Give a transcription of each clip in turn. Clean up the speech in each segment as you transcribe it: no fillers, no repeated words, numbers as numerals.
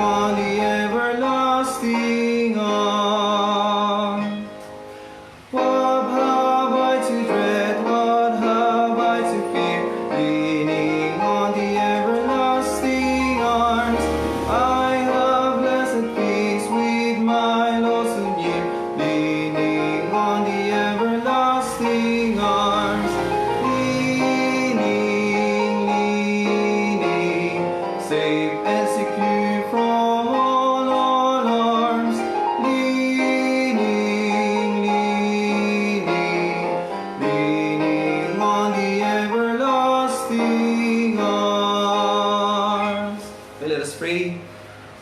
on the everlasting arms. What have I to dread? What have I to fear? Leaning on the everlasting arms, I have blessed peace with my Lord so near. Leaning on the everlasting arms, leaning, safe and secure from all alarms. Leaning on the everlasting arms. Okay, let us pray.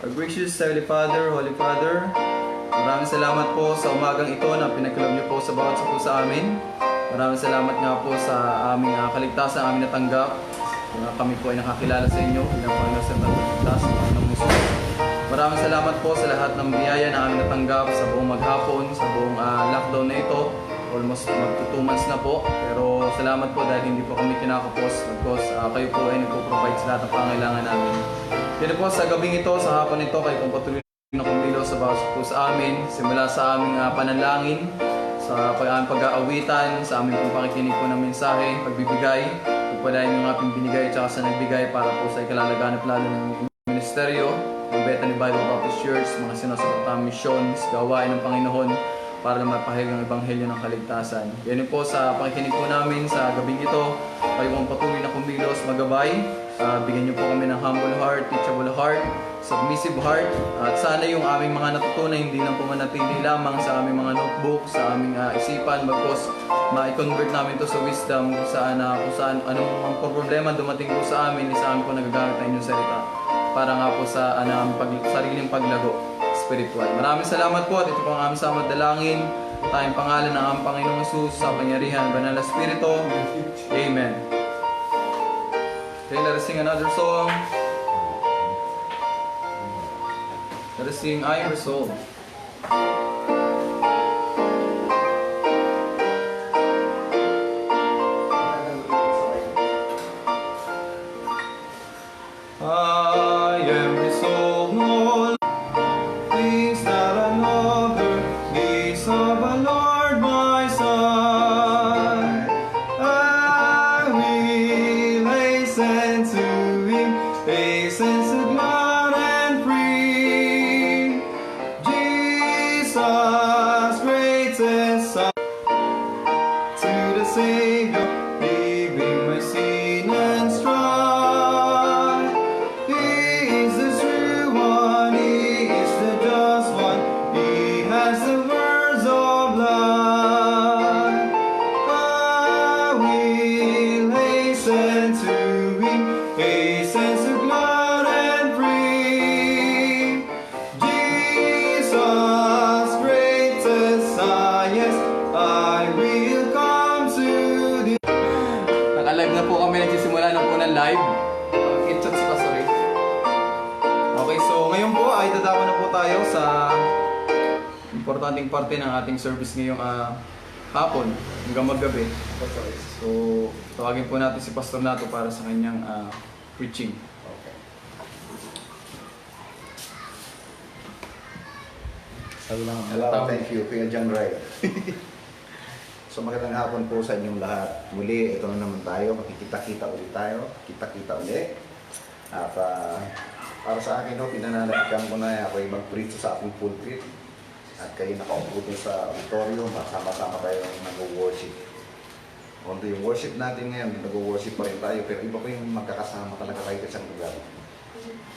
Our gracious Heavenly Father, Holy Father, maraming salamat po sa umagang ito na pinagkaloob niyo po sa bawat isa po sa amin. Maraming salamat nga po sa aming kaligtasan, aming natanggap. Kami po ay nakakilala sa inyo bilang Panginoon sa Pagligtas ng Muso. Maraming salamat po sa lahat ng biyaya na aming natanggap sa buong maghapon, sa buong lockdown na ito. Almost mag 2 months na po. Pero salamat po dahil hindi po kami kinakapos. Because kayo po ay nagpo-provide sa lahat ng pangailangan namin. Kaya po sa gabing ito, sa hapon ito, kayo pong patuloy na kumilo sa bawat po sa amin. Simula sa aming panalangin, sa aming pag-aawitan, sa aming pong pakikinig po ng mensahe, pagbibigay, pagpalain yung ating binigay at sa nagbigay para po sa ikalalaganap lalo ng ministeryo, ng Bethany Bible Baptist Church, mga sinasapatang missions, gawain ng Panginoon para na mapahayag ang ebanghelyo ng kaligtasan. Yan po sa pakikinig po namin sa gabing ito, kayo pong patuloy na kumilos, magabay. Bigyan niyo po kami ng humble heart, teachable heart, submissive heart, at sana yung aming mga natutunan hindi lang po manatili lamang sa aming mga notebook, sa aming isipan, bagkos ma-convert namin to sa wisdom kung saan anong mga problema dumating po sa amin, sa amin po nagagamit ng inyong salita para nga po sa sariling paglago spiritual. Maraming salamat po at ito po ang aming samad dalangin, tayong pangalan ng aming Panginoong Jesus sa pangyarihan ng Banal na Espiritu. Amen. Okay, let us sing another song. Let us sing I Am Resolved. I am resolved, no things that another needs of a Lord my son. I will hasten to Him, hasten to glad and free. Jesus, greatest Son, to the Savior, leaving my sin and strife. He is the true one, He is the just one, He has the words of life. I will hasten to Him, hasten to glad and free. Jesus, greatest Son, yes, I will come to Thee. Naka-live na po kami, nagsisimula na po ng live. Kitchat si Pastor. Okay, so ngayon po ay dadawa na po tayo sa importanteng parte ng ating service ngayong hapon hanggang maggabi. So tawagin po natin si Pastor Nato para sa kanyang preaching. Hello, thank you, Kuya John Ray. So magandang hapon po sa inyong lahat. Muli, ito na naman tayo. Makikita-kita ulit tayo. Kita-kita ulit. At para sa akin, pinananagikan ko na ako ay mag-preach sa aking full trip. At kayo nakaupo dun sa auditorium, sama-sama tayo nag-worship. Although yung worship natin ngayon, nag-worship pa rin tayo, pero iba pa yung magkakasama talaga tayo sa isang lugar.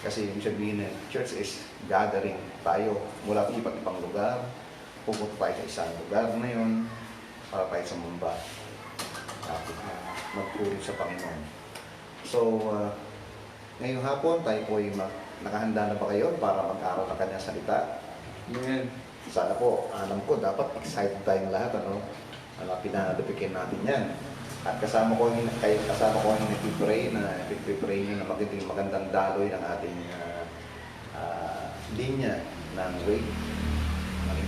Kasi yung sabihin na church is gathering tayo mula sa iba't ibang lugar. Pupunta tayo sa isang lugar na yun para tayo sa mumba. Magpuri sa Panginoon. So, ngayong hapon tayo po ay nakahanda na ba kayo para mag-aral ng kanyang salita? Amen. Sana po, alam ko, dapat excited tayong lahat, pinadapikin natin yan. At kasama ko yung nagpipray na magandang daloy ng ating linya ng wave.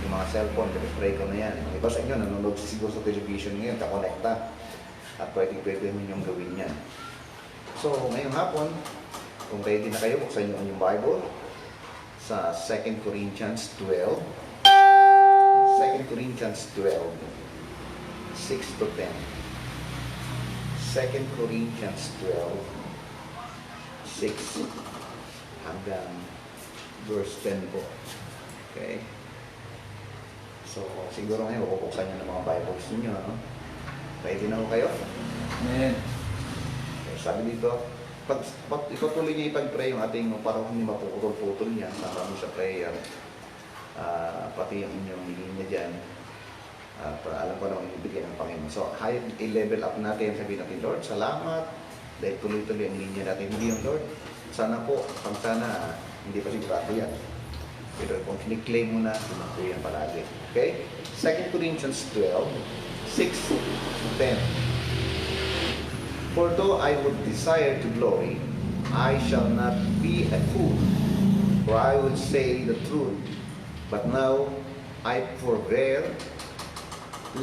Yung mga cellphone, pipray ko na yan. Yung iba sa inyo, nanonood siguro sa television ngayon, kakonekta. At pwede mo yung gawin yan. So, ngayong hapon, kung ready na kayo, buksan nyo yung Bible sa 2 Corinthians 12. 2 Corinthians 12, 6 to 10. 2 Corinthians 12, 6 hanggang verse 10 po. Okay? So, siguro ngayon, bubuksan nyo ng mga Bibles ninyo. No? Ready na ho kayo? Amen. Okay, sabi dito, pag ipatuloy niya ipag-pray yung ating parang hindi mapuputol-putol niya, sama mo sa prayer, pati yung inyong linya dyan, at alam ko naman ibigay ng Panginoon. So, i-level up natin, sabihin natin, Lord, salamat, dahil tuloy-tuloy ang linya natin. Hindi yung Lord, sana po, sana, hindi pa sigurado yan. Pero kung kiniklaim mo na, tumakbo yan palagi. Okay? 2 Corinthians 12, 6 to 10. For though I would desire to glory, I shall not be a fool, for I would say the truth. But now I forbear,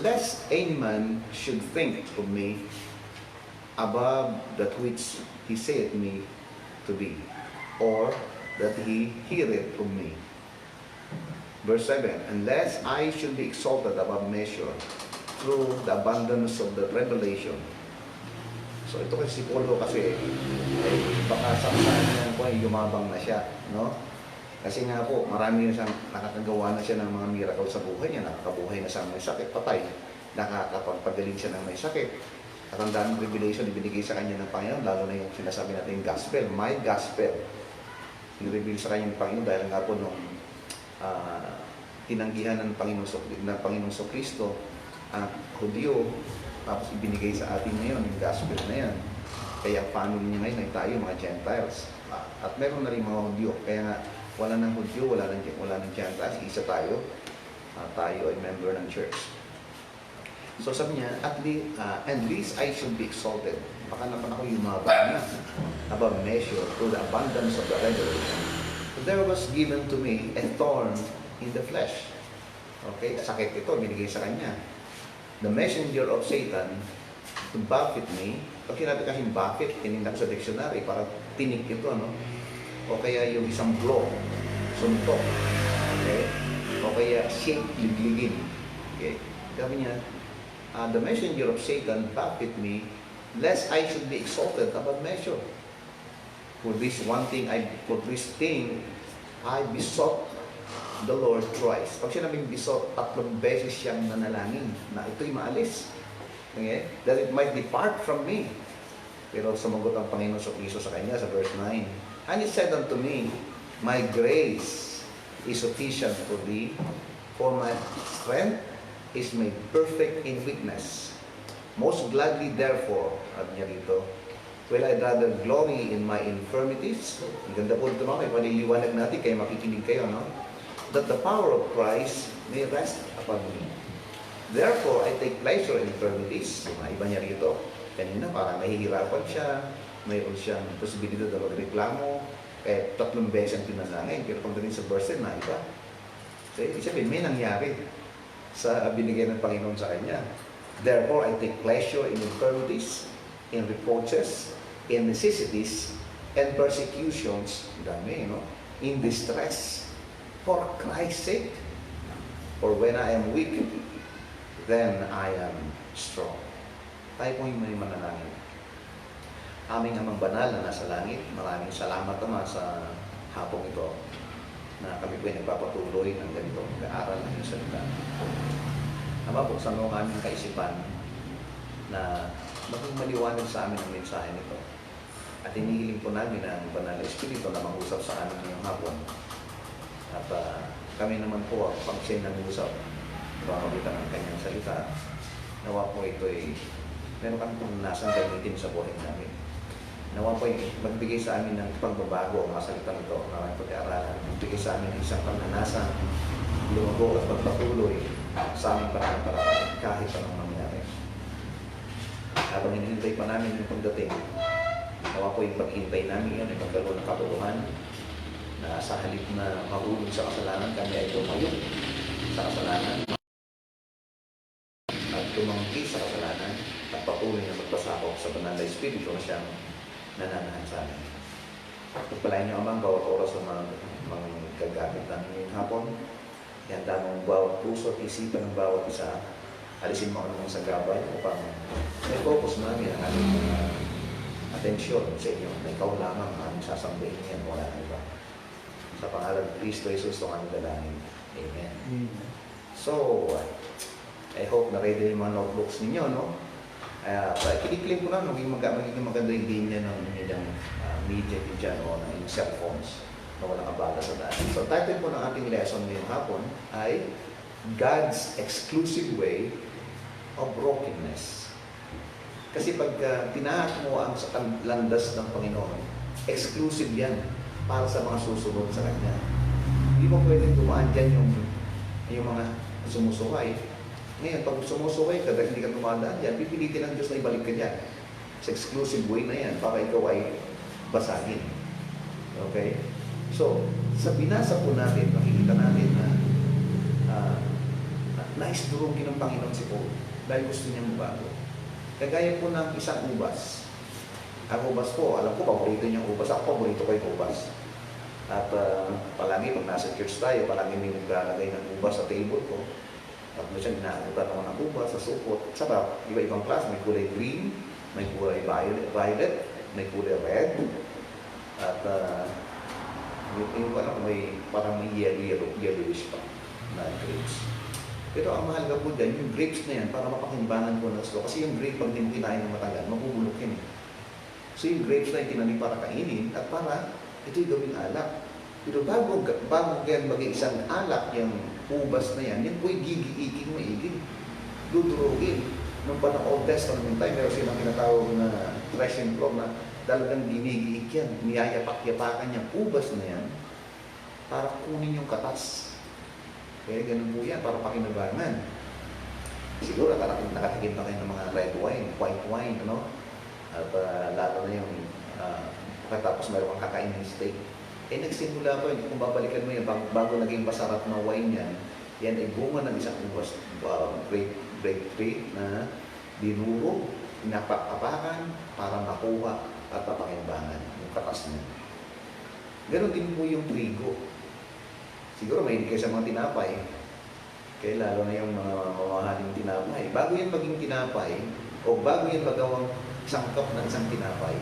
lest any man should think of me above that which he saith me to be, or that he heareth from me. Verse 7, unless I should be exalted above measure through the abundance of the revelation. So ito kasi si Paulo kasi baka saksahan ko ay yumabang na siya, no? Kasi nga po, marami na siyang nakakagawa na siya ng mga miracle sa buhay niya, nakakabuhay na siya ng may sakit, patay, nakakapagpagaling siya ng may sakit. At ang daming revelation ibinigay sa kanya ng Panginoon, lalo na yung sinasabi natin gospel, my gospel. I-reveal sa kanya ng Panginoon dahil nga po nung tinanggihan ng Panginoon sa Kristo ang Hudyo, tapos ibinigay sa atin ngayon yung gospel na yan. Kaya family niya ngayon ay tayo, mga Gentiles. At meron na rin mga Hudyo. Kaya nga, wala ng Hudyo, wala ng Gentiles. Isa tayo. Tayo ay member ng church. So sabi niya, at least I should be exalted. Baka naman ako yumabang na above measure through the abundance of the revelation. There was given to me a thorn in the flesh. Okay, sakit ito, binigay sa kanya. The messenger of Satan to buffet me. Pag sinabi kasi buffet, tinignan sa dictionary, parang tinik ito, no? O kaya yung isang blow, suntok. Okay? O kaya shake, ligligin. Okay? Sabi niya, the messenger of Satan buffet me, lest I should be exalted above measure. For this thing, I besought the Lord thrice. Pag sinabing besought, 3 beses siyang nanalangin na ito'y maalis. Okay? That it might depart from me. Pero sumagot ang Panginoon sa Kristo sa kanya sa verse 9. And he said unto me, my grace is sufficient for thee, for my strength is made perfect in weakness. Most gladly therefore, at niya dito, will I rather glory in my infirmities. Ang ganda po ito, no? May paniliwanag natin, kaya makikinig kayo, no? That the power of Christ may rest upon me. Therefore, I take pleasure in infirmities. Mga iba niya rito. Kanina, parang nahihirapan siya. Mayroon siyang posibilidad na magreklamo. Kaya 3 beses ang pinanangin. Pero pagdating sa verse 10, na iba. So, ibig sabihin, may nangyari sa binigay ng Panginoon sa kanya. Therefore, I take pleasure in infirmities, in reproaches, in necessities, and persecutions. Dami, no? In distress. For Christ's sake. For when I am weak, then I am strong. Tayo po yung may mananangin. Aming Amang Banal na nasa langit, maraming salamat naman sa hapong ito na kami po ay nagpapatuloy ng ganito, mag-aaral ng iyong salita. Ama, buksan mo ang aming kaisipan na maging maliwanag sa amin ang mensahe nito. At inihiling po namin ang Banal na Espiritu na mag-usap sa amin ngayong hapon. At kami naman po, pag siya'y nag-uusap, pamagitan ng kanyang salita, nawa po ito ay meron kami pong nasang gamitin sa buhay namin. Nawa po ay magbigay sa amin ng pagbabago ang mga salita nito, na pag-aaralan, magbigay sa amin ng isang pananasan, lumago at magpatuloy sa aming paraan kahit anong mangyari. Habang hinihintay pa namin yung pagdating, nawa po yung paghintay namin yun ay magkaroon ng katulungan na sa halip na mahulog sa kasalanan, kami ay tumayo sa kasalanan at tumangki sa kasalanan at patuloy na magpasakop sa Banal na Espiritu na siyang nananahan sa amin. Pagpalain niyo, Amang, bawat oras ng mga gagamit namin ngayong hapon. Ihanda mo ang bawat puso at isipan ng bawat isa. Alisin mo ang sa gabay upang may focus namin ang ating mga atensyon sa inyo na ikaw lamang ang aming sasambahin yan, wala na iba. Sa pangalan ng Kristo Jesus, ang aming dalangin. Amen. So, I hope na ready yung mga notebooks ninyo, no? Kiniklaim ko na, magiging maganda yung linya ng inyong media dyan o ng inyong cellphones na walang abala sa daan. So, title po ng ating lesson ngayong hapon ay God's Exclusive Way of Brokenness. Kasi pag tinahat mo ang sa landas ng Panginoon, exclusive yan para sa mga susunod sa Kanya. Hindi mo pwedeng dumaan dyan yung mga sumusuway. Ngayon, pag sumusuway ka dahil hindi ka dumadaan dyan, pipilitin ng Diyos na ibalik ka dyan. Sa exclusive way na yan, para ikaw ay basagin. Okay? So, sa binasa po natin, makikita natin na nais durugin ng Panginoon si Paul dahil gusto niyang bago. Kagaya po ng isang ubas. Ang ubas po, alam ko, paborito niyang ubas. Ako, paborito ko yung ubas. At palagi, pag nasa church tayo, palagi may naglalagay ng ubas sa table ko. At siya, inaagutan ako ng ubas sa supot. Sarap, iba-ibang class. May kulay green, may kulay violet, may kulay red. At yung may parang may yellowish pa na grapes. Pero ang mahalaga po dyan, yung grapes na yan, para mapakimbangan ko ng slow. Kasi yung grape, pag hindi kinain ng matagal, mabubulok yan eh. So yung grapes na yung tinanim para kainin, at para ito'y gawing alak. Pero bago yan maging isang alak, yung ubas na yan po'y gigiiking maiging. Dudurugin. Nung panang Old Testament time, meron silang tinatawag na threshing floor na talagang ginigiik yan. Niyayapak-yapakan yung ubas na yan para kunin yung katas. Kaya ganun po yan, para pakinabangan. Siguro nakatikim na kayo ng mga red wine, white wine, ano? At lalo na yung pagkatapos mayroon kang kakain ng steak. Nagsimula pa yun, kung babalikan mo yan, bago naging masarap na wine yan ay bunga ng isang ubas, grape tree na dinurog, inapapakan para makuha at papakinabangan yung katas niya. Ganon din po yung trigo. Siguro may hindi kayo sa mga tinapay. Kaya lalo na yung mga mamahaling tinapay. Bago yan maging tinapay, o bago yan magawang sangkap ng isang tinapay,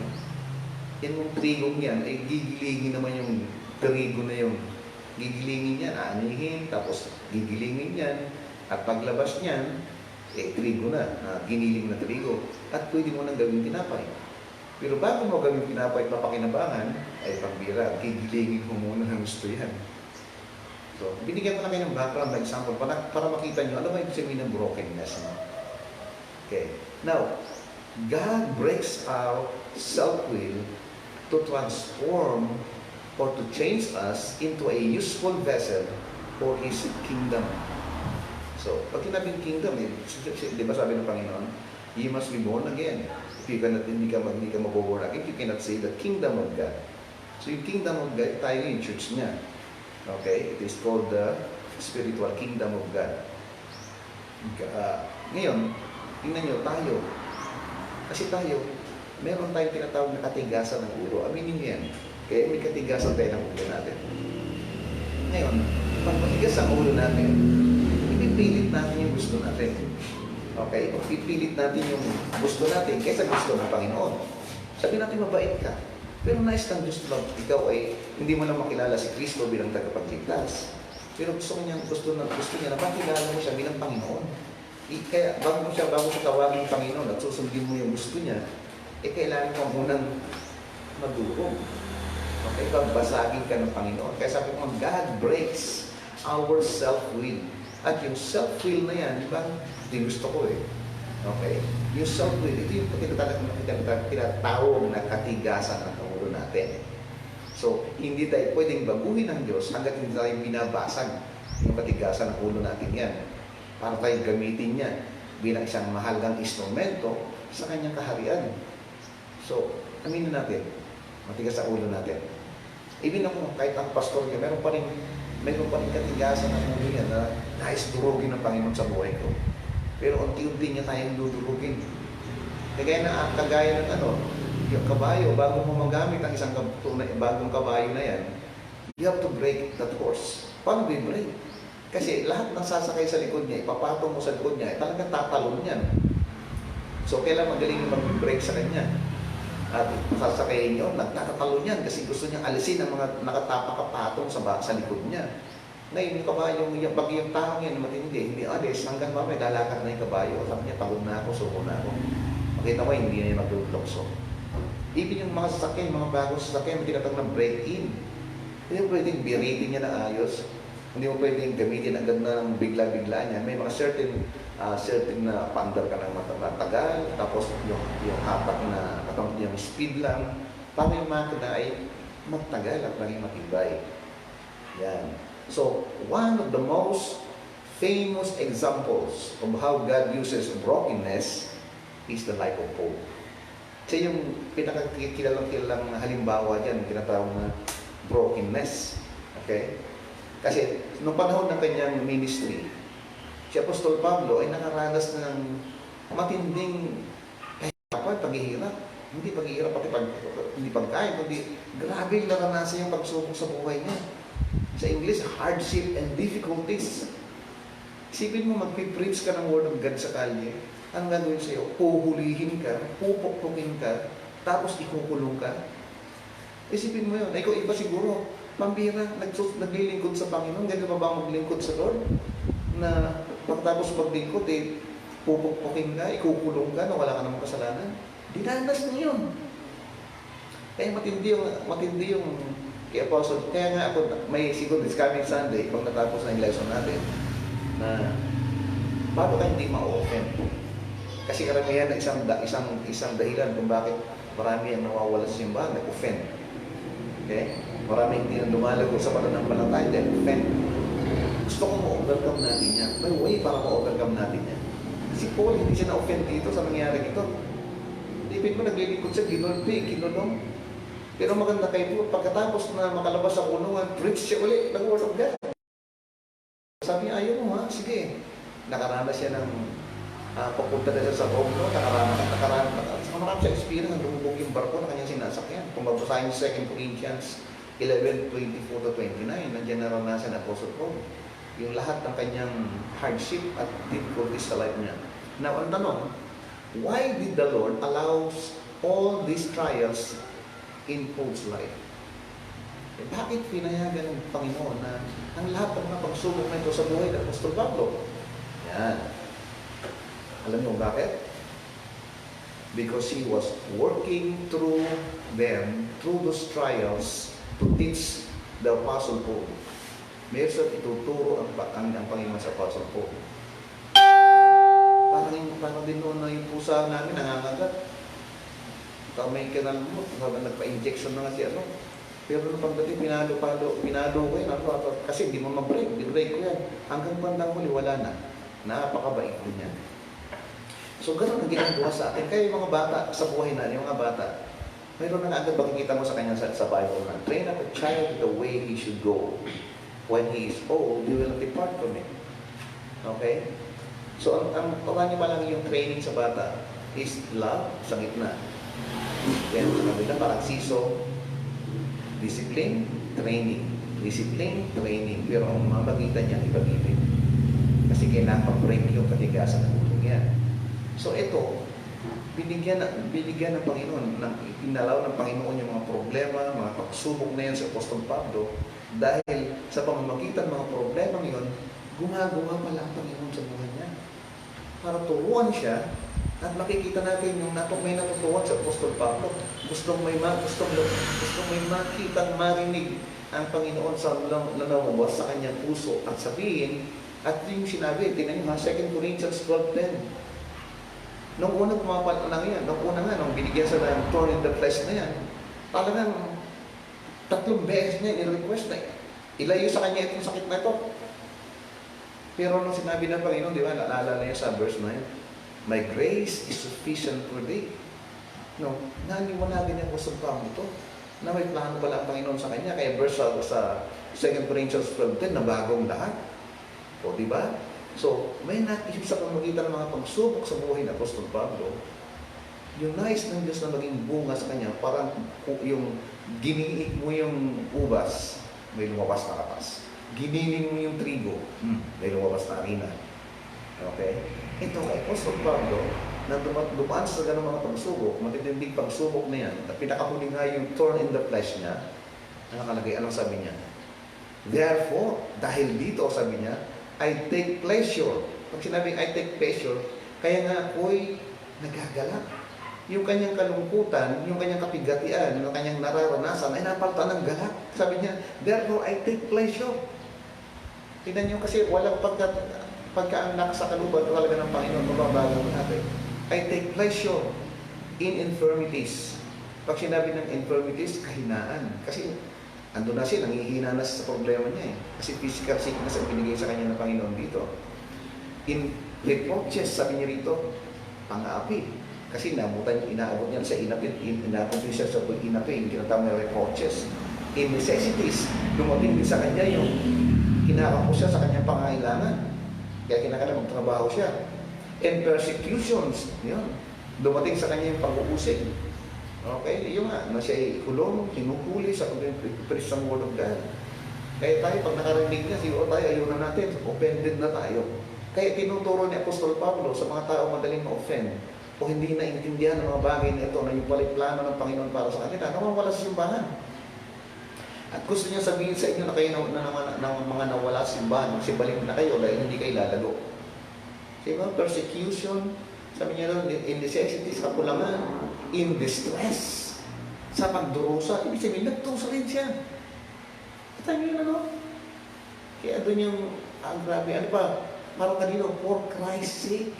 yan yung trigong yan, ay gigilingin naman yung trigo na yung gigilingin yan, aanihin, tapos gigilingin yan, at paglabas niyan, trigo na, giniling na trigo, at pwede mo nang gawin tinapay. Pero bago mo gawin tinapay at papakinabangan, ay pambira, gigilingin mo muna ng gusto yan. So, binigyan ko na kayo ng background na example para makita nyo, ano ba yung sabihin ng brokenness? No? Okay. Now, God breaks our self-will to transform or to change us into a useful vessel for His kingdom. So, pag kinabing kingdom, di ba sabi ng Panginoon, you must be born again. If you cannot, hindi ka mag-born again, you cannot say the kingdom of God. So, yung kingdom of God, tayo yung church niya. Okay? It is called the spiritual kingdom of God. Ngayon, tingnan nyo, tayo. Kasi tayo, meron tayong tinatawag na katigasan ng ulo. Aminin nyo yan. Kaya may katigasan tayo ng ulo natin. Ngayon, pag matigas ang ulo natin, ipipilit natin yung gusto natin. Okay? Pag pipilit natin yung gusto natin kaysa gusto ng Panginoon. Sabi natin, mabait ka. Pero nais ng Diyos na ikaw ay hindi mo na makilala si Kristo bilang tagapagligtas. Pero gusto niya na makilala mo siya bilang Panginoon. Kaya bago siya tawagin ng Panginoon at susundin mo yung gusto niya, kailangan mo munang madurog. Okay, pagbasagin ka ng Panginoon. Kaya sabi ko, God breaks our self-will. At yung self-will na yan, di ba? Hindi gusto ko eh. Okay? Yung self-will, ito yung tinatawag na katigasan ng ulo natin. So, hindi tayo pwedeng baguhin ng Diyos hanggat hindi tayo binabasag yung katigasan ng ulo natin yan. Para tayo gamitin yan bilang isang mahalagang instrumento sa kanyang kaharian. So, aminin natin, matigas sa ulo natin. Even ako, kahit ang pastor niya, meron pa rin katigasan ng ulo niya na nais durugin ng Panginoon sa buhay ko. Pero unti-unti niya tayong dudurugin. Kagaya ng yung kabayo, bago mo magamit ang isang bagong kabayo na yan, You have to brake that horse. Paano i-brake? Kasi lahat ng sasakay sa likod niya, ipapatong mo sa likod niya, talagang tatalon yan. So, kailan magaling yung mag-brake sa kanya? At sasakayin nyo, nagtatalon yan kasi gusto niyang alisin ang mga nakatapakapatong sa likod niya. Ngayon, yung kabayo, pag yung taong yan matindi, hindi alis, hanggang mamaya lalakad na yung kabayo. Sabi niya, pagod na ako, suko na ako. Makita mo, hindi na yung maglulokso. Even yung mga sasakyan, mga bagong sasakyan, may tinatawag ng break-in. Hindi mo pwedeng biritin niya na ayos. Hindi mo pwedeng gamitin agad na ng bigla-bigla niya. May mga certain na paandar ka ng matagal, tapos yung hatak na yung speed lang, para yung makina ay magtagal at maging matibay. Yan. So, one of the most famous examples of how God uses brokenness is the life of Paul. Siya yung pinakakilalang halimbawa dyan, tinatawag na brokenness. Okay? Kasi, nung panahon ng kanyang ministry, si Apostol Pablo ay nakaranas ng matinding paghihirap. Hindi paghihirap, hindi pagkain, kundi grabe yung naranasan yung pagsubok sa buhay niya. Sa English, hardship and difficulties. Isipin mo, magpipreach ka ng Word of God sa kalye, ang gagawin sa'yo, puhulihin ka, pupukpukin ka, tapos ikukulong ka. Isipin mo yun. Ikaw iba siguro, pambira, naglilingkod sa Panginoon, gano'n ba ba maglingkod sa Lord? Na pagtapos maglingkod, pupukpukin ka, ikukulong ka, na wala ka namang kasalanan. Dinanas niya yun. Kaya matindi yung kay Apostle. Kaya nga ako, may siguro this coming Sunday, pag natapos na yung lesson natin, na paano ka hindi ma-offend? Kasi karamihan na isang dahilan kung bakit marami ang nawawala sa simbahan, nag-offend. Okay? Marami hindi na lumalago sa pananampalataya dahil offend. Gusto ko ma-overcome natin yan. May way para ma-overcome natin yan. Si Paul, hindi siya na-offend dito sa nangyari ito. Ipin mo, naglilingkod siya, ginulpi, kinulong. Pero maganda kay Paul, pagkatapos na makalabas sa kulungan, preach siya ulit ng Word of God. Sabi niya, ayaw mo ha, sige. Nakaranas siya ng papunta na siya sa home, no? Nakaranas siya experience ng lumubog yung barko na kanyang sinasakyan. Kung mabasahin sa 2 Corinthians 11:24-29, nandiyan naranasan na Apostle Paul. Yung lahat ng kanyang hardship at difficulties sa life niya. Now, ang tanong, why did the Lord allow all these trials in Paul's life? Bakit pinayagan ng Panginoon na ang lahat ng mga pagsubok na ito sa buhay ng Apostol Pablo? Yan. Alam niyo bakit? Because he was working through them, through those trials, to teach the Apostle Paul. Meron ituturo ang Panginoon sa Apostle Paul. Parang din noon na yung pusa namin nangangagat. May kinalmot, nagpa-injection na nga si ano. Pero nung pagdating, pinalo ko yun. Kasi hindi mo mag-break, di-break ko yan. Hanggang bandang huli, wala na. Napakabait ko niya. So, gano'n ang ginagawa sa atin. Kaya yung mga bata, sa buhay na, yung mga bata, mayroon na agad makikita mo sa kanya sa Bible na, train up a child the way he should go. When he is old, he will not depart from it. Okay? So, ang niyo pa lang yung training sa bata is love sa gitna. Yan, sa kabila, parang siso, discipline, training. Discipline, training. Pero ang mamagitan niya, ipag-ibig. Kasi kailangan pag-break yung katigasan ng ulo niya. So, ito, binigyan ng Panginoon, pinalaw ng Panginoon yung mga problema, mga pagsubok na yan sa Apostol Pablo, dahil sa pamamagitan ng mga problema ngayon, gumagawa pala ang Panginoon sa buhay niya. Para turuan siya, at makikita natin yung may natutuwan sa Apostol Pablo. Gustong may makita, marinig ang Panginoon sa lalawabas sa kanyang puso at sabihin, at yung sinabi, tingnan nyo ha, 2 Corinthians 12:10. Nung unang pumapal na yan, nung binigyan sa ng thorn in the flesh na yan, talagang 3 beses niya i-request na ilayo sa kanya itong sakit na ito. Pero nung sinabi ng Panginoon, di ba, naalala niya sa verse 9, my grace is sufficient for thee. No, naniwalagin niya sa pang ito, na may plano pala ang Panginoon sa kanya. Kaya verse sa 2 Corinthians 12:10 na bagong lahat. O, di ba? So, may naisip sa pamagitan ng mga pagsubok sa buhay ng Apostol Pablo, yung nais ng Diyos na maging bunga sa kanya, parang yung giniit mo yung ubas, may lumabas na katas. Giniling mo yung trigo, may lumabas na harina. Okay? Ito kay Apostol Pablo, na dumaan sa ganung mga pagsubok, matitinding pagsubok na yan, at pinakahuli nga yung thorn in the flesh niya, nakalagay, anong sabi niya? Therefore, dahil dito, sabi niya, I take pleasure. Pag sinabing I take pleasure, kaya nga ako'y nagagalak. Yung kanyang kalungkutan, yung kanyang kapigatian, yung kanyang nararanasan, ay napalitan ng galak. Sabi niya, therefore, I take pleasure. Tignan niyo kasi walang pagka ang nasa kaluban talaga ng Panginoon, mababago natin. I take pleasure in infirmities. Pag sinabi ng infirmities, kahinaan. Kasi ando na siya, nangihina na sa problema niya eh. Kasi physical sickness ang binigay sa kanya ng Panginoon dito. In reproaches, sabi niya rito, pang-aapi. Kasi inaabot niya sa inapin, inaabot niya siya sa inapin, kinatawag na reproaches. In necessities, dumating din sa kanya yung kinakapos siya sa kanyang pangailangan. Kaya kinakailangan magtrabaho siya. And persecutions, yun. Dumating sa kanya yung pag-uusig. Okay, yun nga, na siya ay kulong, hinukuli sa pag-preach ng Word of God. Kaya tayo, pag nakarinig niya, siguro tayo, ayun na natin, offended na tayo. Kaya tinuturo ni Apostol Pablo sa mga tao madaling ma-offend o hindi naintindihan ng mga bagay na ito na yung pala plano ng Panginoon para sa kanila, nawawala sa simbahan. At gusto niya sabihin sa inyo na kayo na mga nawala sa simbahan, balik na kayo dahil hindi kayo lalago. Diba? Persecution, sabi niya doon, in necessities, kakulangan, in distress, sa pagdurusa. Ibig sabihin, nagtusa rin siya. Kita niyo ano? Kaya doon yung, grabe, ano pa, parang kanino, for Christ's sake.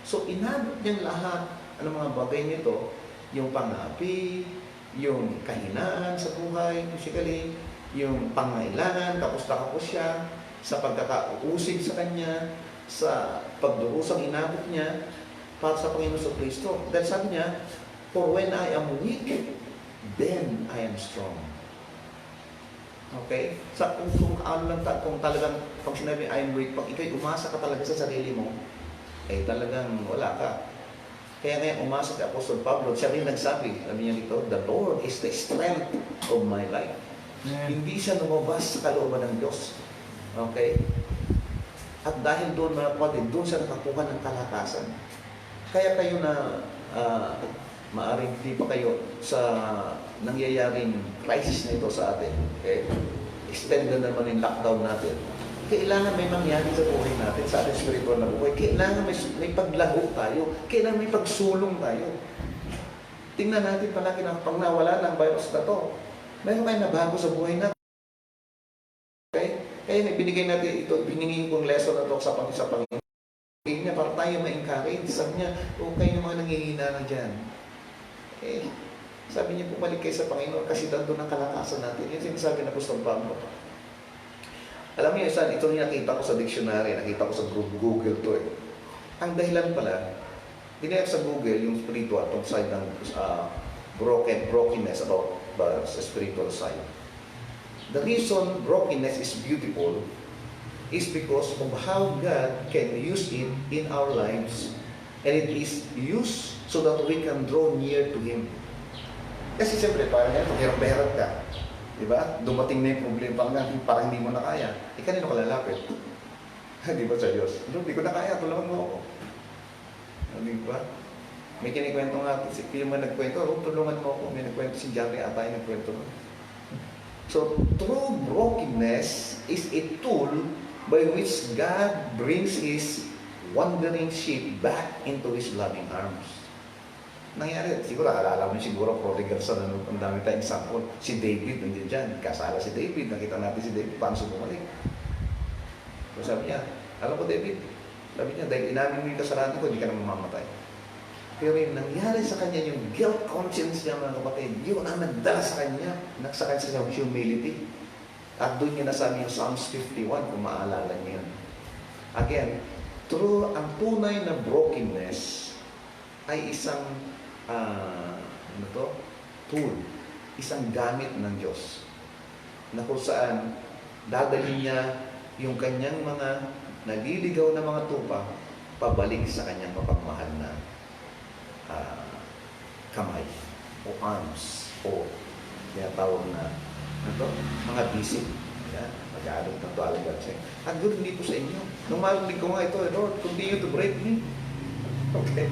So, inabot niyang lahat, ano mga bagay nito, yung pang-api, yung kahinaan sa buhay, physically, yung pangailangan, kapos na kapos siya, sa pagkakausig sa kanya, sa pagdurusang inabot niya, para sa Panginoon sa Kristo. Dahil sabi niya, for when I am weak, then I am strong. Okay? Sa kung ano lang, kung talagang, pag sinabi I am weak, pag ikaw'y umasa ka talaga sa sarili mo, eh talagang wala ka. Kaya ngayon umasa kay Apostol Pablo, siya rin nagsabi, sabi niya dito, the Lord is the strength of my life. Hindi siya lumabas sa kalooban ng Diyos. Okay? At dahil doon, mga kapatid, doon siya nakakuha ng kalakasan. Kaya kayo na maaring di pa kayo sa nangyayaring crisis na ito sa atin. Okay? Extend na naman yung lockdown natin. Kailangan may mangyari sa buhay natin, sa ating spiritual na buhay. Kailangan may paglago tayo. Kailangan may pagsulong tayo. Tingnan natin palagi na pag nawala ng virus na to, mayroon kayo nabago sa buhay natin. Okay? Kaya binigay natin ito, binigay kong lesson na to sa Panginoon. Kaya niya, para tayo ma-encourage. Sabi niya, kayo yung mga nangihina na dyan. Eh, sabi niya, bumalik kayo sa Panginoon kasi doon ang kalakasan natin. Yung sinasabi na Apostol Pablo. Alam niyo, ito nakita ko sa dictionary, nakita ko sa Google to eh. Ang dahilan pala, dinayap sa Google yung spiritual, itong side ng brokenness about sa spiritual side. The reason brokenness is beautiful is because of how God can use it in our lives, and it is used so that we can draw near to Him. Kasi siyempre, parang yan, paghirap-hirap ka. Diba? Dumating na yung problema, parang hindi mo na kaya. Kanino ka lalapit? Di ba sa Diyos? Hindi ko na kaya, tulungan mo ako. Di ba? May kinikwento nga, si Pima nagkwento, tulungan mo ako. May nagkwento si Jerry ata yung nagkwento mo. So, true brokenness is a tool by which God brings His wandering sheep back into His loving arms. Nangyari, siguro, alala mo siguro, prodigal son, ang dami tayong example. Si David, nandiyan dyan, kasala si David, nakita natin si David, paano siya bumalik. So sabi niya, alam ko David, sabi niya, dahil inamin mo yung kasalanan ko, hindi ka na mamamatay. Pero yung nangyari sa kanya, yung guilt conscience niya, mga kapatid, yun ang nagdala sa kanya, nagsakay sa humility. At doon niya nasabi yung Psalms 51, kung maaalala niya yun. Again, ang tunay na brokenness ay isang tool, isang gamit ng Diyos na kung saan dadalhin niya yung kanyang mga naliligaw na mga tupa pabalik sa kanyang mapagmahal na kamay o arms o tinatawag na mga bisig. Galit ng tuwalang God sa'yo. At good, hindi po sa inyo. Nung marinig ko nga ito, Lord, continue to break me. Okay?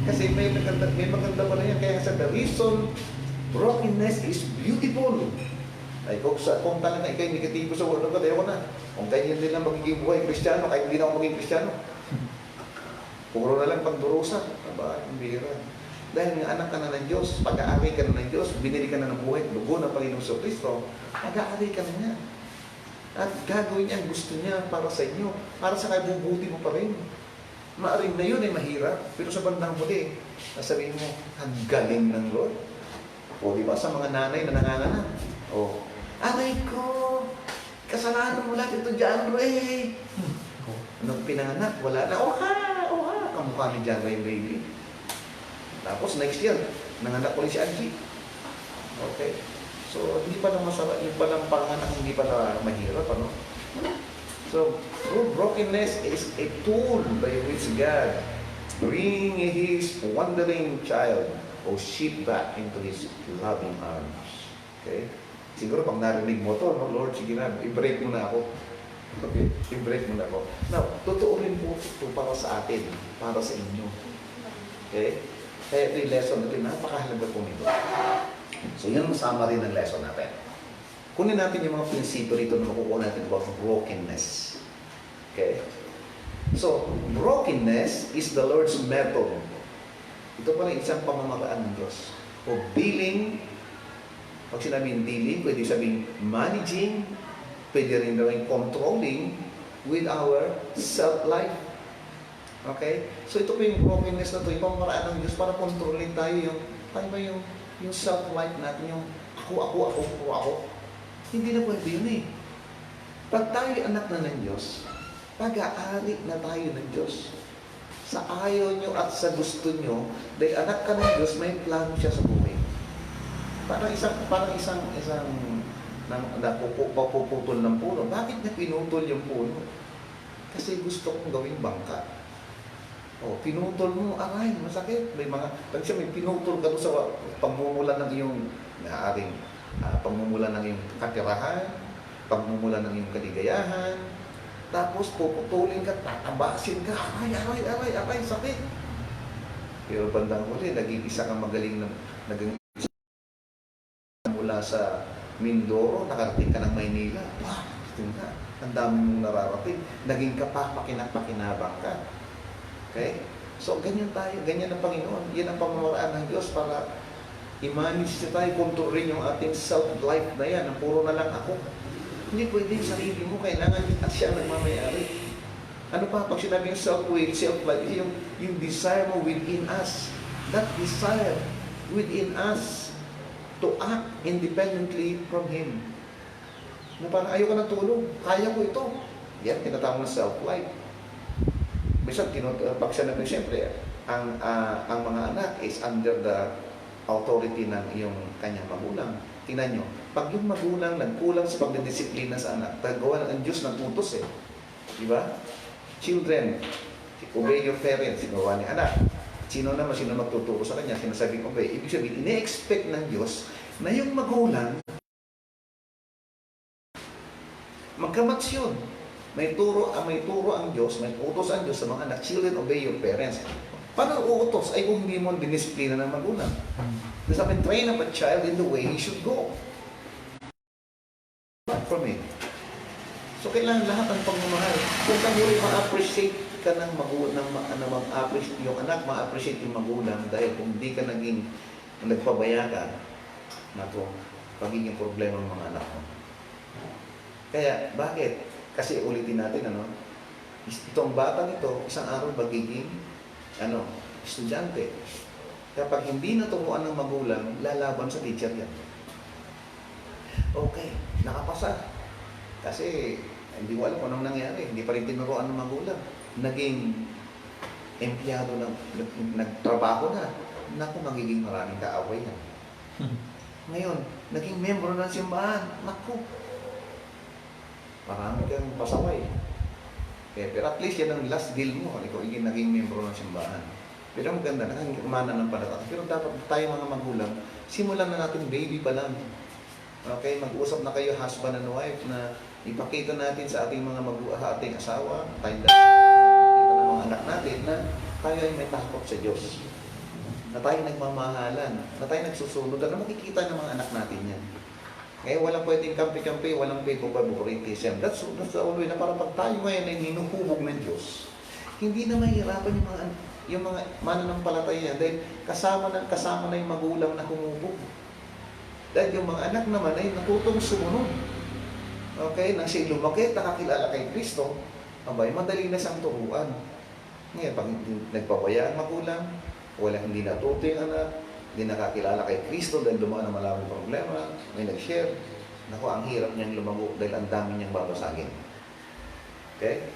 Kasi may maganda pa rin yan. Kaya sa the reason brokenness is beautiful. Ay, kung talaga ikay negatibo sa word of God, ayoko na. Kung ganyan din lang magiging buhay Kristiyano, kahit hindi na ako maging Kristiyano. Puro na lang pagdurusa. Aba, hindi bihira. Dahil nga anak ka na ng Diyos, pag-aari ka na ng Diyos, binili ka na ng buhay, lugo ng Panginoong Kristo, pag-aari ka na niya. At gagawin niya ang gusto niya para sa inyo, para sa kabubuti mo pa rin. Maaring na yun ay mahirap, pero sa bandang huli, nasabihin mo, ang galing ng Lord. O di ba sa mga nanay na nanganganak? O, aray ko, kasalanan mo lahat ito dyan, Ray. Nung pinanganak, wala na, oha, kamukha ni John Ray baby. Tapos next year, nanganak ulit si Angie. Okay? So, hindi pa lang masarap, yung palang panganak, hindi pa na mahirap, ano? So, brokenness is a tool by which God bring His wandering child or sheep back into His loving arms. Okay? Siguro pag narinig mo to, no, Lord, sige na, i-break mo na ako. Okay? I-break mo na ako. Now, totoo rin po ito para sa atin, para sa inyo. Okay? Kaya ito yung lesson natin, napakahalaga po nito. So, yun ang summary ng lesson natin. Kunin natin yung mga prinsipyo rito na makukuha natin about brokenness. Okay? So, brokenness is the Lord's method. Ito pala isang pamamaraan ng Diyos. O dealing, pag sinabing dealing, pwede sabing managing, pwede rin rin controlling with our self-life. Okay? So ito po yung brokenness na ito, yung pamamaraan ng Diyos para kontrolin tayo yung self-life natin, yung ako. Hindi na pwede yun eh. Pag tayo anak na ng Diyos, pag-aari na tayo ng Diyos. Sa ayaw nyo at sa gusto nyo, dahil anak ka ng Diyos, may plano siya sa buhay. Parang isang napuputol ng puno. Bakit na pinutol yung puno? Kasi gusto kong gawing bangka. O, pinutol mo, aray, masakit. May pinutol ka sa pagmumulan ng iyong pagmumulan ng iyong katirahan, pagmumulan ng iyong kaligayahan, tapos puputulin ka, tatabasin ka, aray, sakit. Pero bandang huli, naging isa kang magaling na, mula sa Mindoro, nakarating ka ng Maynila. Wow, ito na, ang dami mong nararating. Naging kapakinabang ka. Okay? So, ganyan tayo. Ganyan ang Panginoon. Yan ang pamamaraan ng Diyos para i-manage na tayo, kontrolin yung ating self-life na yan. Ang puro na lang ako. Hindi pwede yung sarili mo. Kailangan at siya ang nagmamayari. Ano pa? Pag sinabing self-will, self-life, yung desire mo within us. That desire within us to act independently from Him. Na parang ayaw ka ng tulong. Kaya ko ito. Yan, tinatawag ng self-life. Minsan, pag sinabi, siyempre, ang mga anak is under the authority ng iyong kanyang magulang. Tingnan nyo, pag yung magulang nagkulang sa pagdidisiplina sa anak, tagawa ng Diyos ng tutos eh. Diba? Children, obey your parents, sinawa ni anak. Sino magtuturo sa kanya, sinasabing obey. Ibig sabihin, ine-expect ng Diyos na yung magulang magkamats yun. May turo ang Diyos, may utos ang Diyos sa mga anak. Children, obey your parents. Paano uutos? Ay kung hindi mo dinisiplina ng magulang. Because I can train up a child in the way he should go. Not from it. So kailangan lahat ng pagmamahal. Kung kamuli ma-appreciate ka ng magulang, yung anak ma-appreciate yung magulang dahil kung di ka nagpabaya ka, nato, pagiging problema ng mga anak mo. Kaya, bakit? Kasi ulitin natin, itong batang ito, isang araw magiging, estudyante. Kapag hindi naturuan ng magulang, lalaban sa teacher yan. Okay, nakapasa. Kasi, hindi ko alam kung anong nangyari. Hindi pa rin tinuruan ng magulang. Naging empleyado nagtrabaho na. Naku, magiging maraming kaaway yan. Ngayon, naging membro ng simbahan. Naku, marami kang pasaway. Pero at least yan ang last deal mo. Ikaw naging membro ng simbahan. Pero ang ganda, nakangumana ng palatata. Pero dapat tayo mga magulang, simulan na natin baby pa lang. Okay, mag-usap na kayo husband and wife na Ipakita natin sa ating mga sa ating asawa, tayo ipakita ng mga anak natin na tayo ay may takot sa Diyos. Na tayo nagmamahalan, na tayo nagsusunod, na makikita ng mga anak natin yan. Ngayon, walang pwedeng kampi-kampi, walang favoritism. That's the only way na para pag tayo ngayon ay hinuhubog ng Diyos, hindi na mahirapan yung mga mananampalataya dahil kasama na yung magulang na humubog. Dahil yung mga anak naman ay natutong sumunod. Okay? Nang siya lumaki, nakakilala kay Kristo, abay, madali na siyang turuan. Ngayon, pag nagpapaya ang magulang, hindi natuto yung anak, hindi nakakilala kay Kristo dahil dumaan ang maraming problema, may nag-share, naku, ang hirap niyang lumago dahil ang dami niyang babasagin. Okay?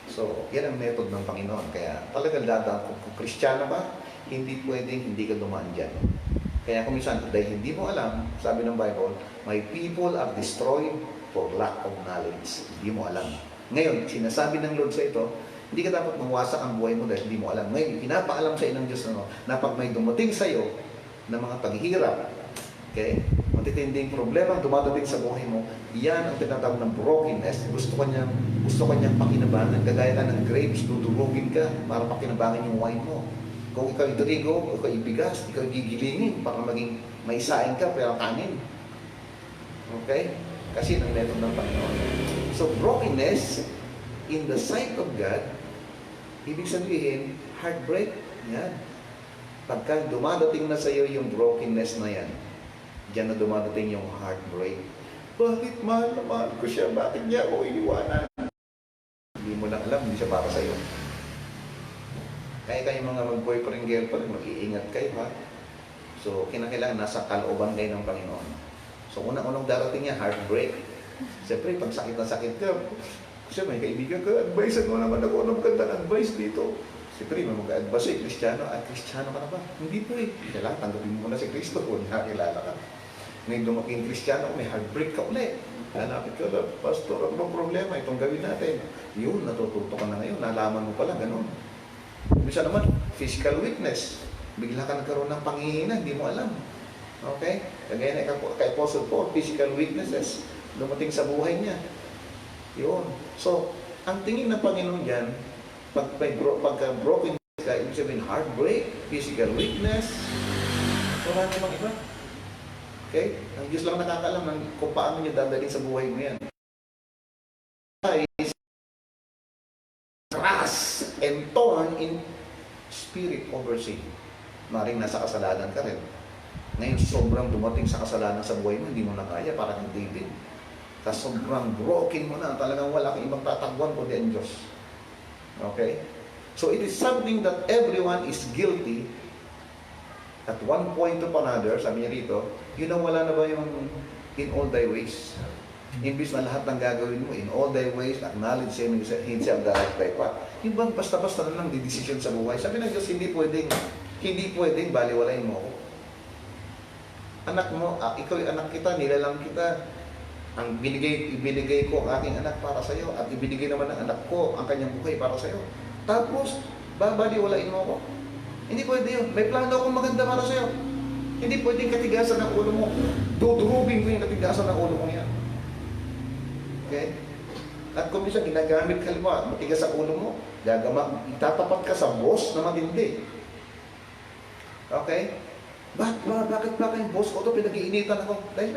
So, yan ang method ng Panginoon. Kaya talagang kung Kristiyano ba, hindi pwedeng hindi ka dumaan dyan. Kaya kung minsan, dahil hindi mo alam, sabi ng Bible, my people are destroyed for lack of knowledge. Hindi mo alam. Ngayon, sinasabi ng Lord sa ito, hindi ka dapat mawasak ang buhay mo dahil hindi mo alam. Ngayon, pinapaalam sa ng Diyos na pag may dumating sa iyo na mga paghihirap, okay, matitinding problema ang dumadating sa buhay mo, yan ang tinatawag ng brokenness. Gusto kanyang pakinabangan. Kagaya ka ng grapes, dudurugin ka para pakinabangan yung wine mo. Kung ikaw trigo, ikaw bigas, ikaw gigilingin para maging maisain ka pero kanin. Okay? Kasi ng method ng Panginoon. So, brokenness in the sight of God, ibig sabihin, heartbreak. Yan. Pagka dumadating na sa iyo yung brokenness na yan, diyan na dumadating yung heartbreak. Bakit mahal na mahal ko siya? Bakit niya ako iniwanan? Hindi mo lang alam, hindi siya para sa iyo. Kaya kayong mga mag-boyfriend, girlfriend, mag-iingat kayo ha. So, kinakailangan nasa kalooban kayo ng Panginoon. So, unang-unang darating niya, heartbreak. Siyempre, pag sakit na sakit ka, kasi may kaibigan ka, advice mo naman ako ng magandang advice dito. Siyempre, may mag-advise Kristiyano. Kristiyano ka na ba? Hindi po eh. Kailangan, tanggapin mo na si Kristo kung nakakilala ka. Ngayon dumating Kristiyano, may heartbreak ka ulit. Lalapit ka lang, Pastor, ano bang problema? Itong gawin natin. Yun, natututo ka na ngayon. Nalaman mo pala, ganun. Bisa naman, physical weakness. Bigla ka nagkaroon ng panghihina, hindi mo alam. Okay? Kagaya na kay Apostle Paul, physical weaknesses. Dumating sa buhay niya. Yun. So, ang tingin ng Panginoon dyan, pagka broken ka, ibig sabihin heartbreak, physical weakness, wala namang iba. Okay? Ang Diyos lang nakakaalam kung paano niya dadalhin sa buhay mo yan. Crass and torn in spirit over sin. Maring nasa kasalanan ka rin. Ngayon, sobrang dumating sa kasalanan sa buhay mo, hindi mo na kaya, parang kang David. Tapos sobrang broken mo na, talagang wala kang ibang tatagwan kundi ang Diyos. Okay? So it is something that everyone is guilty at one point of another. Sabi niya rito, wala na ba yung in all thy ways? Imbis na lahat ng gagawin mo, in all thy ways, acknowledge him and himself direct thy path. Yung bang basta-basta na lang di-decision sa buhay. Sabi ng Diyos, hindi pwedeng baliwalain mo ako. Anak mo, ikaw yung anak kita, nilalang kita. Ang ibinigay ko ang aking anak para sa iyo at ibinigay naman ng anak ko ang kanyang buhay para sa iyo. Tapos, babaliwalain mo ako. Hindi pwede yun. May plano akong maganda para sa iyo. Hindi pwedeng katigasan ng ulo mo. Dudurugin ko yung katigasan ng ulo mo yan. Okay? At kung minsan ginagamit ka, matigas ang ulo mo, itatapat ka sa boss na matindi. Okay? Bakit ba kayong boss ko ito? Pinag-iinitan ako. Dahil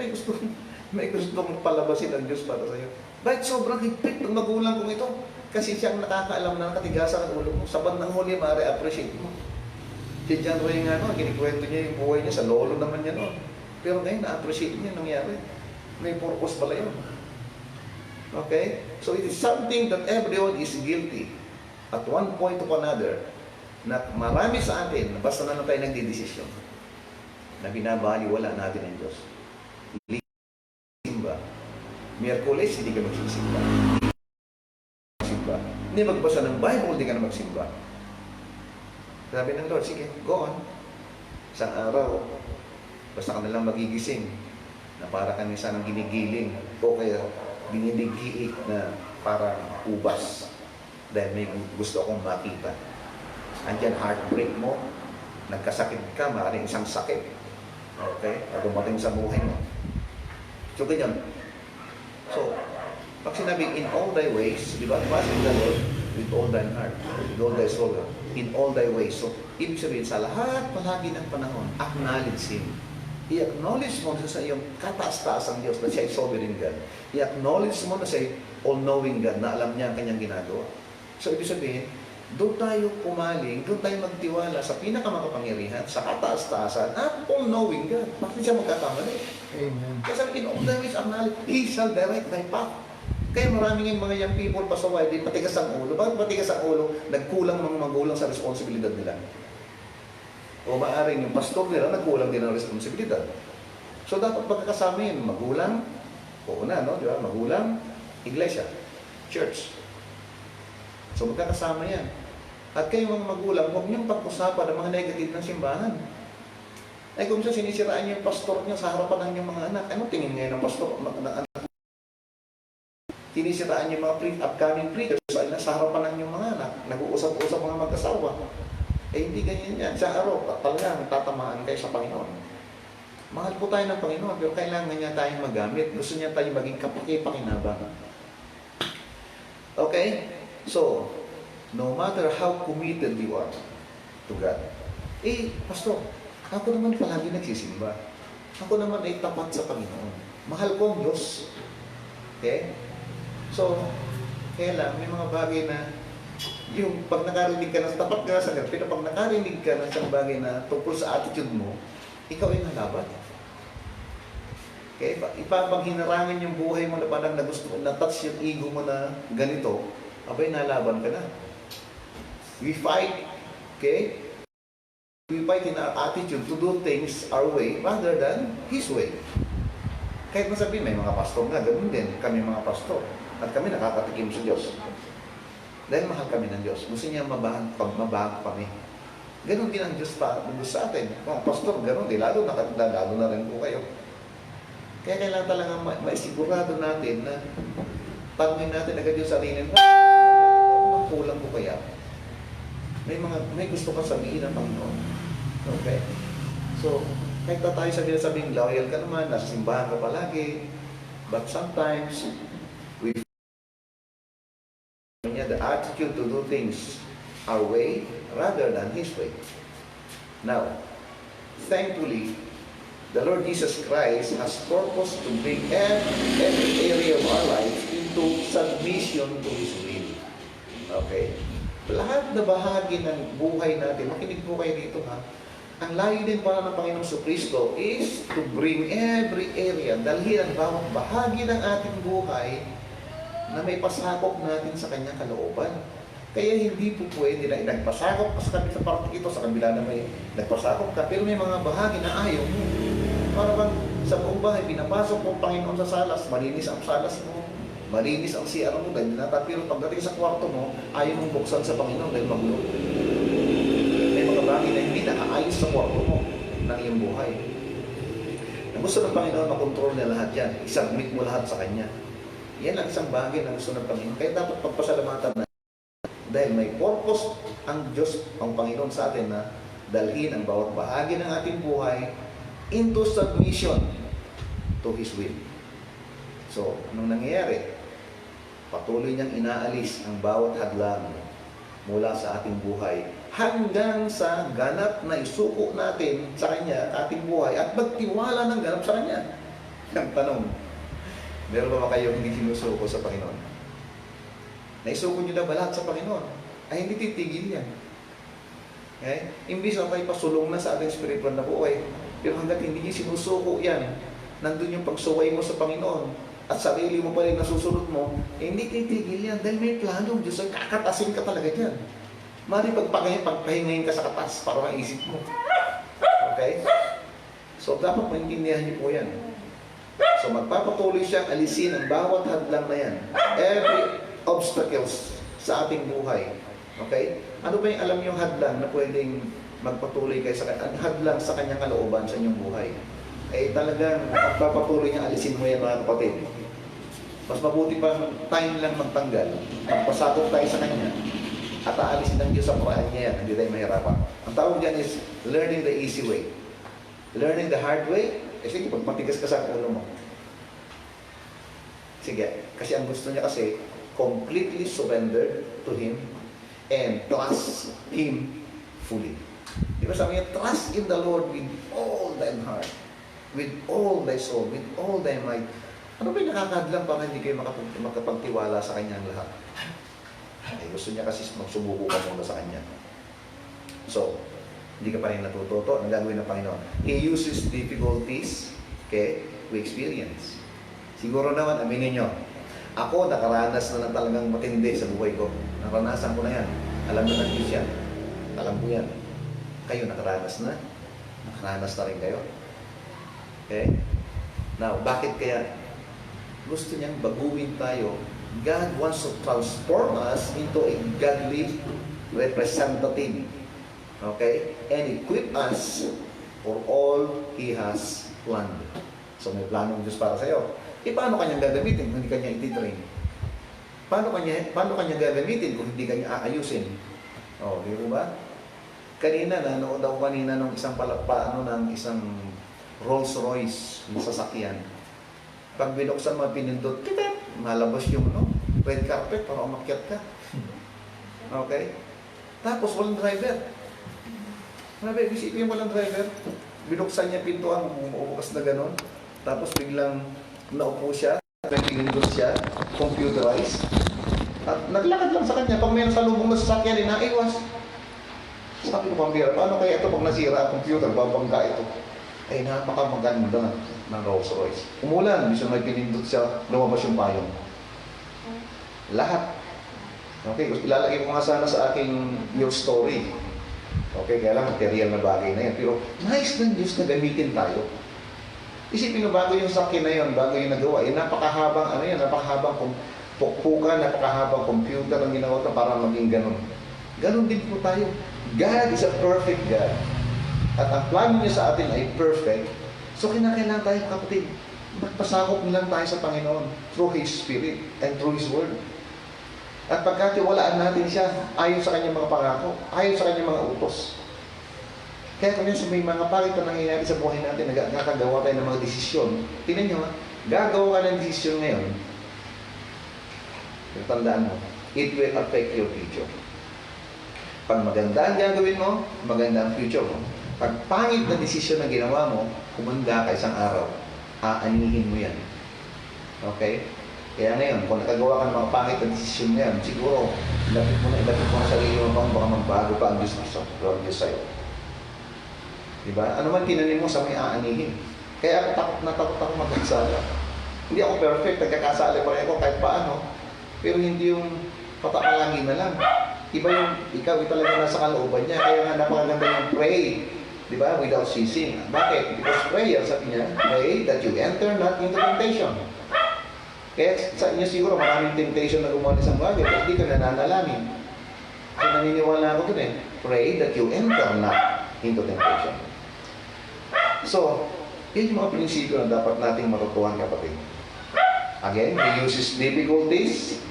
may gustong palabasin ang Diyos para sa iyo. Bakit sobrang higpit ng magulang kong ito? Kasi siyang nakakaalam na katigasan ng ulo mo. Sa bandang huli, ma-appreciate mo. Si John Ray nga kinikwento niya yung buhay niya, sa lolo naman niya noon. Pero ngayon, na-appreciate niya nangyari. May purpose pala yun. Okay? So it is something that everyone is guilty at one point of another na marami sa atin, basta na tayo nagdidesisyon na binabaliwala natin ang Diyos. Simba. Miyerkules, hindi ka magsisimba. Hindi magbasa ng Bible, hindi ka na magsimba. Sabi ng Lord, sige, go on. Isang araw, basta ka nalang magigising na para ka nisa ng ginigiling o kaya binidigiik na parang ubas dahil may gusto akong makita. Andiyan heartbreak mo, nagkasakit ka, maaaring isang sakit. Okay? At dumating sa buhay mo. So, ganyan. So, Pag sinabing in all thy ways, di ba? Trust in the Lord with all thine heart, with all thy soul, in all thy ways. So, ibig sabihin, sa lahat palagi ng panahon, acknowledge Him. I-acknowledge mo sa iyong kataas-taasang Diyos na siya ay sovereign God. I-acknowledge mo na siya ay all-knowing God na alam niya ang kanyang ginagawa. So, ibig sabihin, doon tayo pumaling, doon tayo magtiwala sa pinakamakapangyarihan, sa kataas-taasan, at all-knowing God. Bakit siya magkakamali? Amen. Kasi in all thy ways, acknowledge, He shall direct thy path. Kaya maraming yung mga young people pa sa YD, patigas ang ulo. Bakit patigas ang ulo? Nagkulang mga magulang sa responsibilidad nila. O maaaring yung pastor nila, nagkulang din ang responsibilidad. So dapat pagkakasama yun, magulang, oo na, no? Di ba? Magulang, iglesia, church. So magkakasama yan. At kayo mga magulang, huwag niyong pag-usapan ang mga negative ng simbahan. Ay kung siya sinisiraan niyo yung pastor niya sa harapan ng inyong mga anak, ano tingin ngayon ng pastor? Sinisiraan niyo yung mga upcoming preachers sa harapan ng inyong mga anak. Nag-uusap-usap mga mag-asawa. Eh hindi ganyan yan. Sa araw, talagang tatamaan kayo sa Panginoon. Mahal po tayo ng Panginoon, pero kailangan niya tayong magamit. Gusto niya tayong maging kapaki-pakinabang. Okay? So, no matter how committed you are to God, Pastor, ako naman palagi nagsisimba. Ako naman ay tapat sa Panginoon. Mahal ko ang Diyos. Okay? So, kaya lang, may mga bagay na yung pag nakarinig ka na, tapat ka na sa God, pero pag nakarinig ka na sa bagay na tungkol sa attitude mo, ikaw ay nalaban. Okay? Ipapag hinarangan yung buhay mo na parang na-touch yung ego mo na ganito, abay nalaban ka na. We fight, okay? We fight in our attitude to do things our way rather than His way. Kahit masabi, may mga pastor nga, ganun din. Kami mga pastor. At kami nakakatikim sa Diyos. Dahil mahal kami ng Diyos. Gusto niya mabago kami. Ganun din ang Diyos sa atin. Mga pastor, ganun din. Lalo na rin po kayo. Kaya kailangan talaga maisigurado natin na tanongin natin agad yung sarili. Ang kulang ko kaya? May gusto ka sabihin ng Panginoon. Okay? So, kahit na tayo sabing loyal ka naman, nasa simbahan ka palagi, but sometimes, we find the attitude to do things our way rather than His way. Now, thankfully, the Lord Jesus Christ has purpose to bring every area of our life into submission to His will. Okay? Lahat na bahagi ng buhay natin, makinig po kayo dito ha, ang layo din para ng Panginoong Kristo is to bring every area, dalhin ang bawat bahagi ng ating buhay na may pasakop natin sa Kanyang kalooban. Kaya hindi po pwede na nagpasakop ka sa parte ito, sa kabila na may nagpasakop ka, pero may mga bahagi na ayaw mo. Para bang sa buong bahay, pinapasok mo Panginoon sa salas, malinis ang salas mo, malinis ang CR mo, dahil pero pagdating sa kwarto mo, ayaw mong buksan sa Panginoon dahil magulo. May mga bagay na hindi nakaayos sa kwarto mo ng iyong buhay. Ang gusto ng Panginoon, makontrol niya lahat yan. I-submit mo lahat sa Kanya. Yan ang isang bagay na gusto ng Panginoon. Kaya dapat pagpasalamatan na dahil may purpose ang Diyos, ang Panginoon sa atin na dalhin ang bawat bahagi ng ating buhay into submission to His will. So, anong nangyayari? Patuloy niyang inaalis ang bawat hadlang mula sa ating buhay hanggang sa ganap na isuko natin sa Kanya, ating buhay, at magtiwala ng ganap sa Kanya. Ang tanong, meron ba kayong hindi sinusuko sa Panginoon? Naisuko niyo na ba lahat sa Panginoon? Ay, hindi titigil yan. Okay? Imbis na tayo pasulong na sa ating spiritual na buhay, pero hanggat hindi niyo sinusuko yan, nandun yung pagsuway mo sa Panginoon, at sarili mo pa rin nasusunod mo, eh, hindi titigil yan. Dahil may plano, Diyos ay kakatasin ka talaga dyan. Mari pagpahingayin ka sa katas para maisip mo. Okay? So, dapat maintindihan niyo po yan. So, magpapatuloy siyang alisin ang bawat hadlang na yan. Every obstacles sa ating buhay. Okay? Ano ba yung alam yung hadlang na pwedeng magpatuloy kayo sa kanya? Ang hadlang sa kanyang kalooban sa inyong buhay. Eh, talagang magpapatuloy niya, alisin mo yan mga kapatid. Mas mabuti pa time lang magtanggal. Magpasakop tayo sa kanya. At aalisin ng Diyos sa Quran niya yan. Hindi tayo mahirapan. Ang tawag dyan is learning the easy way. Learning the hard way, eh sige, pag matigas ka sa ulo mo. Sige. Kasi ang gusto niya kasi, completely surrendered to Him and trust Him fully. Di ba sabi niya, trust in the Lord with all thy heart, with all thy soul, with all thy might. Ano ba yung nakakadlang para hindi kayo makapagtiwala sa Kanyang lahat? Eh, gusto niya kasi magsumuko ka muna sa Kanya. So, hindi ka pa rin natututo. Ang gagawin ng Panginoon, He uses difficulties, okay, we experience. Siguro naman, aminin nyo, ako nakaranas na ng talagang matindi sa buhay ko. Naranasan ko na yan. Alam na ng Diyos yan. Alam ko yan. Kayo nakaranas na? Nakaranas na rin kayo? Okay? Now, bakit kaya gusto niyang baguhin tayo? God wants to transform us into a godly representative. Okay? And equip us for all He has planned. So may plano ng Diyos para sa iyo. Eh paano kanyang gagamitin kung hindi kanya iti-train? Paano kanya gagamitin kung hindi kanya aayusin? Oh, di ba? Kanina, nanood ako kanina ng isang ng isang Rolls Royce na sasakyan. Pag binuksan mo, pinindot, malabas yung red carpet para umakyat ka. Okay? Tapos walang driver. Grabe, isipin mo walang driver. Binuksan niya pintuan, umuukas na gano'n. Tapos biglang naupo siya, pinindot siya, computerized. At naglakad lang sa kanya. Pag may nasalubong na sasakyan, inaiwas. Sabi ko, pambira, paano kaya ito pag nasira ang computer, babangga ito? Ay, napakamaganda ng Rolls Royce. Umulan, gusto may pinindot siya, lumabas yung payong. Lahat. Okay, ilalagay ko nga sana sa aking your story. Okay, kaya lang material na bagay na yan. Pero nice ng Diyos na gamitin tayo. Isipin mo, bago yung sakyan na yun, bago yung nagawa, napakahabang, napakahabang pukpukan, napakahabang computer ang ginawa para maging ganun. Ganun din po tayo. God is a perfect God. At ang plano niya sa atin ay perfect. So kinakailangan tayo, kapatid, magpasakop lang tayo sa Panginoon through His Spirit and through His Word. At pagkatiwalaan natin siya, ayon sa kanyang mga pangako, ayon sa kanyang mga utos. Kaya kung yun may mga pangit na nangyayari sa buhay natin, nakagawa tayo ng mga desisyon. Tingnan nyo, gagawa ka ng desisyon ngayon, tandaan mo, it will affect your future. Pag maganda ang gagawin mo, maganda ang future mo. Pag pangit na desisyon na ginawa mo, kumanda ka isang araw, aanihin mo yan. Okay? Kaya ngayon, kung nakagawa ka ng mga pangit na desisyon ngayon, siguro, ilapit mo na sarili mo baka magbago pa ang Diyos sa'yo. Diba? Ano man tinanim mo sa may aanihin. Kaya takot ako magkasala. Hindi ako perfect, nagkakasala pa rin ako kahit paano. Pero hindi yung patakalangin na lang. Iba yung ikaw talaga nasa kalooban niya. Kaya nga napakaganda yung pray. Diba? Without ceasing. Bakit? Because prayer, sabi niya, pray that you enter not into temptation. Kaya sa inyo siguro maraming temptation na gumawa sa bagay kasi di ka nananalangin. So naniniwala ako dun pray that you enter not into temptation. So, yun yung mga prinsipyo na dapat nating matutuhan, kapatid. Again, He uses difficulties,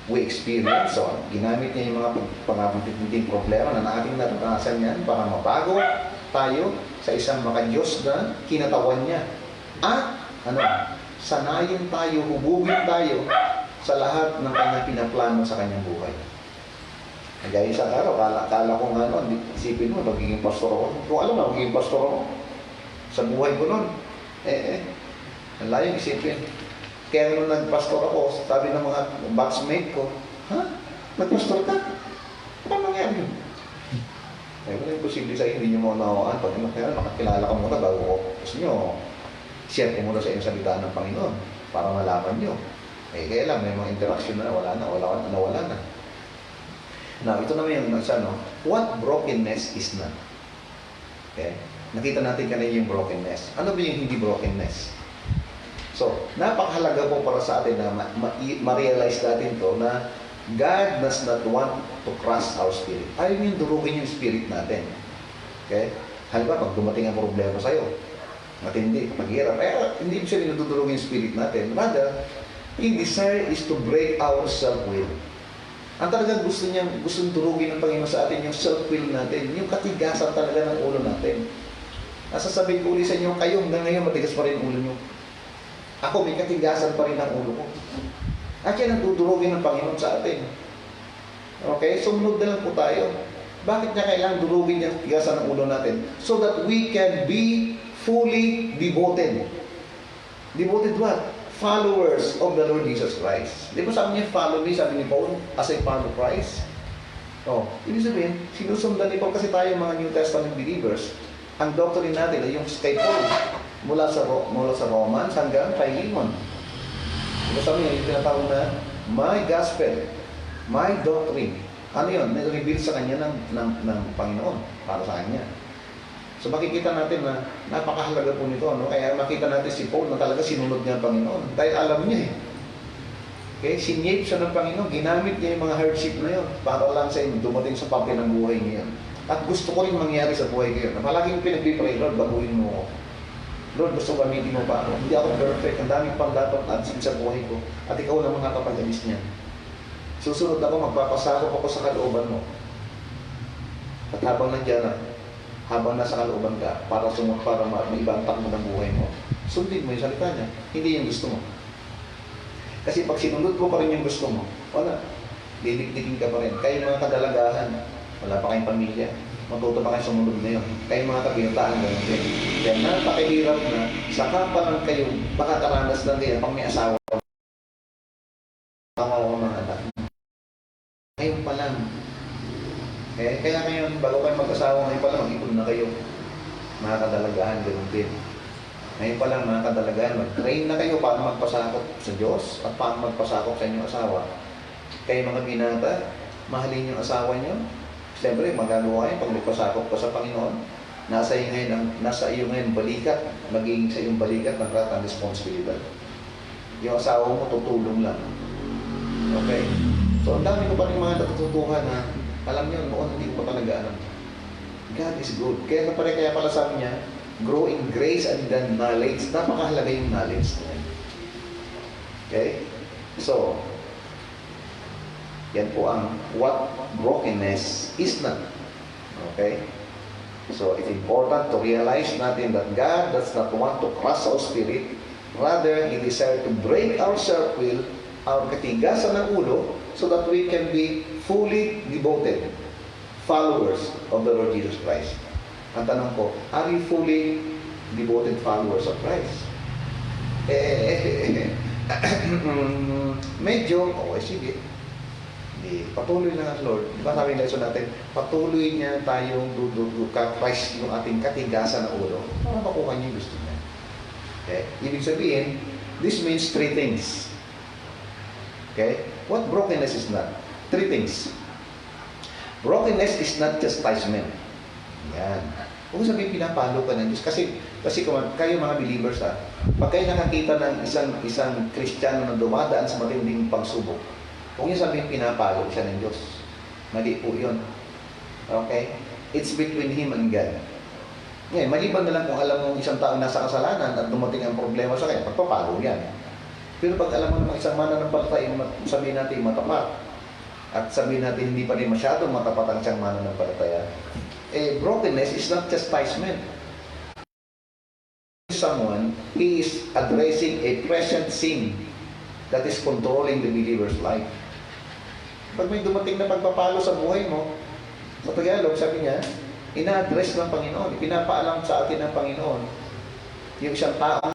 we experience. So, ginamit niya yung mga pangapitinding problema na ating naranasan yan para mabago tayo sa isang makadiyos na kinatawan niya. At, sanayin tayo, hubugin tayo sa lahat ng kanyang pinaplano sa kanyang buhay. Gaya sa araw, kala ko nga noon, isipin mo, magiging pastor ako. Kung alam na, magiging pastor ako. Sa buhay ko noon, ang layong isipin. Kaya nung nagpastor ako, sabi ng mga batchmate ko, ha? Nagpastor ka? Paano nangyari yun? Wala yung posible sa inyo, hindi nyo maunawaan. Pag makakilala ka muna bago ko. Gusto nyo, share ko muna sa inyong salita ng Panginoon para malaman nyo. Kaya lang, may mga interaction na wala na. Now, ito naman yung what brokenness is not. Okay? Nakita natin kanina yung brokenness. Ano ba yung hindi brokenness? So, napakahalaga po para sa atin na ma-realize natin to na God does not want to crush our spirit. Ayaw yung durugin yung spirit natin. Okay? Halimbawa, pag dumating ang problema sa'yo, matindi, maghirap, hindi siya dinudurugin yung spirit natin. Rather, His desire is to break our self-will. Ang talagang gustong durugin ng Panginoon sa atin yung self-will natin, yung katigasan talaga ng ulo natin. Nasasabihin ko ulit sa inyo, kayo hanggang ngayon matigas pa rin ulo nyo. Ako, may katigasan pa rin ang ulo ko. At yan ang dudurugin ng Panginoon sa atin. Okay? Sumunod na lang po tayo. Bakit niya kailangan durugin yung tigasan ng ulo natin? So that we can be fully devoted. Devoted what? Followers of the Lord Jesus Christ. Di ba sabi niya, follow me, sabi ni Paul, as I follow Christ? Oh, ibig sabihin, sinusundan ni Paul kasi tayo mga New Testament believers. Ang doctrine natin ay yung kay Paul, mula sa Romans hanggang Philemon. Di ba sabi niya, yung tinatawag na, my gospel, my doctrine. Ano yun? Nai-reveal sa kanya ng Panginoon para sa kanya. So makikita natin na napakahalaga po nito. No? Kaya makita natin si Paul na talaga sinunod niya ang Panginoon. Dahil alam niya eh. Okay? Sinyape siya ng Panginoon. Ginamit niya yung mga hardship na yun para lang sa inyo dumating sa parte ng buhay niya. At gusto ko rin mangyari sa buhay ko yun. Palaging pinag-pray, Lord, baguhin mo ako. Lord, gusto ko gamitin mo pa ako. Hindi ako perfect. Ang daming pang dapat adsin sa buhay ko. At ikaw lang makakapag-alis niya. Susunod ako, magpapasakop ako sa kalooban mo. At habang nandiyan na, habang nasa kalooban ka, para maibantak mo ng buhay mo, sundin mo yung salita niya, hindi yung gusto mo. Kasi pag sinunod mo pa rin yung gusto mo, wala. Didikdikin ka pa rin. Kayo mga kadalagahan, wala pa kayong pamilya, matuto pa kayo sumunod na yun. Kayo mga kabinataan, ganun din. Kaya napakahirap na, saka pa lang kayo, makakaranas lang kayo pag may asawa. Mga anak. Ngayon pa lang. Kaya ngayon, bago kayo mag-asawa, ngayon pa lang, mag-ipon na kayo. Mga kadalagahan, ganoon din. Ngayon pa lang, mga kadalagahan, mag-train na kayo paano magpasakop sa Diyos at paano magpasakop sa inyong asawa. Kayo mga binata, mahalin yung asawa nyo. Siyempre, magagawa kayo pag nagpasakop ka sa Panginoon. Nasa iyo ngayon balikat, magiging sa iyong balikat ng ratang responsibilidad. Yung asawa mo, tutulong lang. Okay? So, ang dami ko pa rin mga natututuhan na alam niyo, noon hindi ko pa talaga alam. God is good. Kaya pala sabi niya, grow in grace and then knowledge. Napakahalaga yung knowledge niya. Okay? So, yan po ang what brokenness is not. Okay? So, it's important to realize natin that God does not want to crush our spirit. Rather, He desires to break our self-will, our katigasan ng ulo, so that we can be fully devoted followers of the Lord Jesus Christ. Ang tanong ko, are you fully devoted followers of Christ? Medyo, okay, sige. Patuloy lang ang Lord. Di ba sabi ng lesson natin, patuloy niya tayong Christ yung ating katigasan ng ulo para makuha niya yung gusto niya. Okay? Ibig sabihin, this means three things. Okay? What brokenness is not? Three things. Brokenness is not chastisement. Yan. Huwag sabihin pinapalo ka ng Diyos. Kasi kayo mga believers pag kayo nakakita ng isang Kristiyano na dumadaan sa matinding pagsubok, huwag niyo sabihin pinapalo siya ng Diyos. Mali po yun. Okay? It's between him and God. Ngayon, maliban na lang kung alam mong isang tao nasa kasalanan at dumating ang problema sa kanya, pagpapalo yan. Pero pag alam mo naman isang mananampalataya, sabihin natin matapat, at sabihin natin hindi pa rin masyadong matapat ang siyang mananampalataya, brokenness is not chastisement. Someone, he is addressing a present sin that is controlling the believer's life. Pag may dumating na pagpapalo sa buhay mo, sa Tagalog, sabi niya, ina-address ng Panginoon, pinapaalam sa atin ng Panginoon, yung isang tao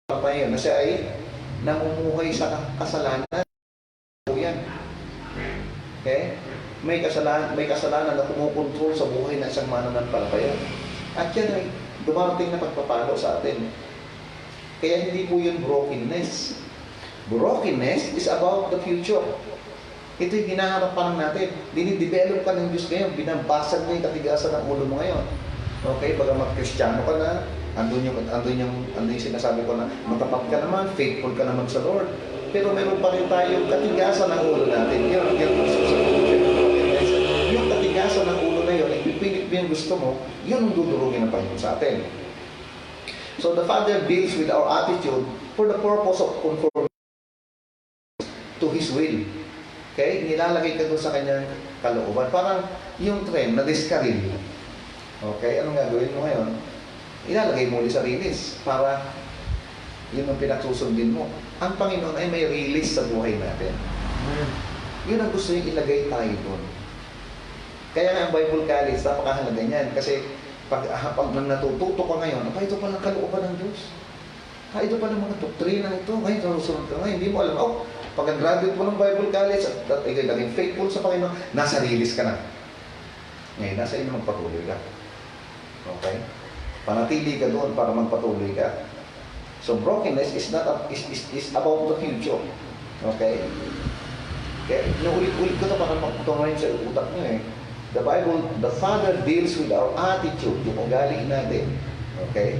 na siya ay namumuhay sa kasalanan. Yan. Okay? May kasalanan na kumukontrol sa buhay ng isang mananampalataya. At yan ay dumating na pagpapalo sa atin. Kaya hindi po yun brokenness. Brokenness is about the future. Ito yung hinaharap pa lang natin. Dinidevelop ka ng Diyos ngayon. Binabasag mo yung katigasan ng ulo mo ngayon. Okay? Bagamat Kristiyano ka na, andun yung sinasabi ko na matapat ka naman, faithful ka naman sa Lord. Pero meron pa rin tayong katigasan ng ulo natin. Yung katigasan ng ulo na yun, ipipilit mo yung gusto mo, yun ang dudurugin ng Panginoon sa atin. So the Father deals with our attitude for the purpose of conforming to His will. Okay? Nilalagay ka doon sa kanyang kalooban. Parang yung tren na discarril. Okay? Anong gagawin mo ngayon? Ilalagay mo ulit sa release para Yun ang pinagsusundin mo. Ang Panginoon ay may release sa buhay natin. Yun ang gusto niya ilagay tayo doon. Kaya nga ang Bible College, napakahalaga niyan. Kasi pag nang natututo ka ngayon, ito palang kalooban ng Diyos. Ito palang mga doktrina ito. Ngayon, narusunod ka ngayon. Hindi mo alam, pag graduate mo ng Bible College at ikaw naging faithful sa Panginoon, nasa release ka na. Ngayon, nasa inyo magpatuloy ka. Okay? Panatili ka doon para magpatuloy ka. So brokenness is not is about the future. Okay? Kaya inuulit-ulit ko ito para magtutunayan sa utak nyo eh. The Bible, the Father deals with our attitude, yung ugali natin. Okay?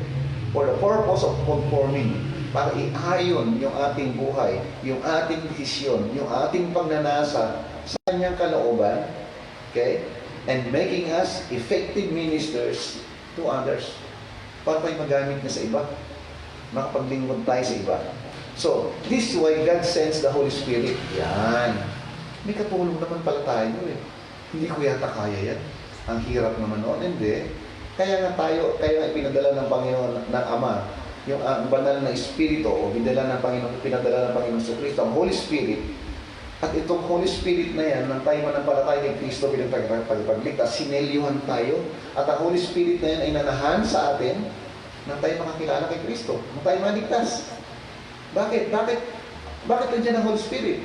For the purpose of conforming, para iayon yung ating buhay, yung ating desisyon, yung ating pagnanasa sa kanyang kalooban, okay? And making us effective ministers to others. Para tayo magamit na sa iba. Makapaglingkod tayo sa iba. So, this is why God sends the Holy Spirit. Yan. May katulong naman pala tayo eh. Hindi ko yata kaya yan. Ang hirap naman noon. Hindi. Kaya nga ipinadala ng Panginoon ng Ama, yung banal na Espiritu o pinadala ng Panginoon sa Kristo, ang Holy Spirit. At itong Holy Spirit na yan, nang tayo manampalataya kay Kristo bilang tagapagligtas, sinelyuhan tayo. At ang Holy Spirit na yan ay nanahan sa atin nang tayo makakilala kay Kristo, nang tayo maligtas. Bakit nandiyan ang Holy Spirit?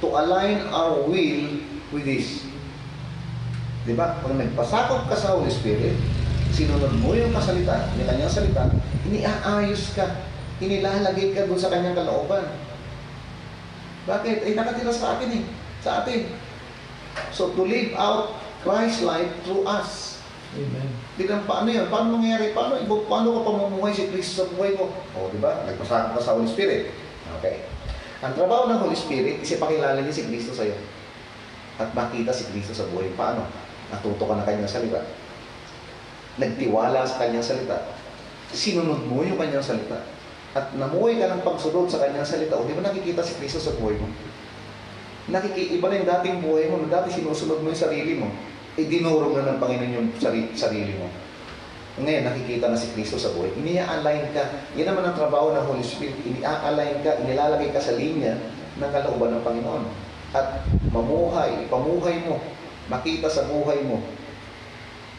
To align our will with this. Diba? Kung nagpasakop ka sa Holy Spirit, sinunod mo yung kanyang salita, iniaayos ka, inilalagay ka doon sa kanyang kalooban. Bakit? Ay nakatira sa atin eh. Sa atin. So, to live out Christ's life through us. Amen. Tignan, paano yun? Paano mangyari? Paano ka pamumuhay si Kristo sa buhay mo? O, diba? Nagpasakop ka sa Holy Spirit. Okay. Ang trabaho ng Holy Spirit, isipakilala niya si Kristo sa'yo. At makita si Kristo sa buhay. Paano? Natuto ka na kanyang salita. Nagtiwala sa kanyang salita. Sinunod mo yung kanyang salita. At namuhay ka ng pagsunod sa kanyang salita. O di ba nakikita si Kristo sa buhay mo? Iba na yung dating buhay mo. Dati sinusunod mo yung sarili mo. Dinurong na ng Panginoon yung sarili mo. Ngayon, nakikita na si Kristo sa buhay. Inia-align ka. Yan naman ang trabaho ng Holy Spirit. Inia-align ka, inilalagay ka sa linya ng kalooban ng Panginoon. At pamuhay mo, makita sa buhay mo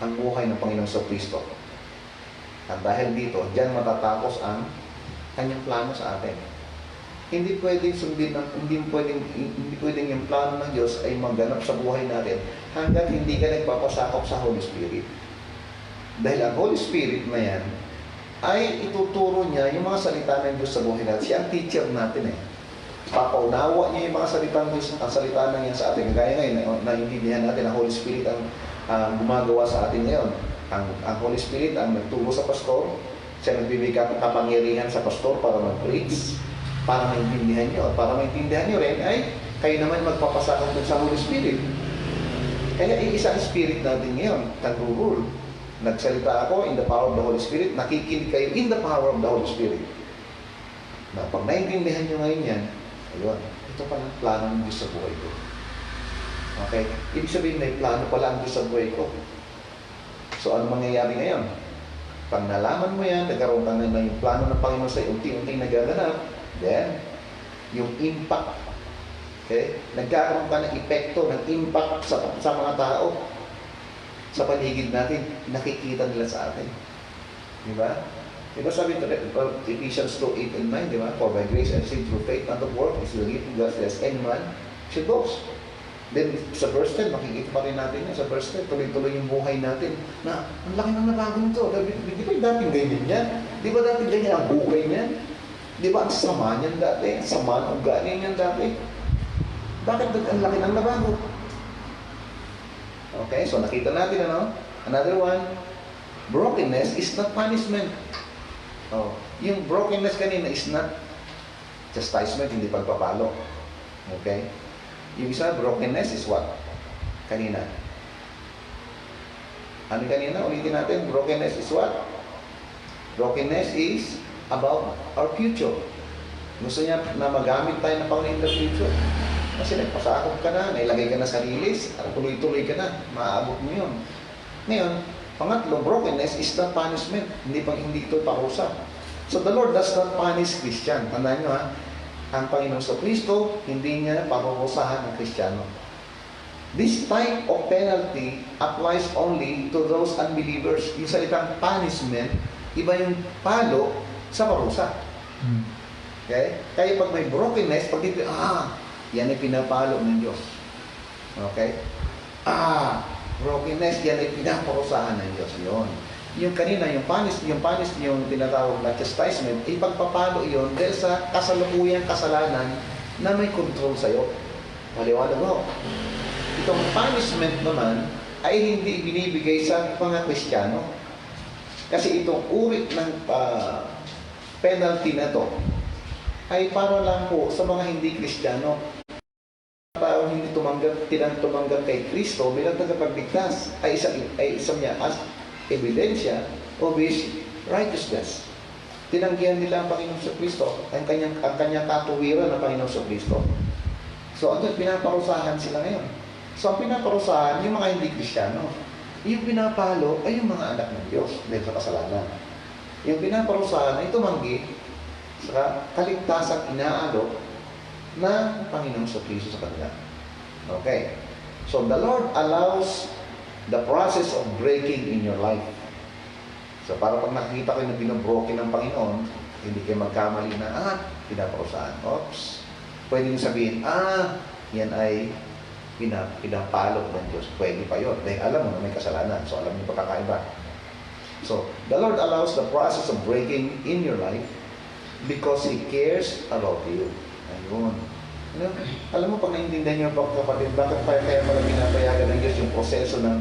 ang buhay ng Panginoon sa Kristo. At dahil dito, diyan matatapos ang kanyang plano sa atin. Hindi pwedeng yung plano ng Diyos ay maganap sa buhay natin hanggat hindi ka nagpapasakop sa Holy Spirit. Dahil ang Holy Spirit na yan ay ituturo niya yung mga salita ng Diyos sa buhay natin. Siya ang teacher natin eh. Papaunawa niya yung mga salita ng Diyos, ang salita ng yan sa atin. Gaya ngayon, naiintindihan natin ang Holy Spirit ang gumagawa sa atin ngayon. Ang Holy Spirit ang nagturo sa pastor. Siya nagbibigay ng kapangyarihan sa pastor para mag-preach, para maintindihan nyo. At para maintindihan nyo rin ay kayo naman magpapasakop dun sa Holy Spirit. Kaya isang Spirit natin ngayon, nag-rule. Nagsalita ako in the power of the Holy Spirit, nakikinig kayo in the power of the Holy Spirit. Na pag naintindihan nyo ngayon yan, ayun, ito pala ang plano ng Diyos sa buhay ko. Okay? Ibig sabihin, may plano pala ang Diyos sa buhay ko. So, ano mangyayari ngayon? Pag nalaman mo yan, nagkaroon ka na yung plano ng Panginoon sa unti-unting nagaganap, then, yung impact, okay? Nagkakaroon ka ng epekto, ng impact sa mga tao, sa paligid natin, nakikita nila sa atin. Di ba? Di ba sabi ito, Ephesians 2:8 and 9, di ba? For by grace and saved through faith, not of work, is the gift of God, lest any man should boast. Then, sa verse 10, makikita pa rin natin yan. Sa verse 10, tuloy-tuloy yung buhay natin na, ang laki ng nabago nito. Di ba dating ganyan yan? Di ba dating ganyan ang buhay niyan? Di ba ang sama niyan dati? Ang sama ng ugali niyan dati? Bakit ang laki ng nabago? Okay, so nakita natin ano? Another one, brokenness is not punishment. Oh, yung brokenness kanina is not chastisement, hindi pagpapalo. Okay? Yung isa, brokenness is what? Kanina. Ano kanina? Ulitin natin. Brokenness is what? Brokenness is about our future. Gusto niya na magamit tayo ng Panginoon in the future. Kasi nagpasakop ka na, nailagay ka na sa release, at tuloy-tuloy ka na, maaabot mo yun. Ngayon, pangatlo, brokenness is not punishment. Hindi ito parusa. So the Lord does not punish Christian. Tandaan nyo ha, ang Panginoon sa Kristo, hindi niya parurusahan ng Kristiyano. This type of penalty applies only to those unbelievers. Yung salitang punishment, iba yung palo sa parusa. Okay? Kaya pag may brokenness, pag dito, yan ay pinapalo ng Diyos. Okay? Brokenness, yan ay pinaparusahan ng Diyos. Yun. Yung kanina, yung tinatawag na chastisement, ipagpapalo yun dahil sa kasalukuyang kasalanan na may control sa'yo. Maliwanag mo. Itong punishment naman ay hindi binibigay sa mga Kristiyano. Kasi itong uri ng penalty na to ay para lang po sa mga hindi Kristiyano. Tao hindi tumanggap kay Kristo bilang tagapagligtas ay isang niya as ebidensya of His righteousness. Tinanggihan nila ang Panginoon sa Kristo, ang kanyang katuwiran ng Panginoon sa Kristo. So, pinaparusahan sila ngayon. So, ang pinaparusahan, yung mga hindi Kristiyano. Yung pinapalo ay yung mga anak ng Diyos dahil sa kasalanan. Yung pinaparusahan ay tumanggi sa kaligtasang inaalok ng Panginoon sa Kristo sa kanila. Okay. So, the Lord allows the process of breaking in your life. So, para pag nakikita kayo na binobroken ng Panginoon, hindi kayo magkamali na, pinaparusahan. Oops. Pwede nyo sabihin, yan ay pinapalo ng Diyos. Pwede pa yun. Dahil alam mo na may kasalanan. So, alam nyo pagkakaiba. So, the Lord allows the process of breaking in your life because He cares about you. Ayun. Alam mo, pag naintindihan nyo kapatid, bakit kaya pala pinapayagan ng Diyos yung proseso ng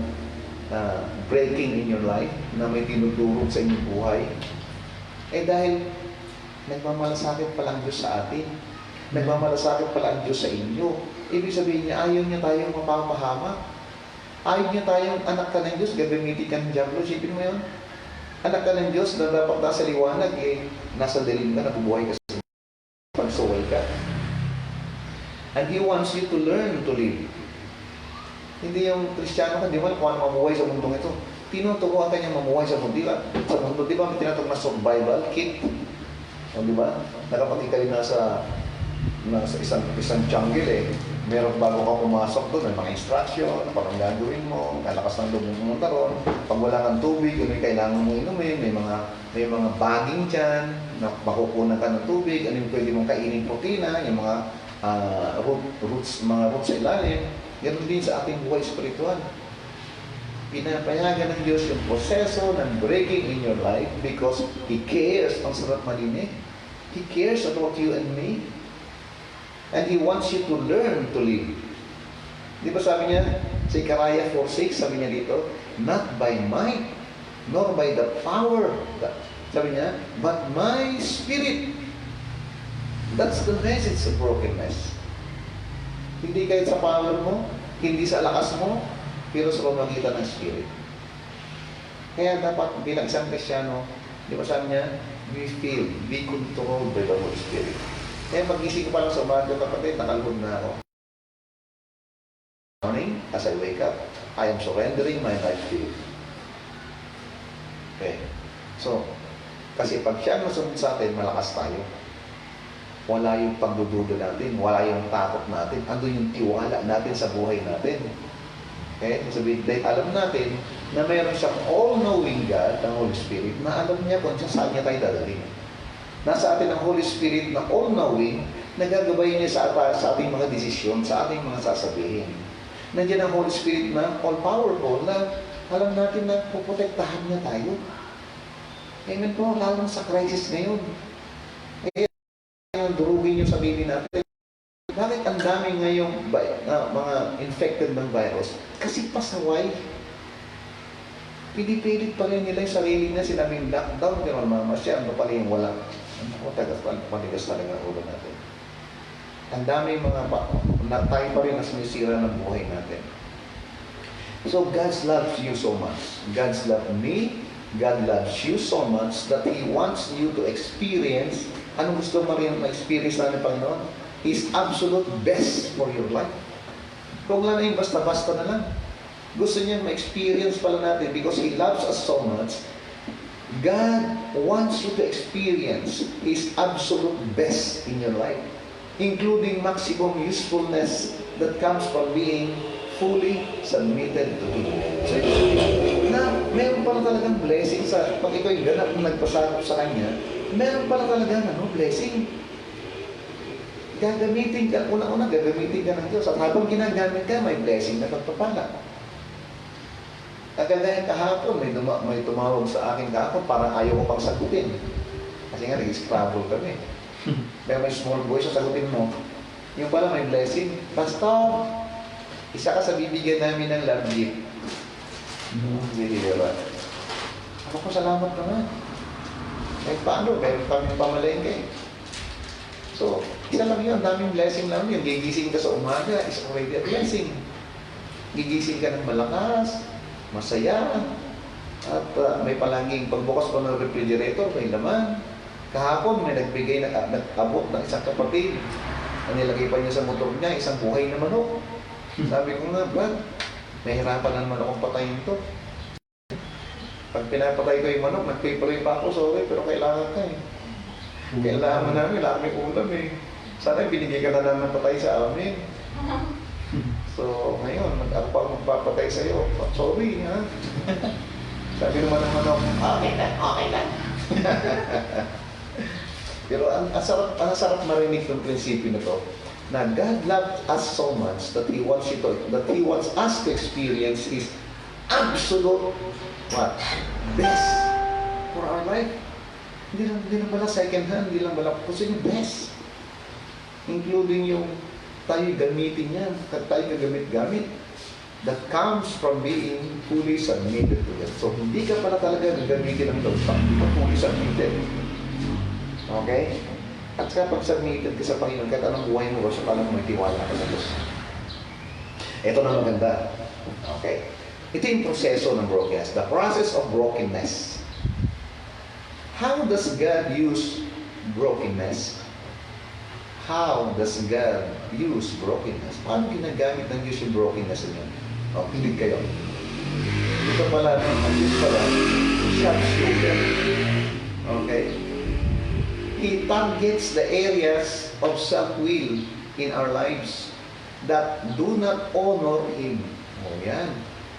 breaking in your life na may tinudurog sa inyong buhay? Dahil nagmamalasakit pala ang Diyos sa atin. Nagmamalasakit pala ang Diyos sa inyo. Ibig sabihin niya, ayaw niya tayong mapapahamak. Ayaw niya tayong anak ka ng Diyos, gagamitin ka ng Diablo. Sipin mo yun? Anak ka ng Diyos na dapat nasa liwanag, nasa dilim ka, nabubuhay ka sa pagsuway ka. And He wants you to learn to live. Hindi yung Kristiyano ka, di ba, kung ano mamuhay sa mundong ito. Tinuturuan ka niya mamuhay sa mundo. Sa mundo, di ba, may tinatawag na survival kit? O, di ba? Nakapati kayo nasa isang jungle meron bago ka pumasok doon, may mga instruction, parang gagawin mo, kalakas ng loob mo pumunta ron. Pag wala kang tubig, ano yung kailangan mo inumin, may mga bagging dyan, na makukunan ka ng tubig, ano yung pwede mong kainin protina, yung mga roots sa ilalim. Ganun din sa ating buhay spiritual. Pinapayagan ng Diyos yung proseso ng breaking in your life because He cares. Ang sarap malinig. He cares about you and me. And He wants you to learn to live. Di ba sabi niya, sa Zechariah 4:6, sabi niya dito, not by might, nor by the power, sabi niya, but my spirit. That's the message of brokenness. Hindi kahit sa power mo, hindi sa lakas mo, pero sa pamagitan ng spirit. Kaya dapat bilang isang Kristiyano, di ba sabi niya, be controlled by the Holy Spirit. Kaya pag-isip ko pa lang sa umaga, kapatid, nakalugod na ako. Morning, as I wake up, I am surrendering my life to you. Okay. So, kasi pag siya nasunod sa atin, malakas tayo. Wala yung pagdududa natin, wala yung takot natin, andun yung tiwala natin sa buhay natin. Okay? Sabihin, dahil alam natin na mayroon siyang all-knowing God, ang Holy Spirit, na alam niya kung saan niya tayo dadaling. Nasa atin ang Holy Spirit na all-knowing, nagagabay niya sa ating mga desisyon, sa ating mga sasabihin. Nandiyan ang Holy Spirit na all-powerful, na alam natin na puprotektahan niya tayo. Amen po, lalo sa crisis ngayon. Durugin yung sarili natin. Bakit ang dami ngayong mga infected ng virus? Kasi pasaway. Pinipilit pa rin nila yung sarili na sinabing lockdown, pero mamasyal, ano pala yung walang. Ano panigas talaga ang ulo natin. Ang dami tayo pa rin na sinisira ng buhay natin. So God loves you so much. God's love me. God loves you so much that He wants you to experience. Anong gusto mo rin ma-experience natin, Panginoon? His absolute best for your life. Kung lang yung basta-basta na lang. Gusto niya ma-experience pala natin because He loves us so much. God wants you to experience His absolute best in your life, including maximum usefulness that comes from being fully submitted to Him. So, na meron pala talagang blessing sa, pag ikaw yung ganap na nagpasakop sa Kanya, meron pala talagang blessing. Gagamitin ka, unang-una gagamitin ka ng Diyos. At habang ginagamit ka, may blessing na pagpapala. Kagaya kahapon, may tumawag sa akin kahapon, parang ayaw ko pang sagutin. Kasi nga, nag-scrabble kami. Pero may small voice, sagutin mo. Yung pala may blessing. Pastor, isa ka sa bibigyan namin ng love gift. Hindi ba? Ako po, salamat naman. Eh, paano? Meron kami pamalengke. So, isa lang yun. Daming blessing lang yun. Gigising ka sa umaga, is already a blessing. Gigising ka ng malakas, masaya, at may palaging pagbukas mo ng refrigerator, may laman. Kahapon, may nagbigay nag-abot ng isang kapatid. Ang nilagay pa niya sa motor niya, isang buhay na manok. Sabi ko nga, Brad, nahirapan na naman akong patayin to. Pag pinapatay ko yung manok, nag-pray pa ako, sorry, pero kailangan ka eh. Kailangan mo namin, wala kami ulam eh. Sana binigay ka na naman patay sa amin. So, ngayon, ako pa magpapatay sa'yo. Sorry, ha? Sabi naman ng manok, okay lang, okay lang. Pero ang sarap marinig ng prinsipyo na to, na God loved us so much that He wants us to experience His absolute what? Best for our life. Hindi lang pala second hand, hindi lang pala gusto yung best. Including yung tayo gamitin niya, tayo gagamit-gamit. That comes from being fully submitted to Him. So, hindi ka pala talaga gagamitin ng Lord, hindi ka fully submitted. Okay? At kapag submitted ka sa Panginoon, kahit anong buhay mo, so paano may tiwala ka sa Diyos. Ito na maganda. Okay? Ito yung proseso ng brokenness. The process of brokenness. How does God use brokenness? How does God use brokenness? Paano ginagamit ng Diyos yung brokenness niyo? O, pinig kayo. Ito pala, ang Diyos pala, sharpshooter. Okay? He targets the areas of self-will in our lives that do not honor Him. O yan.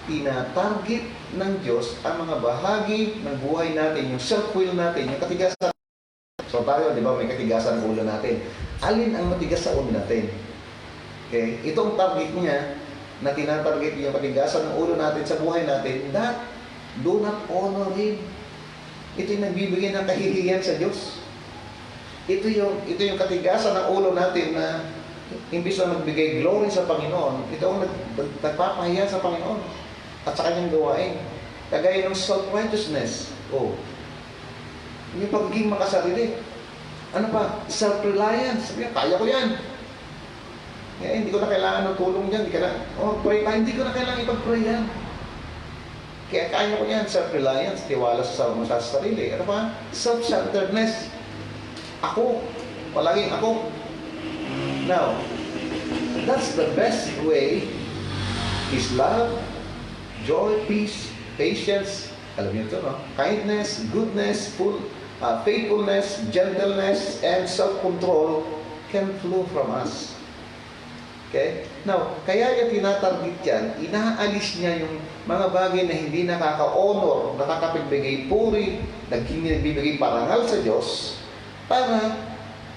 Tina-target ng Diyos ang mga bahagi ng buhay natin, yung self-will natin, yung katigasan. So tayo, di ba, may katigasan ng ulo natin. Alin ang matigas sa ulo natin? Okay? Itong target niya, na tinatarget yung katigasan ng ulo natin sa buhay natin, that do not honor Him. Ito yung nagbibigay ng kahihiyan sa Diyos. Ito yung katigasan ng ulo natin na imbis na magbigay glory sa Panginoon, ito ang nagpapahiya sa Panginoon at sa kanyang gawain. Kagaya ng self-righteousness. Oh. Yung pagiging makasarili. Ano pa? Self-reliance. Sabi niya, kaya ko yan. Hindi ko na kailangan ng tulong dyan. Pray tayo. Hindi ko na kailangan ipag-pray yan. Kaya kaya ko yan. Self-reliance. Tiwala sa sarili. Ano pa? Self-centeredness. Ako. Palaging ako. Now, that's the best way is love, joy, peace, patience, alam niyo ito, no? Kindness, goodness, faithfulness, gentleness, and self-control can flow from us. Okay? Now, kaya yung tinatarget yan, inaalis niya yung mga bagay na hindi nakaka-honor, nakakapagbigay puri, nagbibigay parangal sa Diyos, para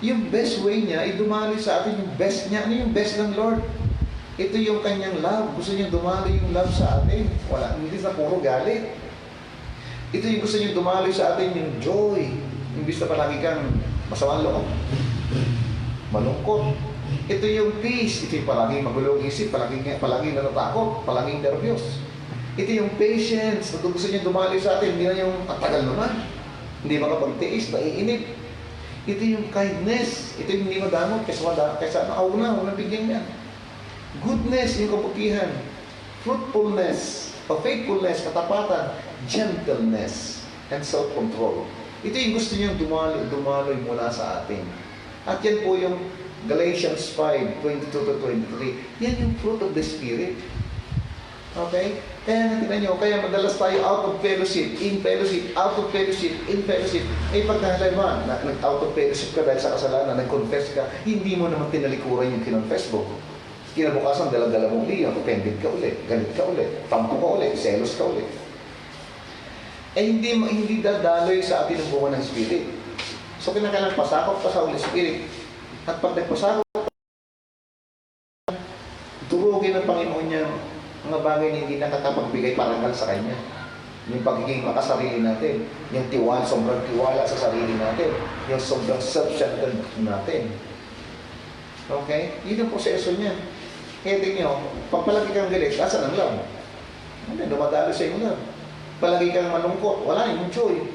yung best way niya, dumali sa atin yung best niya. Ano yung best ng Lord? Ito yung kanyang love. Gusto niya dumali yung love sa atin. Hindi sa puro galit. Ito yung gusto niya dumali sa atin yung joy. Imbis na palagi kang masamang loob. Malungkot. Ito yung peace. Ito yung palaging magulong isip, palaging natatakot, palaging nervyos. Ito yung patience. Ito gusto niya dumali sa atin. Hindi na yung tagal naman. Hindi makapagtiis, naiinip. Ito yung kindness. Ito yung hindi madamot kaysa nauna bigyan niya. Goodness, yung kabutihan. Fruitfulness, faithfulness, katapatan, gentleness, and self-control. Ito yung gusto niyang dumaloy mula sa atin. At yan po yung Galatians 5:22-23. Yan yung fruit of the Spirit. Okay? Kaya nga tingnan nyo, kaya madalas tayo out of fellowship, in fellowship, out of fellowship, in fellowship. Eh pagkahalaman, nag-out of fellowship ka dahil sa kasalanan, nag-confess ka, hindi mo naman tinalikuran yung kinonfess mo. Kinabukasan, dala-dala mong liyan, offended ka ulit, galit ka ulit, tampo ka ulit, selos ka ulit. Eh hindi dadaloy sa atin ang bunga ng Spirit. So kinakailangan pasakop pa sa Holy Spirit. At pag nagpasakop, durugin ng Panginoon niya mga bagay na hindi nakakapagbigay parangal sa Kanya. Yung pagiging makasarili natin, yung tiwala, sobrang tiwala sa sarili natin, yung sobrang self-centered natin. Okay? Yun ang proseso niya. Kaya tingin nyo, pag palagi kang galit, asan ang love? Hindi, dumadalo sa yung love. Palagi kang malungkot, wala yung joy.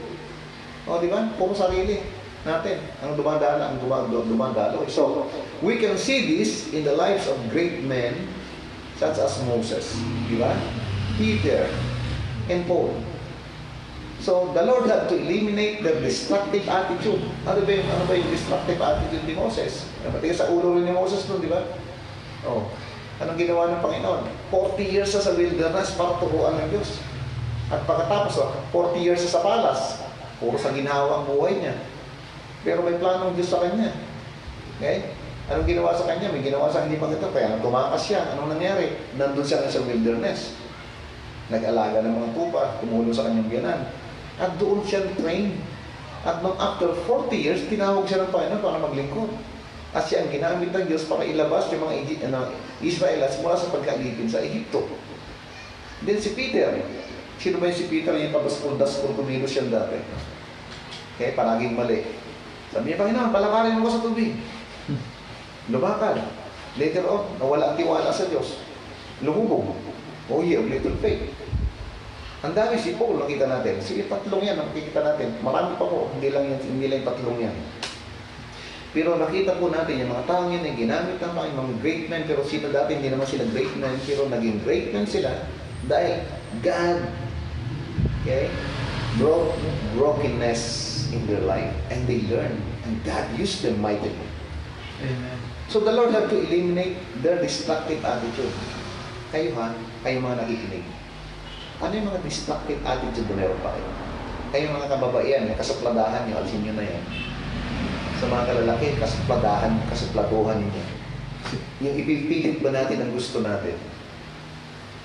O, di ba? Puro sarili natin ang dumadalo. So, we can see this in the lives of great men such as Moses, di ba? Peter, and Paul. So, the Lord had to eliminate the destructive attitude. Ano ba yung destructive attitude ni Moses? Napatigas sa ulo rin ni Moses nun, di ba? Oh, anong ginawa ng Panginoon? 40 years sa wilderness para turuan ng Diyos. At pagkatapos, 40 years sa palace, puro sa ginhawa ang buhay niya. Pero may planong Diyos sa kanya. Okay? Anong ginawa sa kanya? May ginawa sa hindi maganda. Kaya tumakas siya. Anong nangyari? Nandun siya sa wilderness. Nag-alaga ng mga tupa. Tumulong sa kanyang biyanan. At doon siya train. At nung after 40 years, tinawag siya ng Panginoon para maglingkod. At siya ang ginamit ng Diyos para ilabas yung mga Israelites mula sa pagkalipin sa Egypto. Then si Peter. Sino ba yung si Peter? Yung pabaskol-daskol kumilos siya dati. Okay? Palaging mali. Sabi niya, Panginoon, palakarin mo ko sa tubig. Lumakad. Later on, nawala ang tiwala sa Diyos. Lumubog. Oh yeah, little faith. Ang dami si Paul, nakita natin. Sige, tatlong yan, nakikita natin. Marami pa po, hindi lang yung tatlong yan. Pero nakita po natin yung mga taong yan ay ginamit ng mga great men, pero sino dati hindi naman sila great men, pero naging great men sila dahil God, okay, brought brokenness in their life and they learned and God used them mightily. Amen. So the Lord had to eliminate their destructive attitude. Kayo kayo mga nakikinig. Ano yung mga destructive attitude na meron pa kayo? Kayo mga kababaihan, kasapladahan nyo, alisin nyo na yan. Sa mga kalalaki, kasapladuhan ninyo. Yung ipipilit ba natin ang gusto natin?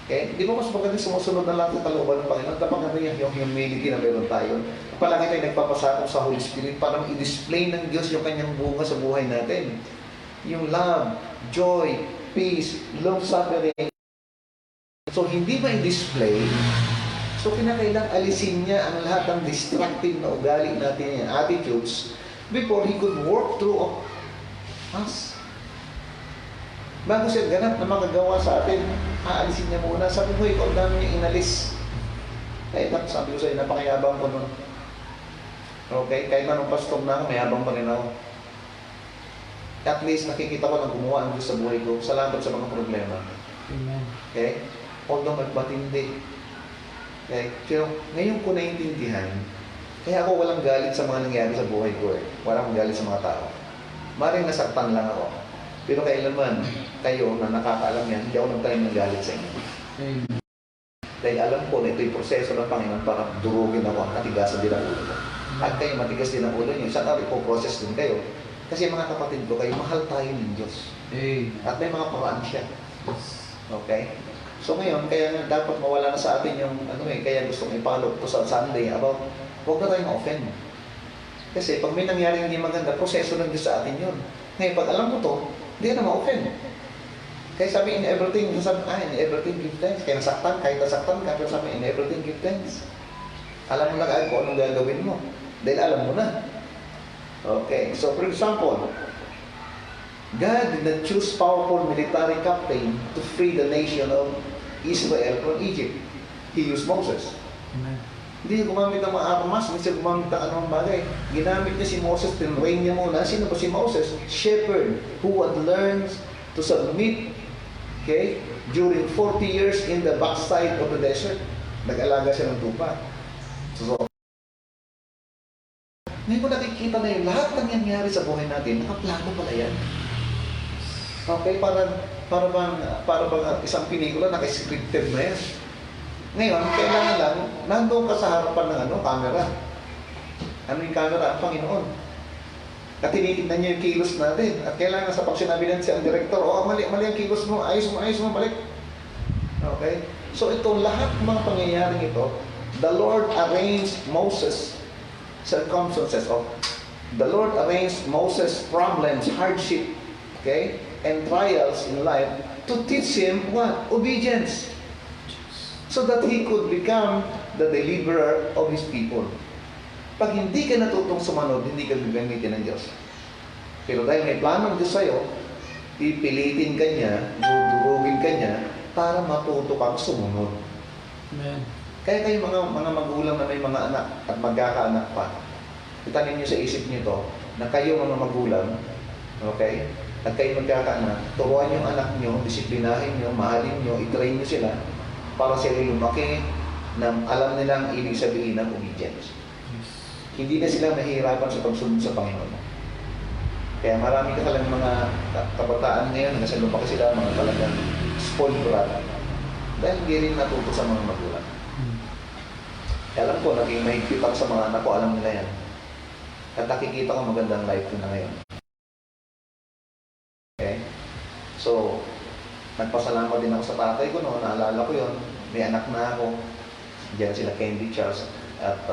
Okay? Di ba mas maganda sumusunod na lang sa kalooban ng Panginoon? Dapat nga yan yung humility na meron tayo. Palagi tayo nagpapasakop sa Holy Spirit para i-display ng Diyos yung kanyang bunga sa buhay natin. Yung love, joy, peace, long-suffering. So, hindi ba i-display? So, kinakailang alisin niya ang lahat ng destructive na ugali natin, yung attitudes, before He could work through us. Bago siya ganap na magagawa sa atin, aalisin niya muna. Sabi ko, ikaw dami niya inalis. Kahit sabi ko sa'yo, napakayabang ko nun. Okay? Kahit anong pastor na ako, mayabang pa rin ako. At least nakikita ko na gumawa ang Diyos sa buhay ko. Salamat sa mga problema. Amen. Okay? Although magbatindi. Okay? Pero ngayon ko naiintindihan, kaya ako walang galit sa mga nangyari sa buhay ko eh. Walang galit sa mga tao. Maring nasaktan lang ako. Pero kailanman, kayo na nakakaalam yan, hindi ako nagtanim ng galit sa inyo. Amen. Dahil alam ko na ito'y proseso ng Panginoon para durugin ako ang katigasan din ang ulo ko. At kayo matigas din ang ulo niyo, saan ako ipoprocess din kayo. Kasi mga kapatid ko, kayo mahal tayo ng Diyos. Amen. At may mga paraan siya. Okay? So ngayon, kaya dapat mawala na sa atin yung kaya gusto kong ipalo to sa Sunday about huwag na tayong ma-offend. Kasi pag may nangyari hindi maganda, proseso ng Diyos sa atin yun. Ngayon, pag alam mo to, hindi ka na ma-offend. Kaya sabi, in everything give thanks. Kaya nasaktan, kahit nasaktan ka, pero sabi, in everything give thanks. Alam mo na kung anong gagawin mo. Dahil alam mo na. Okay, so for example, God did not choose powerful military captain to free the nation of Israel from Egypt. He used Moses. Amen. Hindi niya gumamit ng mga armas, hindi siya gumamit ng anong bagay. Ginamit niya si Moses, tinrain niya muna. Sino ba si Moses? Shepherd who had learned to submit, okay, during 40 years in the backside of the desert. Nag-alaga siya ng tupa. So, ngayon ko nakikita na yung lahat ng nangyari sa buhay natin, nakaplano pala yan. Okay, parang para bang isang pelikula naka-scripted na yan. Ngayon, kailangan lang, nandoon ka sa harapan ng camera. Ano yung camera? Ang Panginoon. At tinitignan niyo yung kilos natin. At kailangan sa pag sinabi natin ang director, mali ang kilos mo, ayos mo, balik. Okay? So ito, lahat ng mga pangyayaring ito, the Lord arranged Moses circumstances of the Lord arranged Moses problems, hardship, okay, and trials in life to teach him what? Obedience. So that he could become the deliverer of his people. Pag hindi ka natutong sumunod, hindi ka gagamitin ng Diyos. Pero dahil may plano ng Diyos sa'yo, pipilitin ka niya, dudurugin ka niya, para matuto kang sumunod. Amen. Kaya kayo mga magulang na may mga anak at magkakaanak pa, itanin niyo sa isip niyo to, na kayo mga magulang, okay, at kayo magkakaanak, turuan yung anak niyo, disiplinahin niyo, mahalin niyo, i-train niyo sila, para sila lumaki na alam nilang ibig sabihin ng obedience. Hindi na sila mahihirapan sa pagsunod sa Panginoon. Kaya marami ka lang mga kabataan ngayon, nasa lumaki sila, mga talagang spoiled brat, dahil hindi rin natuto sa mga magulang. Alam ko, naging mahigpit ako sa mga anak ko, alam nila yan. At nakikita ko magandang life ko na ngayon. Okay? So, nagpasalamat din ako sa tatay ko noon, naalala ko yun, may anak na ako. Diyan sila Candy Charles at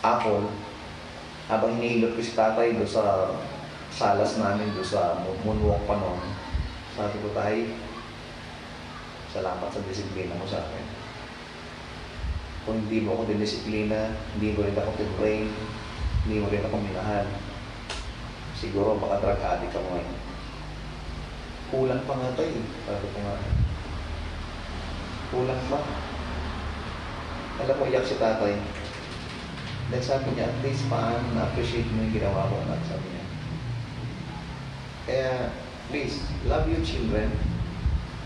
Apple. Habang hinihilot ko si tatay doon sa salas namin, doon sa moonwalk pa noon, sabi ko, tay, salamat sa disiplina mo sa akin. Kung hindi mo ako dinisiplina, hindi mo rin ako tinrain, hindi mo rin ako minahal, siguro baka drug addict ka mo ngayon. Kulang pa nga tayo, sabi ko nga. Kulang pa. Alam mo, iyak si tatay. Dahil sabi niya, at least paano na-appreciate mo yung ginawa ko, anak, sabi niya. Kaya, please, love your children,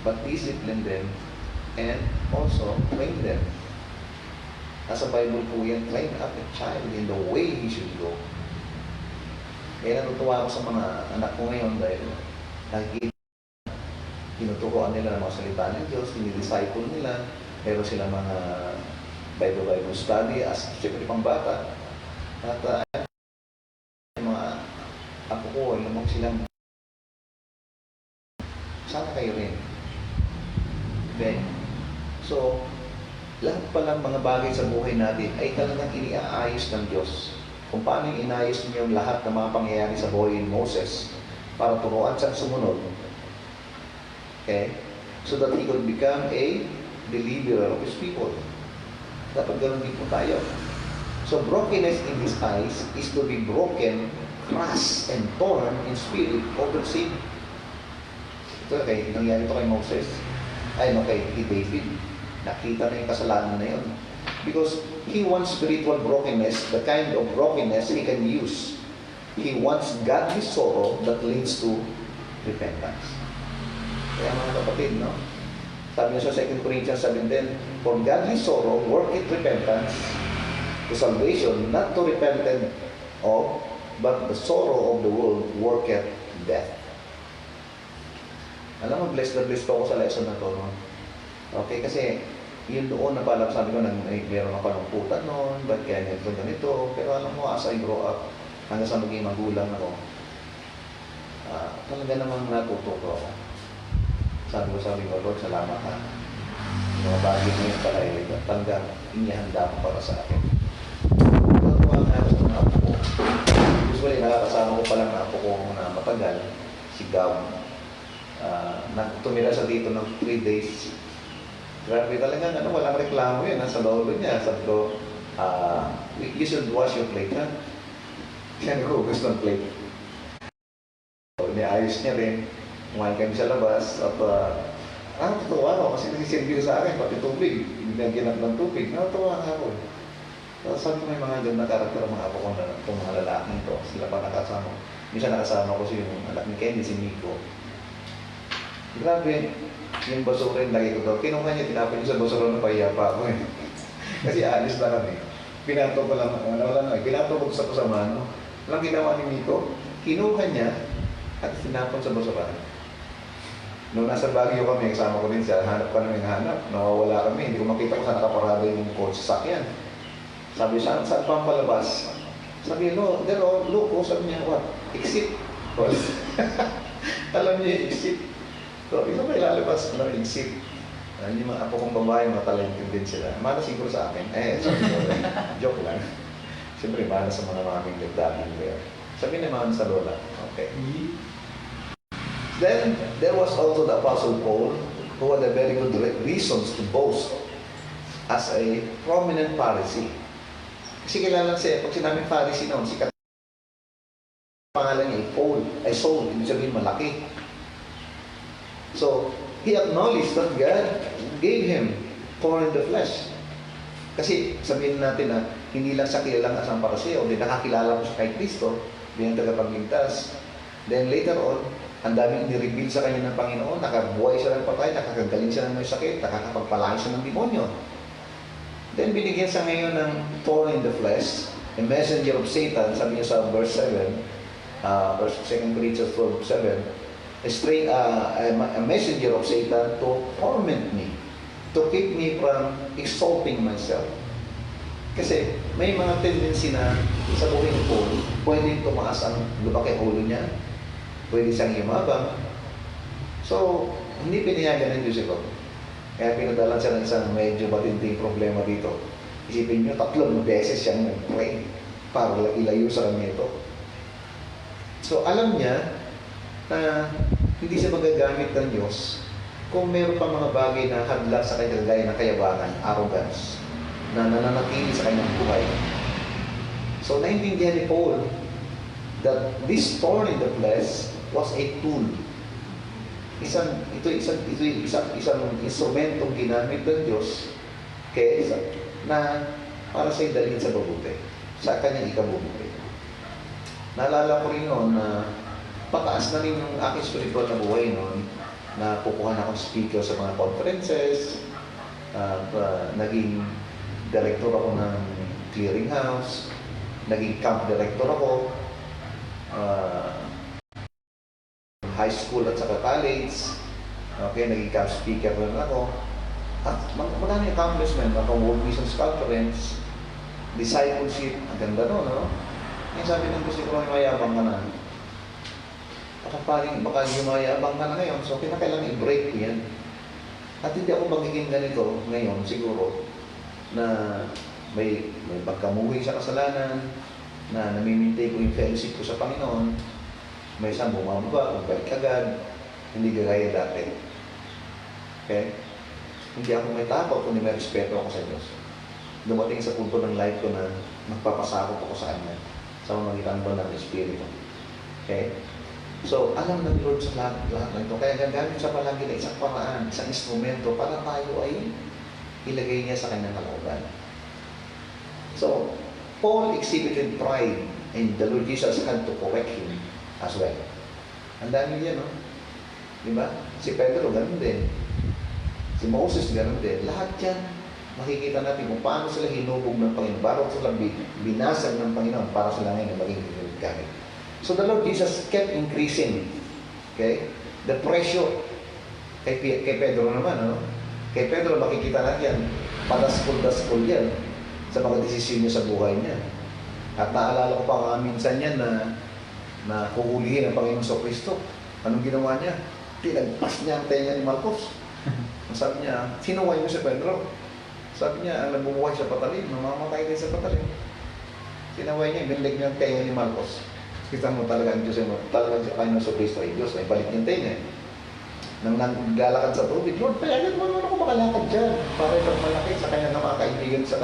but discipline them, and also train them. Nasa Bible po yan, train up a child in the way he should go. Kaya natutuwa ako sa mga anak ko ngayon dahil nakikita, tinuturoan nila ng mga salita ng Diyos, dinidisciple nila, meron sila mga Bible study as siyempre pang bata. At mga apo ko, lamang silang sana kayo rin. Okay? So, lahat palang mga bagay sa buhay natin ay talagang iniaayos ng Diyos. Kung paano inayos niyo yung lahat ng mga pangyayari sa buhay ni Moses para turuan siyang sumunod. Okay? So that he could become a deliverer of his people. Dapat ganoon din po tayo. So brokenness in his eyes is to be broken, crushed, and torn in spirit over sin. Ito nangyari ito kay Moses. Ay, kay David. Nakita na yung kasalanan na yun. Because he wants spiritual brokenness, the kind of brokenness he can use. He wants godly sorrow that leads to repentance. Kaya mga kapatid, no? Sabi niya sa 2 Corinthians 17, for godly sorrow worketh repentance to salvation, not to repentant of, but the sorrow of the world worketh death. Alam mo, blessed na blessed ako sa lesson na to, no? Okay, kasi yun doon na pala, sabi ko, meron ako kalungkutan noon, ba't kaya ganito, pero alam mo, as I grow up, hanggang sa maging magulang ako, talaga namang natuto ko ako. Sabi ko, Lord, salamat ha. Yung mga bagay mo yung pala, talagang inihanda mo para sa akin. Natuwa nga ako sa mga apo ko. Usually, nakakasama ko palang na apo ko na matagal, si Gab. Tumira siya dito ng 3 days. Grabe talaga, walang reklamo yun. Nasa lolo niya, sabi ko, you should wash your plate, ha? Siya nag-hugas ng plate. So, niayos niya rin. Kumain kami sa labas at natutuwa ako kasi nagsisilbi sa akin, pati tubig. Binagyan ng tubig. Natutuwa ako. So, sabi ko may mga dyan na karakter mga apo ko na itong mga lalaking to. Sila pa nakasama. Minsan nakasama ko si yung anak ni Candy, si Miko. Grabe, yung basura yung lagi ko daw. Kinuha niya, tinapin niya sa basura na pahiya pa ako eh. Kasi alis na kami. Pinato ko lang, wala na. Pinato ko sa kasama, no? Walang ginawa ni Miko. Kinuha niya, At tinapon sa basurahan. Nung nasa Baguio kami, kasama ko din siya, hanap kami ng hanap, nawawala kami, hindi ko makita kung saan nakaparada yung coach sa sakyan. Sabi siya, saan pa ang palabas? Sabi, no, there, oh, look, oh, sabi niya, what? Exit. Alam niya yung exit. So, ito ba ilalabas? Ano, exit. Yung mga apo kong babae, matalented din sila. Mana siguro sa akin. Sabi ko, joke lang. Siyempre, mana sa mga maming nagdabing there. Sabi naman sa lola, okay. Then, there was also the Apostle Paul, who had a very good reasons to boast as a prominent Pharisee. Kasi kilala siya, pag sinabing Pharisee noon, sikat pangalan niya ay Paul, ay Saul, ibig sabihin malaki. So, he acknowledged that God gave him thorn in the flesh. Kasi sabihin natin na hindi lang siya kilalang asang Pariseo, hindi nakakilala ko siya kay Kristo, bilang tagapagligtas. Then later on, ang daming ni-reveal sa kanya ng Panginoon, nakabuhay siya ng patay, nakakagaling siya ng may sakit, nakakapagpalain siya ng demonyo. Then binigyan siya ngayon ng thorn in the flesh, a messenger of Satan, sabi niya sa verse 7, verse 2 Corinthians 12:7, a messenger of Satan to torment me, to keep me from exalting myself. Kasi may mga tendency na sa buhay ni Paul, pwedeng tumaas ang lubak ang ulo niya, pwede siyang yumabang. So, hindi pinayagan ng Diyos ito. Kaya pinadalan siya ng isang medyo matinding problema dito. Isipin niyo, 3 beses siyang nag-pray para ilayo sa kanya ito. So, alam niya na hindi siya magagamit ng Diyos kung meron pa mga bagay na hadla sa kanya gaya ng kayabangan, arrogance, na nananatili sa kanyang buhay. So, naintindihan ni Paul that this thorn in the flesh was a tool. Isang instrumentong ginamit ng Diyos na para sa dalhin sa mabuti, sa kanyang ikabubuti. Naalala ko rin noon na pataas na rin yung aking spiritual na buhay noon, na kukuha na akong speaker sa mga conferences, naging director ako ng clearinghouse, naging camp director ako, high school at saka college. Okay, naging camp speaker rin ako. At marami accomplishment, naka-World Missions Conference, discipleship, ang ganda nun, no? Ngayon sabi ng gusto ko, mayabang ka na. Baka yumayabang ka na ngayon, so kinakailangan i-break yan. At hindi ako magiging ganito ngayon, siguro, na may pagkamuhi sa kasalanan, na namimintay ko yung fellowship ko sa Panginoon, may isang bumaba, magbalik agad, hindi gagaya dati. Okay? Hindi ako may takot, kundi may respeto ako sa Diyos. Dumating sa punto ng life ko na magpapasakot ako sa Kanya sa mamagitan ba ng Espiritu. Okay? So, alam ng Lord sa lahat ng ito. Kaya gagamit siya palagi na isang paraan, isang instrumento para tayo ay ilagay niya sa kanyang kalooban. So, Paul exhibited pride and the Lord Jesus had to correct him as well. Ang dami niya, no? Diba? Si Pedro, ganun din. Si Moses, ganun din. Lahat yan, makikita natin kung paano sila hinubog ng Panginoon. Bago sila binasag ng Panginoon para sila ngayon na maging gamit. So the Lord Jesus kept increasing. Okay? The pressure kay Pedro naman, no? Kay Pedro, makikita natin yan. Padaskol-daskol yan sa mga desisyon niya sa buhay niya. At naalala ko pa minsan yan na huhulihin ang Panginoon sa Kristo. Anong ginawa niya? Tinagpas niya ang tenga ni Marcos. Sabi niya, sinuway mo si Pedro. Sabi niya, alam bumuhay sa patalim, mamamatay din sa patalim. Sinaway niya, binlig niya ang tenga ni Marcos. Kita mo talaga ang Diyos, talaga ang Panginoon sa Kristo ay Diyos, ay balik niya tenga. Nang naglalakad sa tubig, Lord, payagan mo naman ako makalakad dyan. Para itong malaki sa kanya na mga kaibigan sa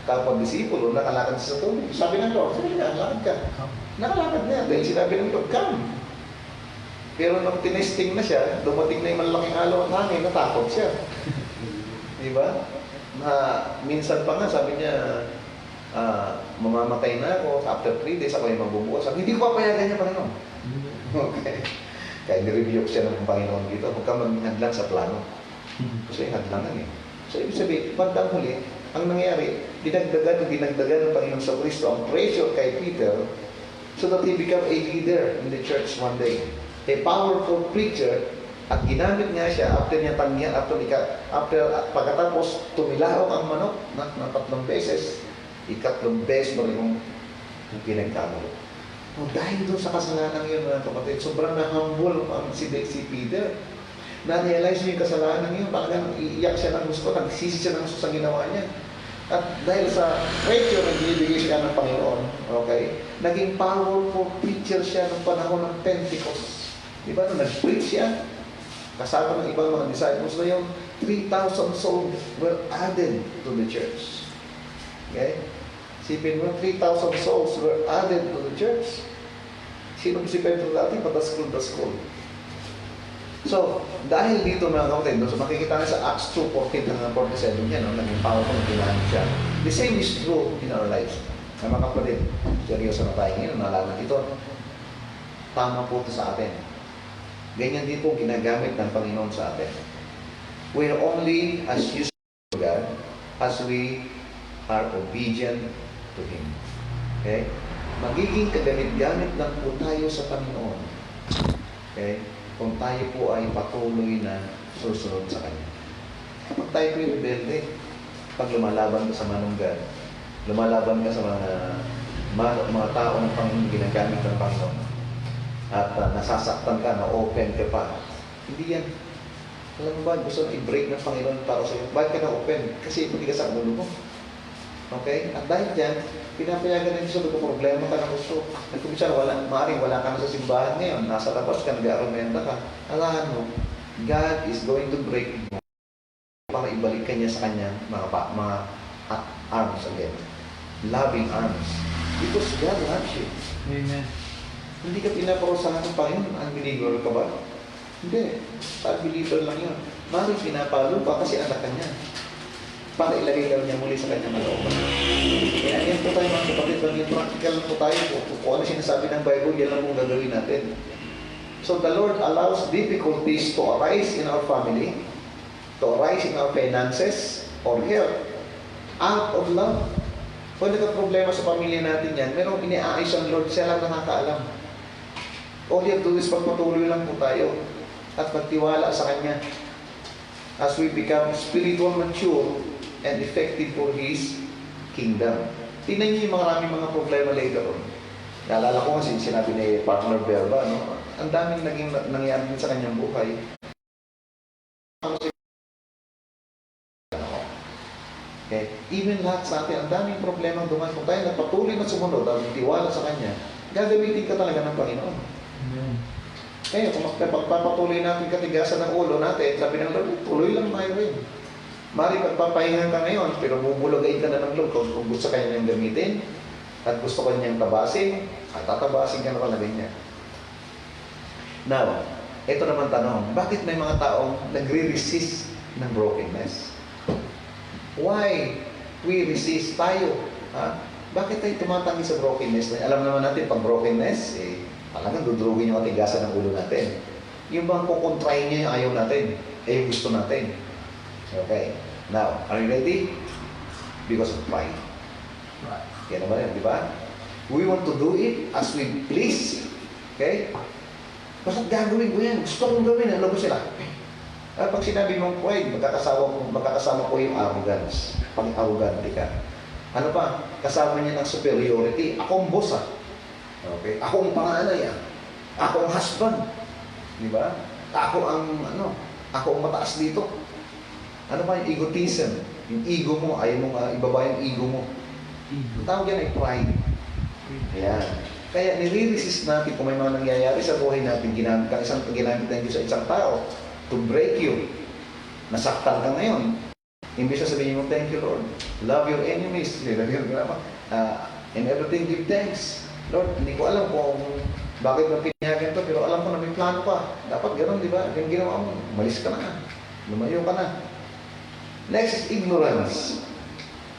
kapag-disipulo, nakalakad sa tubig. Sabi ng Lord, sabi niya, lakad ka. Nakalakad niya, dahil sinabi ng Lord, come. Pero nung tinesting na siya, dumating na yung malaking alaw at hangin, natakot siya. Diba? Na minsan pa nga, sabi niya, mamamatay na ako, after 3 days ako yung magbubukas. Sabi, hindi ko papayagan niya pa rin. Okay. Kaya nireview siya ng Panginoon dito, huwag ka maghadlang sa plano. Kasi hadlangan eh. So, ibig sabihin, bandang huli, ang nangyari, dinagdagan ng Panginoon sa Kristo ang pressure kay Peter so that he become a leader in the church one day. a powerful preacher, at ginamit nga siya after niya tangyan, pagkatapos tumilaok ang manok ng 3 beses, ikatlong beses mo rin yung pinagkamalo. Dahil doon sa kasalanan yun, mga kapatid, sobrang na-humble si Peter. Na-realize niya yung kasalanan yun, talagang iiyak siya ng gusto, nagsisi siya ng gusto sa ginawa niya. At dahil sa pressure na binibigay siya ng Panginoon, okay, naging powerful preacher siya ng panahon ng Pentecost. Di ba, nung nag-preach siya, kasama ng ibang mga disciples na yun, 3,000 souls were added to the church. Okay? Sipin mo, 3,000 souls were added to the church. Sino si Pedro dati? Pataskol. So, dahil dito mga kapatid, so makikita na sa Acts 2:14 hanggang 47 yan, no? Naging powerful na ginamit siya. The same is true in our lives. Mga kapatid, seryoso na tayo ngayon, nalaman ito. Tama po ito sa atin. Ganyan din po ginagamit ng Panginoon sa atin. We're only as useful to God as we are obedient to Him. Okay? Magiging kagamit-gamit lang po tayo sa Panginoon. Okay? Kung tayo po ay patuloy na susunod sa Kanya. Kapag tayo po yung rebelde, pag lumalaban ka sa manunggal, lumalaban ka sa mga tao ng Panginoon, ginagamit ng Panginoon, at nasasaktan ka, na-open ka pa, hindi yan. Alam mo ba, gusto na i-break ng Panginoon para sa iyo. Bakit ka na-open? Kasi hindi ka sa ulo mo. Okay? At dahil dyan, pinapayagan na Diyos, problema ka na gusto. At kung minsan, maaaring wala ka na sa simbahan ngayon, nasa labas ka, nag-arumenta ka, alahan mo, God is going to break you para ibalik ka niya sa kanya mga arms again. Loving arms. Because God loves you. Amen. Hindi ka pinaparusahan ng Panginoon, unbeliever ka ba? Hindi. Unbeliever lang yun. Maaaring pinapalo pa kasi anak ka niya. Para ilagay lang niya muli sa kanyang malooban. Kaya yan po tayo mga kapatid, maging practical lang po tayo. Kung ano sinasabi ng Bible, yan lang po gagawin natin. So the Lord allows difficulties to arise in our family, to arise in our finances, or health, out of love. Kung nagka-problema sa pamilya natin yan, merong iniaayos ang Lord, siya lang nakakaalam. All you have to do is pagpatuloy lang po tayo at magtiwala sa Kanya. As we become spiritual mature and effective for His kingdom. Tingnan niyo yung maraming mga problema later on. Naalala ko kasi sinabi ni Partner Berba, no? Ang daming nangyari din sa kanyang buhay. Okay. Even lahat sa atin, ang daming problema dumaan. Kung tayo nagpatuloy na sumunod at tiwala sa Kanya, gagamitin ka talaga ng Panginoon. Amen. Kaya kung pagpapatuloy natin katigasan ng ulo natin, sabi ng Lord, tuloy lang tayo rin. Mari pagpapahinga ka ngayon, pero bubulagayin ka na ng Lord kung gusto kanya niyang gamitin at gusto ka niyang tabasin, at tatabasin ka na talaga niya. Now, ito naman tanong, bakit may mga taong nagre-resist ng brokenness? Why we resist tayo? Ha? Bakit tayo tumatanggi sa brokenness? Alam naman natin, pag brokenness, talagang dudurugin yung katigasan ng ulo natin. Yung bang kukontrain niya yung ayaw natin, yung gusto natin. Okay. Now, are you ready? Because of pride. Right. Yan naman yan, di ba? We want to do it as we please. Okay? Basta gagawin ko yan. Gusto kong gawin. Ano ba sila? Pag sinabi mong pride, magkakasama ko yung arrogance. Pag-arrogante ka. Ano pa? Kasama niya ng superiority. Ako ang boss, Okay? Ako ang panganay, Ako ang husband. Di ba? Ako ang mataas dito. Ano ba yung egotism? Yung ego mo, ayaw mo ibaba yung ego mo. Ang tawag yan ay pride. Ayan. Kaya nire-resist natin kung may mga nangyayari sa buhay natin, ginamit ng Diyos sa isang tao to break you. Nasaktan ka ngayon. Imbis na sabihin mo, thank you Lord. Love your enemies. In everything give thanks. Lord, hindi ko alam kung bakit mo pinayagan to, pero alam ko na may plano pa. Dapat gano'n, di ba? Yung ginawa mo, umalis ka na. Lumayo ka na. Next is ignorance.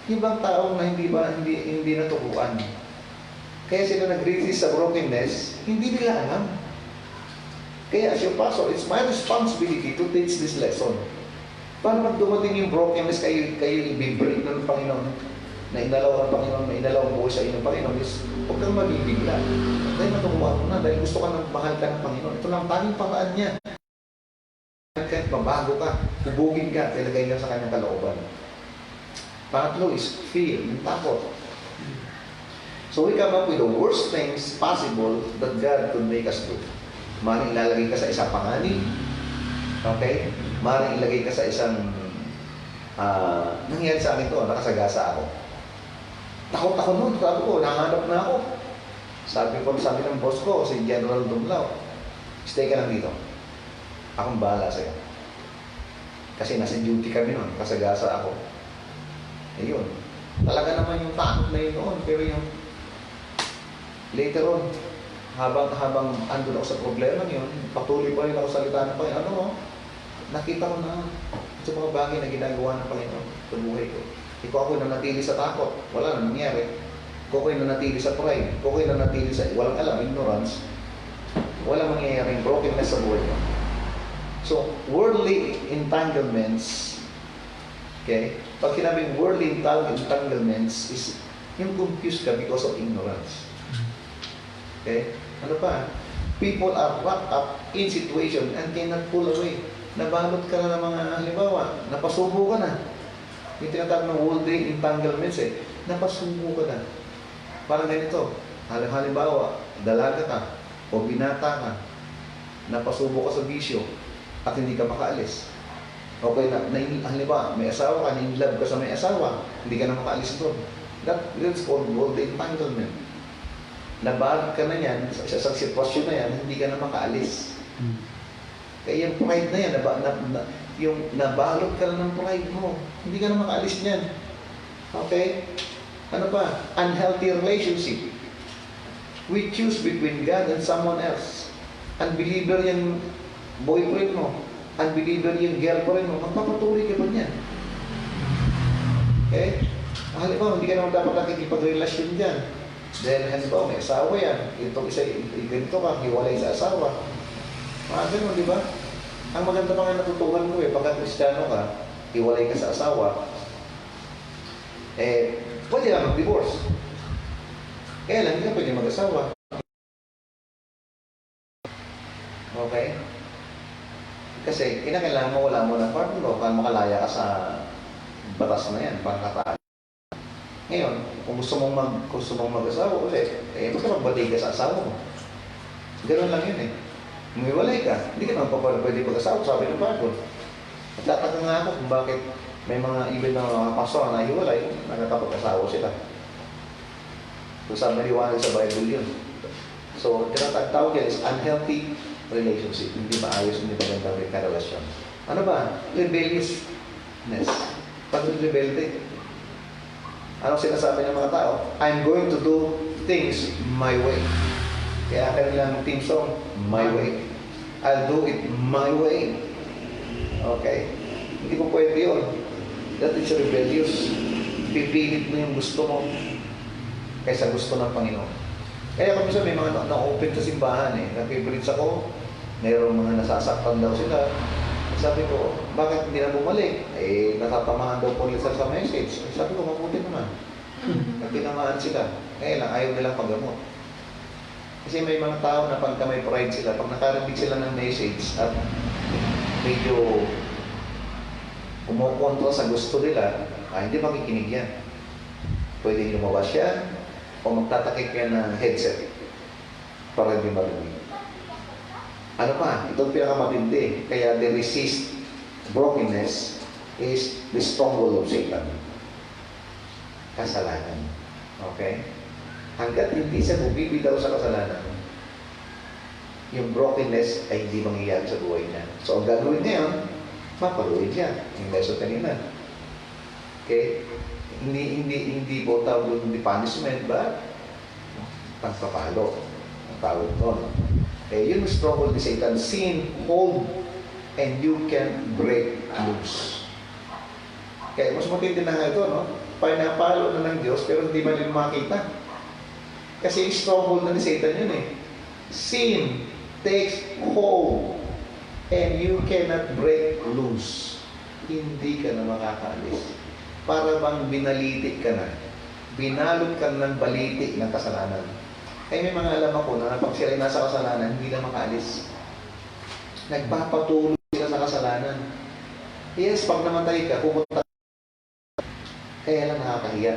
Ibang taong na hindi naturuan. Kaya sila nag-resist sa brokenness, hindi nila alam. Kaya as your pastor, it's my responsibility to teach this lesson. Paano pag dumating yung brokenness, kayo i-break ng Panginoon? na inalaw ng Panginoon, na inalaw ang buhay sa inyo ng Panginoon is huwag kang mabibigla. Dahil matukuha mo na, dahil gusto ka ng mahal ka ng Panginoon. Ito lang tanging paraan niya. Kahit mabago ka, hubugin ka, ilagay ka sa kanyang kalooban. Pangatlo is fear, yung takot. So we come up with the worst things possible that God could make us do. Maring ilalagay ka sa isang panganib. Okay? Maring ilagay ka sa isang nangyari sa akin to, nakasagasa ako. Takot ako nun, sabi ko, nanganap na ako. Sabi ng boss ko, si General Dumlao, stay ka lang dito. Akong bahala sa'yo. Kasi nasa duty kami nun, kasagasa ako. Ayun. Talaga naman yung takot na yun noon, pero yung later on, habang andun ako sa problema yun, patuloy pa rin ako salita ng Panginoon. Nakita ko na sa mga bagay na ginagawa ng Panginoon sa buhay ko. Ikaw ako nanatili sa takot. Wala na nangyari. Ikaw ako'y nanatili sa pride. Ikaw ako'y nanatili sa walang alam, ignorance. Walang mangyayaring brokenness sa buhay ko. So, worldly entanglements, okay? Pag sinabing worldly entanglements is yung confused ka because of ignorance. Okay? Ano pa? People are wrapped up in situation and cannot pull away. Nabalot ka na ng mga halimbawa, napasubo ka na. Yung tinatawag ng worldly entanglements napasubo ka na. Parang ganito, halimbawa, dalaga ka o binata ka, napasubo ka sa bisyo at hindi ka makaalis. Okay, halimbawa, may asawa ka, na-in-love ka sa may asawa, hindi ka na makaalis doon. That's called worldly entanglement. Nabalot ka na yan, sa isang sitwasyon na yan, hindi ka na makaalis. Kaya yung pride na yan, yung nabalot ka na ng pride mo, hindi ka na makaalis niyan. Okay? Ano pa? Unhealthy relationship. We choose between God and someone else. Unbeliever yung boyfriend mo, unbeliever yung girlfriend mo, magpapatuloy ka ba niyan? Okay? Halimbawa, hindi ka naman dapat nakikipagrelasyon dyan. Dahil halimbawa, may asawa yan. Itong isa, ganito ka, hiwalay sa asawa. Mga ganun, di ba? Ang maganda pa nga natutuhan mo pagka Kristiyano ka, hiwalay ka sa asawa, pwede lang mag-divorce. Kaya lang, hindi ka pwede mag-asawa. Okay? Kasi, kinakailangan mo, wala mo ng partner para makalaya ka sa batas na yan, pangkataan. Ngayon, kung gusto mong mag-asawa ulit, magkapagbati ka sa asawa mo. Ganun lang yun Umiwalay ka, hindi ka naman pwede pag-asawa, sabi ng Bible. Nagtataka nga ako kung bakit may mga ibig na mga pastor na hiwalay, nagkakapag-asawa sila. So, sabi naliwanag sa Bible yun. So, tinatawag yan is unhealthy relationship. Hindi maayos, hindi magandang karelasyon. Ano ba? Rebelliousness. Pag-rebelde. Anong sinasabi ng mga tao? I'm going to do things my way. Kaya kanilang team song, My Way. I'll do it my way. Okay? Hindi mo pwede yun. That is rebellious. Pipilit mo yung gusto mo kaysa gusto ng Panginoon. Kaya kung minsan may mga na-open sa simbahan na-favorites ako, mayroong mga nasasaktan daw sila. Sabi ko, bakit hindi na bumalik? Natatamahan daw po nila sa message. Sabi ko, mabuti naman. Nagtinamaan sila. Kaya lang, ayaw nilang paggamot. Kasi may mga tao na pagka may pride sila, pag nakarinig sila ng message at medyo umukontra sa gusto nila, hindi makikinig yan. Pwede lumabas yan o magtatakip yan ng headset para hindi marinig. Ano pa? Itong pinakamatindi. Kaya the resist brokenness is the stronghold of Satan. Kasalanan. Okay? Hanggat hindi siya bumibitaw sa kasalanan, yung brokenness ay hindi mangyayari sa buhay niya. So, ang gagawin niya yun, mapaluin siya. Yung lesson kanina. Okay? Hindi po tawag doon punishment, but pagpapalo. Ang tawag doon. Yun yung stronghold ni Satan. Sin, hold, and you can break loose. Kaya mas matindi na nga ito, no? Pinapalo na ng Diyos, pero hindi man din makita. Kasi yung stronghold na ni Satan yun Sin takes hold and you cannot break loose. Hindi ka na makakaalis. Para bang binalitik ka na. Binalot ka ng baliti ng kasalanan. Kaya may mga alam ako na pag sila ay nasa kasalanan, hindi na makaalis. Nagpapatuloy sila sa kasalanan. Yes, pag namatay ka, pumunta. Kaya lang nakakahiya.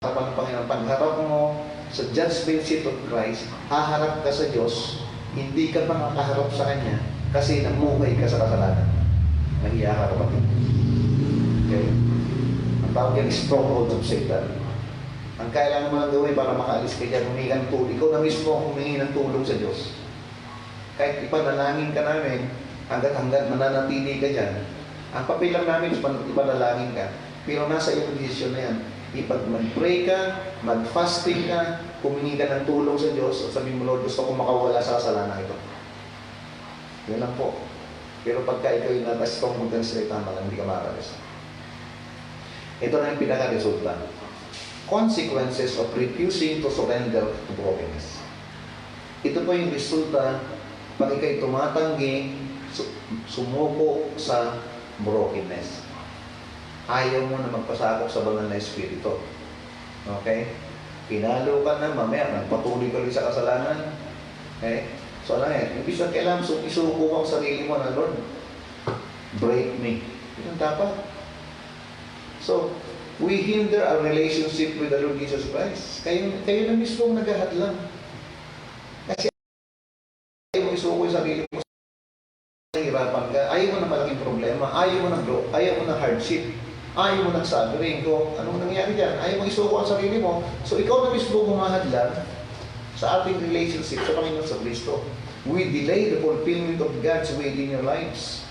Harapan ng Panginoon, pagharap mo sa judgment seat of Christ, haharap ka sa Diyos, hindi ka pa makaharap sa Kanya kasi namuhay ka sa kasalanan. Mahiya ka, kapatid. Okay? Ang tawag yan, stronghold of Satan. Ang kailangan mo lang gawin para makaalis ka dyan, humingi ng tulong. Ikaw na mismo humingi ng tulong sa Diyos. Kahit ipanalangin ka namin, hanggat mananatili ka dyan, ang papel lang namin is ipanalangin ka. Pero nasa iyong desisyon na yan. Mag-pray ka, mag-fasting ka, humingi ka ng tulong sa Diyos, at sabihin mo, Lord, gusto ko makawala sa kasalanan ito. Yan lang po. Pero pagka ikaw yung natastong mag-translate naman, hindi ka makakalis. Ito na yung pinaka-resulta. Consequences of refusing to surrender to brokenness. Ito po yung resulta pag ikaw'y tumatanggi, sumuko sa brokenness. Ayaw mo na magpasakop sa banal na espiritu. Okay? Pinalo ka na, mamaya, nagpatuloy ka ulit sa kasalanan. Okay? So, ano yan? Ibig sabihin, kailangan isuko mo ang sarili mo na, Lord, break me. Yun ang dapat. So, we hinder our relationship with the Lord Jesus Christ. Kayo na mismo naghahadlang. Kasi ayaw mo isuko yung sarili mo. Nahihirapan ka. Ayaw mo na malaking problema. Ayaw mo na hardship. Ayaw mo ng suffering. Kung anong nangyayari dyan? Ayaw mo isuko ang sarili mo. So, ikaw na mismo humahadlang sa ating relationship sa Panginoon sa Kristo. We delay the fulfillment of God's will in your lives.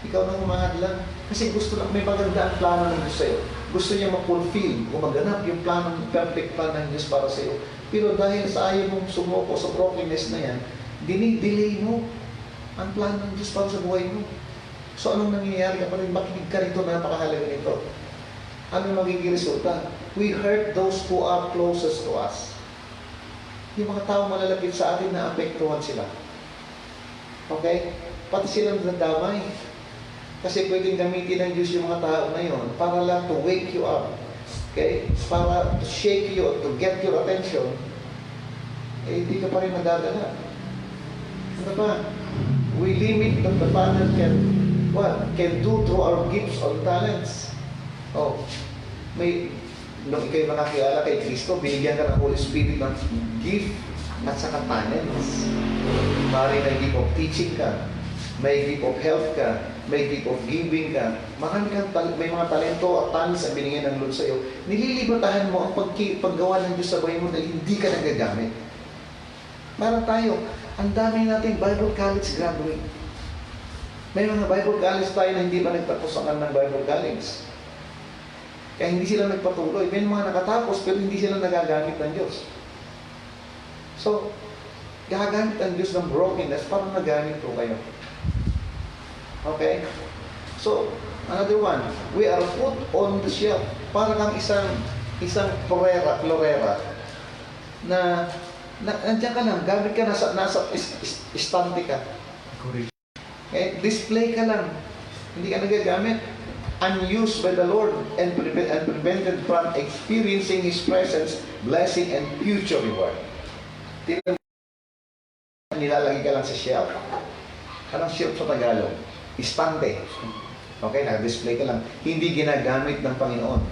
Ikaw na humahadlang. Kasi gusto lang, may maganda ang plano ng Diyos sa'yo. Gusto niya ma-fulfill o maganap yung plano, perfect plan ng Diyos para sa'yo. Pero dahil sa ayaw mong sumuko sa brokenness na yan, dinidelay mo ang plano ng Diyos para sa buhay mo. So anong nangyayari? Kapag makinig ka rito, napakahalaga nito. Ano magiging resulta? We hurt those who are closest to us. Yung mga tao malalapit sa atin na apektuhan sila. Okay? Pati silang nadamay. Kasi pwedeng gamitin ng Diyos yung mga tao na yun para lang to wake you up. Okay? Para to shake you, to get your attention. Eh, hindi ka pa rin nagdadala. Ano ba? We limit what the Father can do through our gifts or talents. Oh, nung ikaw'y makakilala kay Kristo, binigyan ka ng Holy Spirit ng gift at saka talents. Mari may gift of teaching ka, may gift of health ka, may gift of giving ka, may mga talento at talents na binigyan ng Lord sa iyo. Nililibatahan mo ang paggawa ng Diyos sa buhay mo dahil hindi ka nagagamit. Para tayo, ang dami nating Bible College graduate. May mga Bible College tayo na hindi pa nagtapos ang ng Bible College. Kaya hindi sila nagpatuloy. May mga nakatapos pero hindi sila nagagamit ng Diyos. So, gagamit ang Diyos ng brokenness para nagamit po kayo. Okay? So, another one. We are put on the shelf. Para kang isang florera na nandiyan ka lang, gamit ka, nasa istante ka. Okay? Display ka lang. Hindi ka nagagamit. Unused by the Lord and prevented from experiencing His presence, blessing, and future reward. Nilalagay ka lang sa shelf. Anong shelf sa Tagalog? Istante. Okay? Nag-display ka lang. Hindi ginagamit ng Panginoon.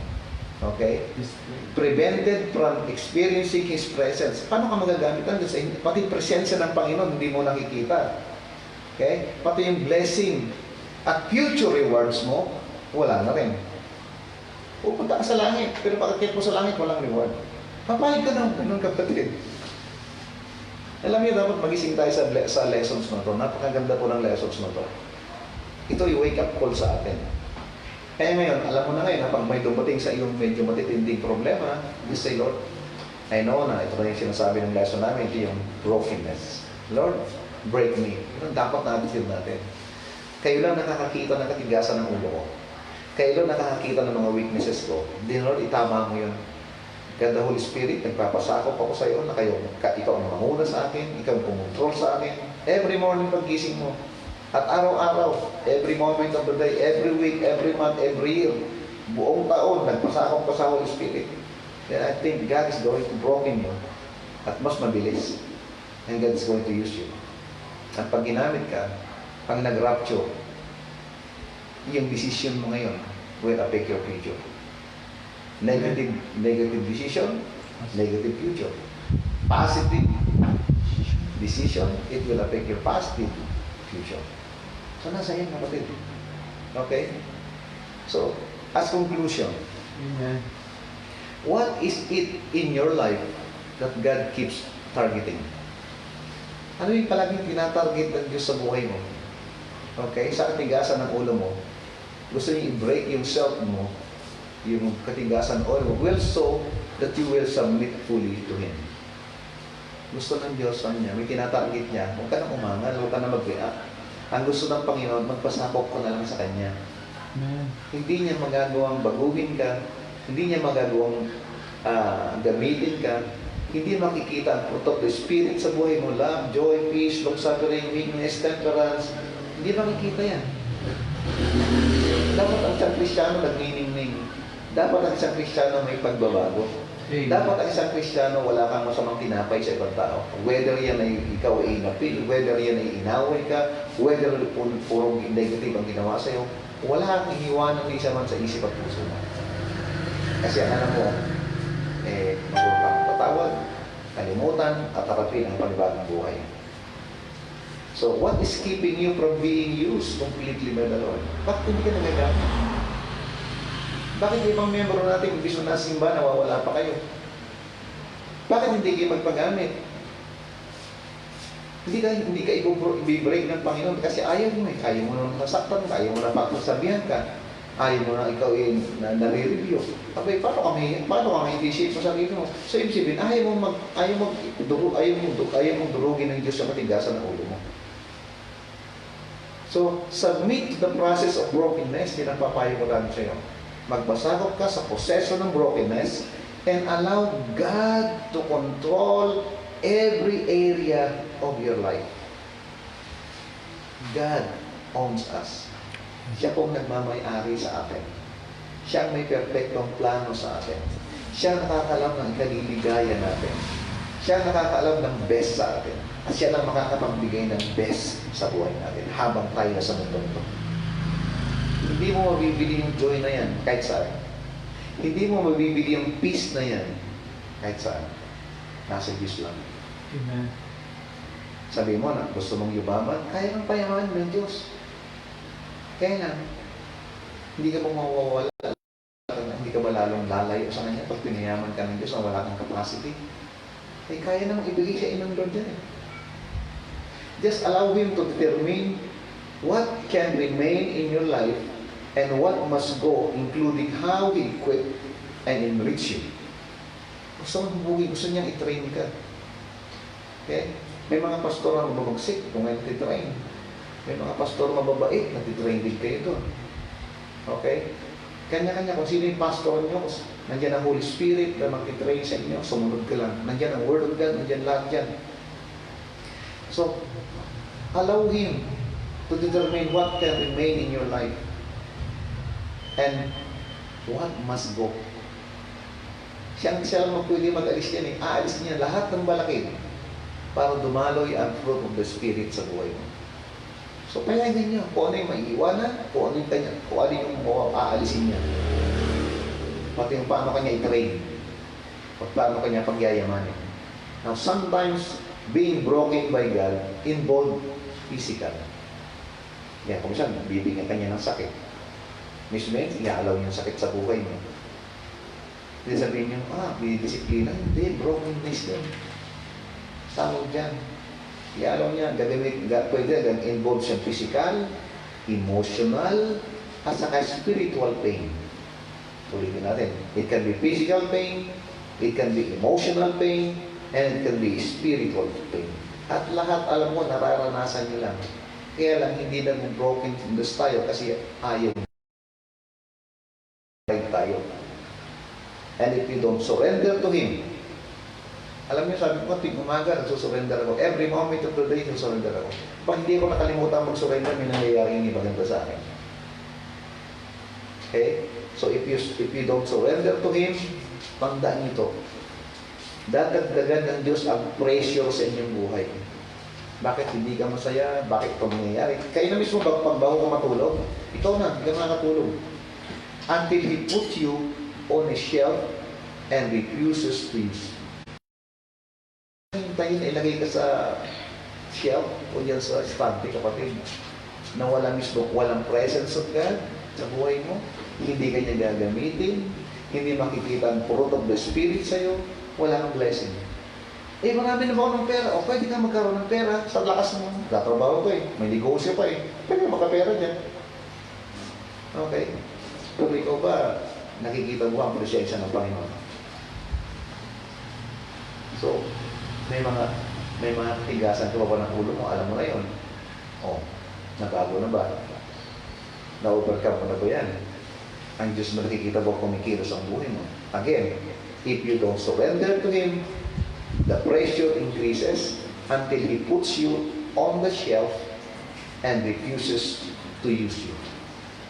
Okay? Prevented from experiencing His presence. Paano ka magagamit ng Diyos? Pati presensya ng Panginoon, hindi mo nakikita. Okay? Pati yung blessing at future rewards mo, wala na rin. Pupunta ka sa langit, pero pagkakit mo sa langit, walang reward. Papayag ka ng kapatid. Alam niyo, dapat magising tayo sa lessons na to. Napakaganda po ng lessons na to. Ito yung wake-up call sa atin. Kaya ngayon, alam mo na ngayon, pag may dumating sa iyong medyo matitinding problema, you say, Lord, I know na ito na yung sinasabi ng lesson namin, ito yung brokenness. Lord, break me. Ito dapat na-attitude natin. Kayo lang nakakakita ng katigasan ng ulo ko. Kayo lang nakakakita ng mga weaknesses ko. Then Lord, itama mo yun. God the Holy Spirit, nagpapasakop ako sa iyo na ikaw ang mamuna sa akin, ikaw ang pumontrol sa akin. Every morning paggising mo. At araw-araw, every moment of the day, every week, every month, every year, buong taon, nagpasakop ka sa Holy Spirit, then I think God is going to broken you at mas mabilis. And God is going to use you. At pag ginamit ka, pag nag-rapture, yung decision mo ngayon will affect your future. Negative decision, negative future. Positive decision, it will affect your positive future. So, nasa yan, kapatid. Okay? So, as conclusion, Amen. what is it in your life that God keeps targeting? Ano yung palaging tinatarget ng Diyos sa buhay mo? Okay? Sa katigasan ng ulo mo, gusto niyo i-break yung self mo, yung katigasan ng ulo mo, will so that you will submit fully to Him. Gusto ng Diyos, ano niya, may tinatarget niya, huwag ka nang umangal, huwag ka nang mag-react. Ang gusto ng Panginoon, magpasakop ko na lang sa Kanya. Amen. Hindi niya magagawang baguhin ka, hindi niya magagawang gamitin ka, hindi makikita ang fruit of the Spirit sa buhay mo, love, joy, peace, long-suffering, meekness, temperance. Hindi makikita yan. Dapat ang isang Kristiyano nagniningning. Dapat ang isang Kristiyano may pagbabago. Amen. Dapat ang isang Kristiyano wala kang masamang tinapay sa ibang tao. Whether yan ay ikaw ay inapil, whether yan ay inaway ka, whether puro negative ang ginawa sa'yo, wala kang iiwanan ni isa man sa isip at puso mo. Kasi ang alam mo, magulong kang patawad, kalimutan, at harapin ang panibagong buhay. So, what is keeping you from being used completely by the Lord? Bakit hindi ka nagagamit? Bakit ibang membro natin, imbis na simba, nawawala pa kayo? Bakit hindi kayo magpagamit? Hindi ka i-break ng Panginoon kasi ayaw mo eh. Ayaw mo na nasaktan ka, ayaw mo na pagsasabihan ka, ayaw mo na ikaw nare-review. Abay, paano ka ma-initiate mo sa sarili mo? So, ibig sabihin, ayaw mong durugin ng Diyos sa matigasan ng ulo mo. So, submit to the process of brokenness. Yan ang papayo ko lang sa'yo. Magbasakop ka sa proseso ng brokenness and allow God to control every area of your life. God owns us. Siya pong nagmamay-ari sa atin. Siya ang may perfectong plano sa atin. Siya ang nakakalam ng ikaliligaya natin. Siya ang nakakalam ng best sa atin. At siya lang makakapagbigay ng best sa buhay natin habang tayo sa mundo ito. Hindi mo mabibili yung joy na yan kahit saan. Hindi mo mabibili yung peace na yan kahit saan. Nasa Diyos lang. Amen. Sabi mo na gusto mong yumaman, kaya kang payaman ng Diyos. Kaya lang, hindi ka mawawala, hindi ka ba lalong lalayo sa Kanya pag pinayaman ka ng Diyos na wala kang capacity? Kaya namang ibigay sa inang Lord yan eh. Just allow Him to determine what can remain in your life and what must go, including how He equip and enrich you. Gusto mong hubugin, gusto niyang i-train ka. Okay? May mga pastor na mababagsik kung ngayon titrain. May mga pastor mababait, natitrain din kayo doon. Okay? Kanya-kanya, kung sino yung pastor nyo, nandiyan ang Holy Spirit na magtitrain sa inyo, sumunod ka lang. Nandiyan ang Word of God, nandiyan lahat dyan. So, allow Him to determine what can remain in your life and what must go. Siya lang pwede mag-alis yan eh. Aalis niya lahat ng balakid para dumaloy ang fruit of the Spirit sa buhay mo. So, payagan niya kung ano yung maiiwanan, kung ano yung aalisin niya. Pati yung paano kanya i-train, paano kanya pagyayamanin. Now, sometimes, being broken by God involved physical. Yan, kung saan, bibigyan kanya ng sakit. Mismo yun, iaalaw niya sakit sa buhay mo. Hindi sabihin niyo, may disiplina. Hindi, brokenness din. Samod dyan. Iaalaw niya, pwede involve siya physical, emotional, at saka spiritual pain. Ulitin natin. It can be physical pain, it can be emotional pain, and it can be spiritual pain. At lahat, alam mo, nararanasan niyo lang. Kaya lang, hindi na broken news tayo kasi ayaw tayo. And if you don't surrender to Him, alam niyo, sabi ko, tuwing umaga, nagsusurrender ako. Every moment of the day, nagsusurrender ako. Pag hindi ko nakalimutan mag-surrender, may nangyayari hindi maganda sa akin. Okay? So if you don't surrender to Him, tandaan nyo ito. Dadagdagan ng Diyos ang pressure sa inyong buhay. Bakit hindi ka masaya? Bakit ito nangyayari? Kayo na mismo, pag bago ka matulog, ikaw na, hindi ka nakatulog. Until He puts you on a shelf and refuses to use. Hintayin na ilagay ka sa shelf o yan sa estante, kapatid, na wala mismo, walang presence of God sa buhay mo, hindi ka niya gagamitin, hindi makikita ang fruit of the Spirit sa'yo, wala kang blessing. Eh, marami na ba ako ng pera? O, pwede ka magkaroon ng pera sa lakas mo. Tatrabaho ko may negosyo pa pwede ka makapera dyan. Okay. Pero ikaw ba, nakikita mo ang presensya ng Panginoon? So, may mga tigasan ka ba ng ulo mo? Alam mo na yun. O, nabago na ba? Na-overcome mo na ba yan? Ang Diyos mo nakikita ba kumikilos ang buhay mo? Again, if you don't surrender to Him, the pressure increases until He puts you on the shelf and refuses to use you.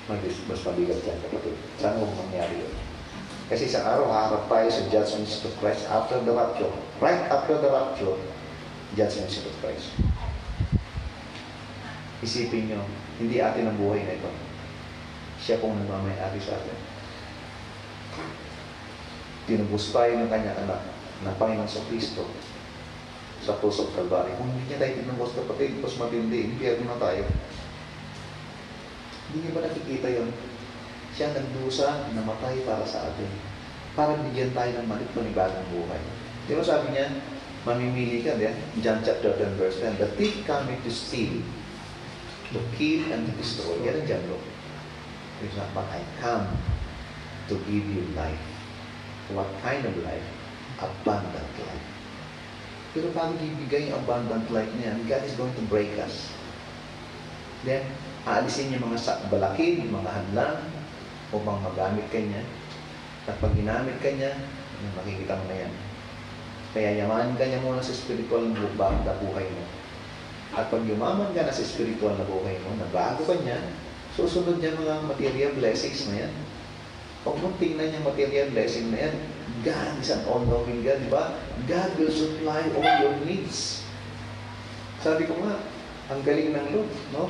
Mas mabigat yan, kapatid. Sana huwag mangyari yun. Kasi isang araw, haharap tayo sa judgment seat of Christ after the rapture. Right after the rapture, judgment seat of Christ. Isipin nyo, hindi atin ang buhay na ito. Siya pong nagmamayari sa atin. Tinubos tayo ng kanyang anak na Panginoon sa Kristo sa pusok Kalbaryo. Kung hindi niya tayo tinubos, kapatid, mas matindi, impyerno na tayo. Hindi niyo ba nakikita yun? Siya nagdusa, namatay para sa atin. Para bigyan tayo ng panibagong buhay. Di ba sabi niya, mamimili ka, diyan? John chapter 10 verse 10, the thief coming to steal, to kill and to destroy. Yan ang John Lord. But I come to give you life. What kind of life? Abundant life. Pero bago ibigay yung abundant life niya, God is going to break us. Then, aalisin niya mga balakid, mga hadlang, upang magamit ka niya. At pag ginamit ka niya, makikita mo na yan. Kaya yamanin ka niya muna sa spiritual na buhay mo. At pag yumaman ka na sa spiritual na buhay mo, nabago ka niya, susunod niya mga material blessings na yan. Pag mong tingnan yung material blessing na yan, God is an all-knowing God, di ba? God will supply all your needs. Sabi ko nga, ang galing ng Lord, no?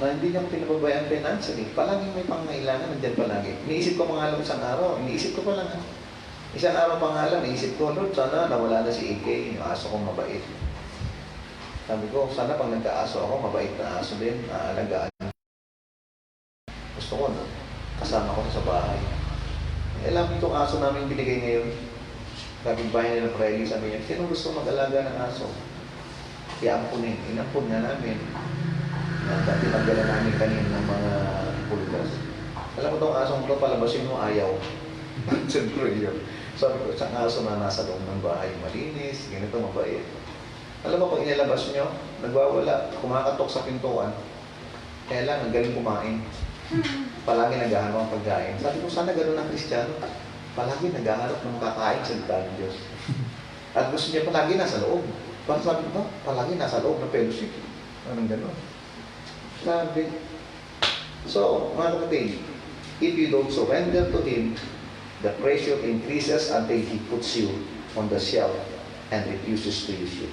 Na hindi niya pinababayaan financially. Palaging may pangailangan, nandiyan palagi. Iniisip ko pa nga lang isang araw. Iniisip ko pa lang, isang araw pa nga lang, iniisip ko, Lord, sana nawala na si AK, yung aso kong mabait. Sabi ko, sana pag nagka-aso ako, mabait na aso din, aalagaan. Gusto ko, no? Kasama ko sa bahay. Alam mo itong aso namin binigay ngayon. Kapit-bahay nila Preli, sabi niya, sino gusto mag-alaga ng aso? Kaya ampunin. Inampun nga namin. Tinanggalan namin kanina ng mga pulgas. Alam mo itong asong ito, palabasin mo, ayaw. Siyempre yun. Sabi ko, isang aso na nasa loob ng bahay, malinis, ganito, mabait. Alam mo, pag inilabas nyo, nagwawala, kumakatok sa pintuan, kaya lang, ang galing kumain. Palagi naghahanap ng pagkain. Sabi ko, sana gano'n ang Kristiyano. Palagi naghahanap ng kakain sa salita ng Diyos. At gusto niya palagi nasa loob. Bakit sabi ko, palagi nasa loob ng fellowship. Anong gano'n? Sabi. So, mga kapatid, if you don't surrender to Him, the pressure increases until He puts you on the shelf and refuses to use you.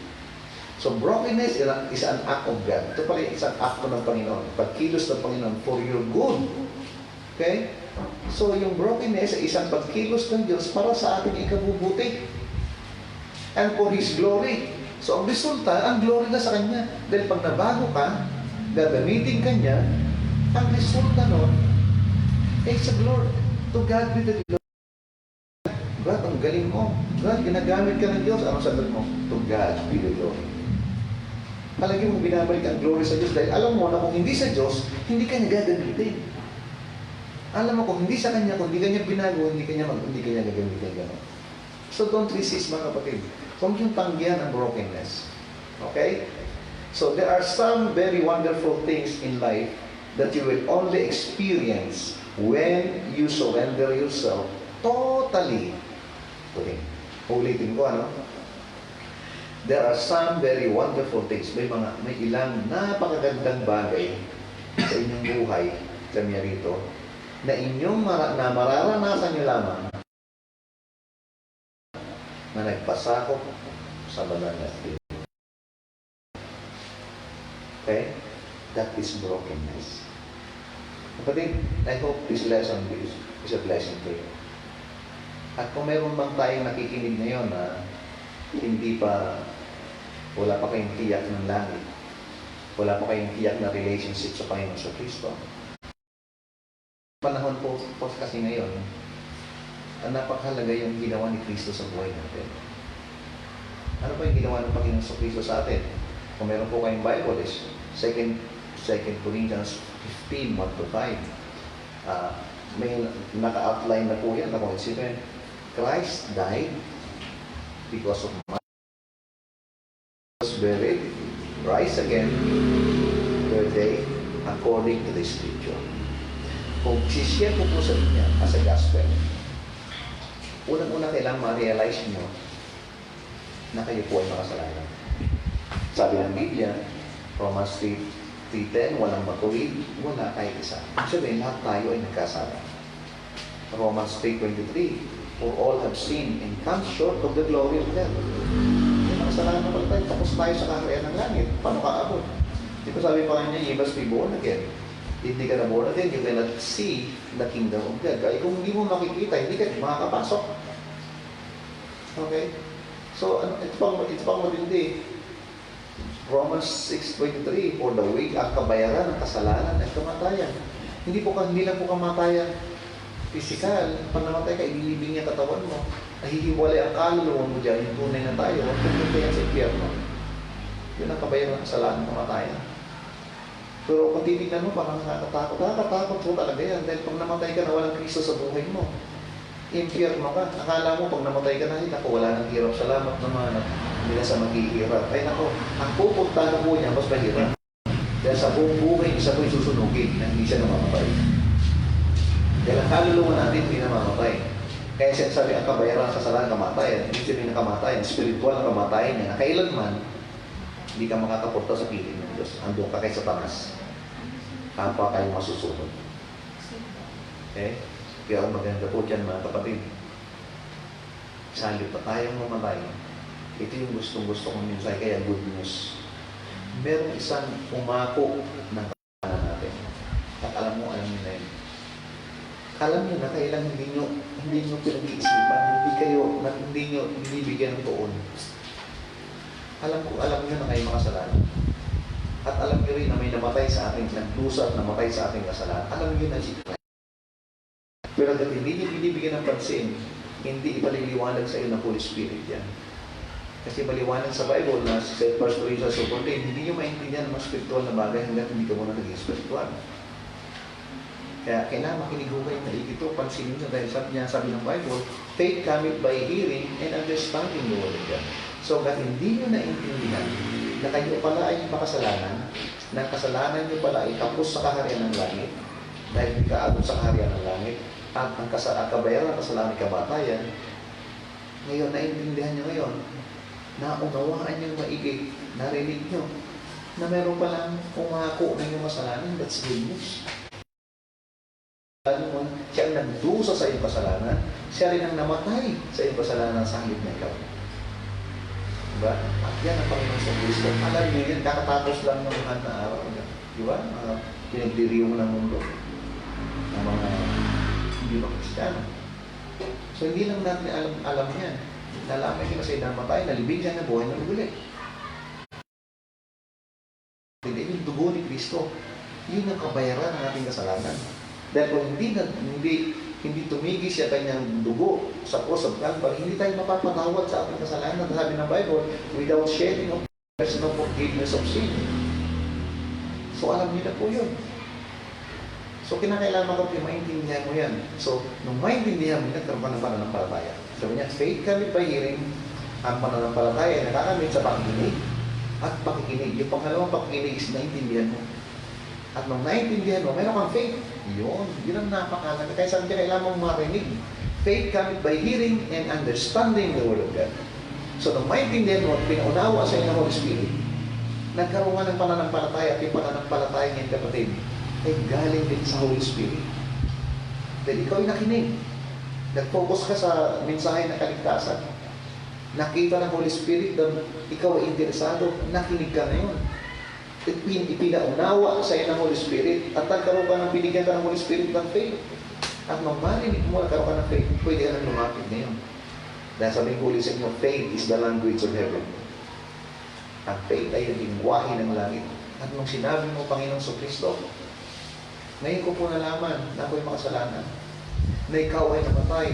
So brokenness is an act of God. Ito pala isang akto ng Panginoon. Pagkilos ng Panginoon for your good. Okay? So yung brokenness ay isang pagkilos ng Diyos para sa ating ikabubuti. And for His glory. So ang resulta, ang glory na sa Kanya. Dahil pag nabago ka, gagamitin ka niya, ang resulta nun ay sa glory. To God be the glory. God, ang galing mo. God, ginagamit ka ng Diyos. Anong sagot mo? To God be the glory. Palagi mong binabalik ang glory sa Diyos dahil alam mo na kung hindi sa Diyos, hindi ka niya gagamitin. Alam mo kung hindi sa Kanya, kung hindi ka niya binago, hindi ka niya gagamitin gano'n. So don't resist mga kapatid. Huwag yung tanggihan ang brokenness. Okay? So there are some very wonderful things in life that you will only experience when you surrender yourself totally to Him. Ulitin ko, ano? There are some very wonderful things. May ilang napakagandang bagay sa inyong buhay, kami rito, na na mararanasan nyo lamang na nagpasakop sa banal na Espiritu. Okay? That is brokenness. Kapatid, I hope this lesson is a blessing to you. At kung meron bang tayong nakikinig ngayon na wala pa kayong tiyak ng langit, wala pa kayong tiyak na relationship sa Panginoon sa Kristo, panahon po kasi ngayon, ang napakahalaga yung ginawa ni Kristo sa buhay natin. Ano pa yung ginawa ng Panginoon sa Kristo sa atin? Kung meron po kayong Bible, is 2 Corinthians 15, 1-5. May naka-outline na po yan na kung isipin, Christ died because of my was buried, rise again, third day, according to the Scripture. Kung sishare ko po sa inyo as a gospel, unang-una kailangan ma-realize nyo na kayo po ay makasalanan. Sabi ng Biblia, Romans 3:10, walang matuwid, wala kahit isa. Ibig sabihin, lahat tayo ay nagkasala. Romans 3:23, for all have sinned and come short of the glory of God. May makasalanan na pala tayo, tapos tayo sa kaharian ng langit. Paano kaabot? Di ba sabi pa kanya, you must be born again. Hindi ka na born again, you cannot see the kingdom of God. Kaya kung hindi mo makikita, hindi ka makakapasok. Okay? So, ito pang matindi. Romans 6:23, for the weak ang kabayaran ng kasalanan ay kamatayan. Hindi lang po kamatayan physical. Pag namatay ka, ililibing niya katawan mo. Nahihiwalay ang kaluluwa mo dyan, yung tunay na tayo. Huwag pupunta yan sa impyerno. Yun ang kabayaran ng kasalanan, kamatayan. Pero kung titignan mo, parang nakakatakot po talaga yan. Dahil pag namatay ka na walang Kristo sa buhay mo, impyerno ka. Akala mo pag namatay ka na, naku, wala nang hirap. Salamat naman at hindi na sa maghihirap. Ay naku, ang pupunta na po niya, mas mahirap. Dahil sa buong buhay, isa po'y susunugin na hindi siya namamatay. Dahil ang kaluluwa natin, hindi namamatay. Kaya sinasabi, ang kabayaran sa kasalanan, kamatayan. Hindi sabihin na kamatayan, spiritual na kamatayan niya, na kailanman, hindi ka makakapunta sa piling ng Diyos. Andun ka kay Satanas. Kapag kayo masusunod. Okay? Kaya maganda po dyan mga kapatid. Salip pa tayong mamatay. Ito yung gustong-gusto kong minsan, kaya good news. Merong isang umako ng kasalanan natin. At alam mo na yun. Alam niyo na kailan hindi nyo pinag-iisipan, hindi nyo bigyan ng tuon. Alam niyo na kayo makasalanan. At alam niyo rin na may namatay sa ating nagdusa at namatay sa ating kasalanan. Alam niyo na si Christ. Pero dahil hindi niyo binibigyan ng pansin, hindi ipaliliwanag sa iyo ng Holy Spirit yan. Kasi maliwanag sa Bible na sa 1 Corinthians 14, hindi niyo maintindihan ng mga spiritual na bagay hanggang hindi ka muna naging spiritual. Kaya kailangan makinigugay na ikito, pansinin nyo dahil sabi ng Bible, faith cometh by hearing and understanding the word of God. So, kahit hindi nyo naintindihan na kayo pala ay makasalanan, na kasalanan nyo pala ay kapos sa kaharian ng langit, dahil hindi ka abot sa kaharian ng langit, at ang kabayaran ng kasalanan ay kamatayan, ngayon, naintindihan nyo ngayon, naunawaan nyo maigi, narinig nyo, na meron palang umako ng inyong kasalanan, that's good news. Siya ang nagdusa sa iyong kasalanan, siya rin ang namatay sa iyong kasalanan sa halip na ikaw. Diba? At yan ang Panginoon sa Kristo. Alam niyo yan, kakatapos lang ng mga na araw. Diba? Pinagdiriyo mo ng mundo. Ng mga hindi ba Kristiyano. So hindi lang natin alam yan. Nalaman niyo kasi namatay, nalibig siya na buhay na uli. Hindi yung dugo ni Kristo. Yun ang kabayaran ng ating kasalanan. Dahil kung hindi tumigil siya kanyang dugo sa cross of Calvary, hindi tayo mapapatawad sa ating kasalanan. Sabi ng Bible, without shedding of there's no forgiveness of sin. So alam niyo na po yun. So kinakailangan ko maintindihan mo yan. So nung maintindihan mo, nagkaroon ka ng pananampalataya. Sabi niya, faith cometh by hearing. Ang pananampalataya ay nakakamit sa pakikinig at pakikinig. Yung pangalawang pakikinig is naintindihan mo. At nung naintindihan mo, meron kang faith. Yun ang napakalaga. Kaya sabi niya, kailangan mong marinig. Faith cometh by hearing and understanding the Word of God. So nung maintindihan mo at pinaunawa sa inyo ng Holy Spirit, nagkaroon nga ng pananampalataya at yung pananampalataya ngayon kapatid ay galing din sa Holy Spirit. Dahil ikaw ay nakinig. Nag-focus ka sa mensahe ng kaligtasan. Nakita ng Holy Spirit na ikaw ay interesado, nakinig ka ngayon. Ipinaunawa sa iyo ng Holy Spirit at nagkaroon ka ng binigyan ka ng Holy Spirit ng faith. At nung marinig mo, nagkaroon ka ng faith, pwede ka nang lumapit ngayon. Dahil sabi ng Holy sa inyo, faith is the language of heaven. Ang faith ay yung lingwahe ng langit. At nung sinabi mo, Panginoong Kristo, ngayon ko po nalaman na ako'y makasalanan, na ikaw ay namatay,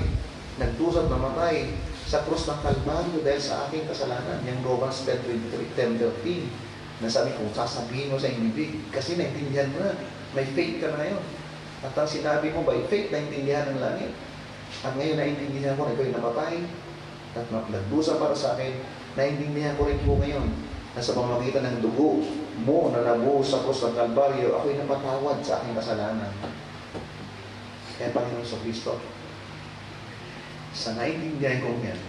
nagdusang namatay sa krus ng Kalbaryo dahil sa aking kasalanan. Yung Romans 10:13, na sabi kong sasabihin mo sa bibig, kasi naintindihan mo na, may faith ka na ngayon. At ang sinabi mo, by faith, naintindihan ng langit. At ngayon naintindihan ko na ikaw ay namatay, at nagdusa para sa akin, naintindihan ko rin po ngayon, na sa pamamagitan ng dugo mo na nabuhos sa krus ng Kalbaryo, ako'y napatawad sa aking kasalanan. Kaya Panginoon Kristo, sa naintindihan ko yan,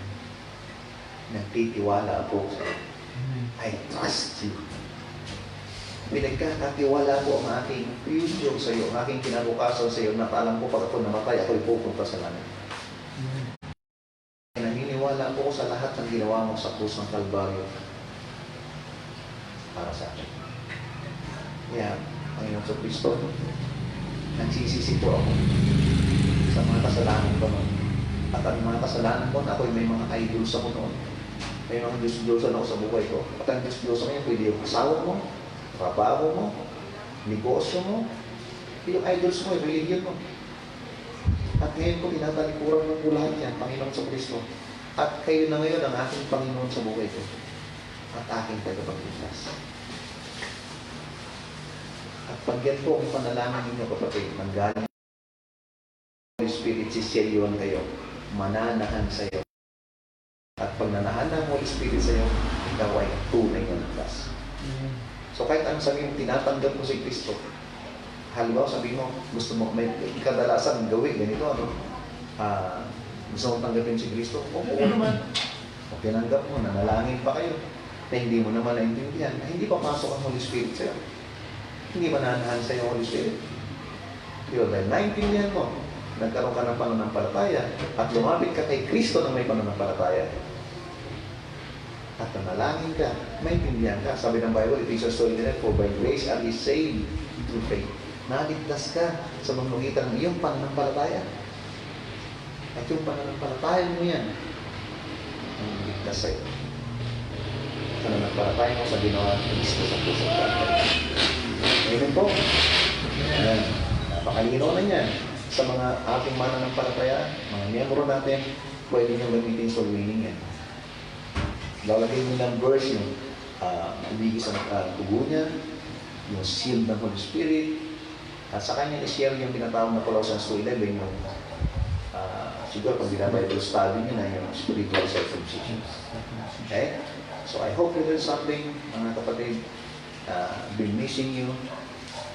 nagtitiwala ako sa iyo. I trust you. Pinagkakatiwala ko ang aking future sa iyo, ang aking kinabukasan sa iyo, na alam ko pag ako namatay, ako'y pupunta sa langit. Naniniwala po ko sa lahat ng ginawa mo sa krus ng Kalbaryo para sa akin. Kaya, Panginoon Kristo, nagsisisi po ako sa mga kasalanan ko noon. At ang mga kasalanan ko, ako'y may mga idols ako noon. May mga Diyos-Diyosan ako sa buhay ko. At ang Diyos-Diyosan ngayon, pwede yung asawa mo, trabaho mo, negosyo mo, yung idols mo, yung religion mo. At ngayon ko, tinatalikuran mo po lahat yan, Panginoon sa Kristo. At kayo na ngayon ang aking Panginoon sa buhay ko. At aking tagapagligtas. At pag yan po ang panalangin ninyo, kapatid, manggaling Holy Spirit, sisiyayuan kayo, mananahan sa iyo. At pag nanahan ng Holy Spirit sa iyo, ikaw ay tunay na ligtas. So kahit anong sabihin mo, tinatanggap mo si Kristo. Halimbawa, sabihin mo, gusto mo, may kadalasan gawin, ganito, ano? Gusto mo tanggapin si Kristo? Oo naman. O tinanggap mo, nanalangin pa kayo, na hindi mo naman naintindihan, na hindi pa pasok ang Holy Spirit sa iyo. Hindi mananahan sa iyo Holy Spirit. Yun, dahil naintindihan mo, nagkaroon ka ng pananampalataya at lumapit ka kay Kristo na may pananampalataya. At nanalangin ka, maintindihan ka. Sabi ng Bible, Ephesians 2:11, for by grace are ye saved through faith. Naligtas ka sa pamamagitan ng iyong pananampalataya. At yung pananampalataya mo yan, ang ligtas sa'yo. Pananampalataya mo sa ginawa ng Kristo sa puso ka. Ngayon po, napakalino na yan. Sa mga ating mananampalataya, mga miyembro natin, pwede nyo gamitin sa winning yan. Lalagay nyo ng verse yung ibigay sa tugo niya, yung seal ng Holy Spirit, at sa kanya i-share yung pinatawag na Colossians 2:11, yung siguro pag Bible study nyo na yung spiritual circumcision. Okay? So I hope you learned something, mga kapatid. Been missing you.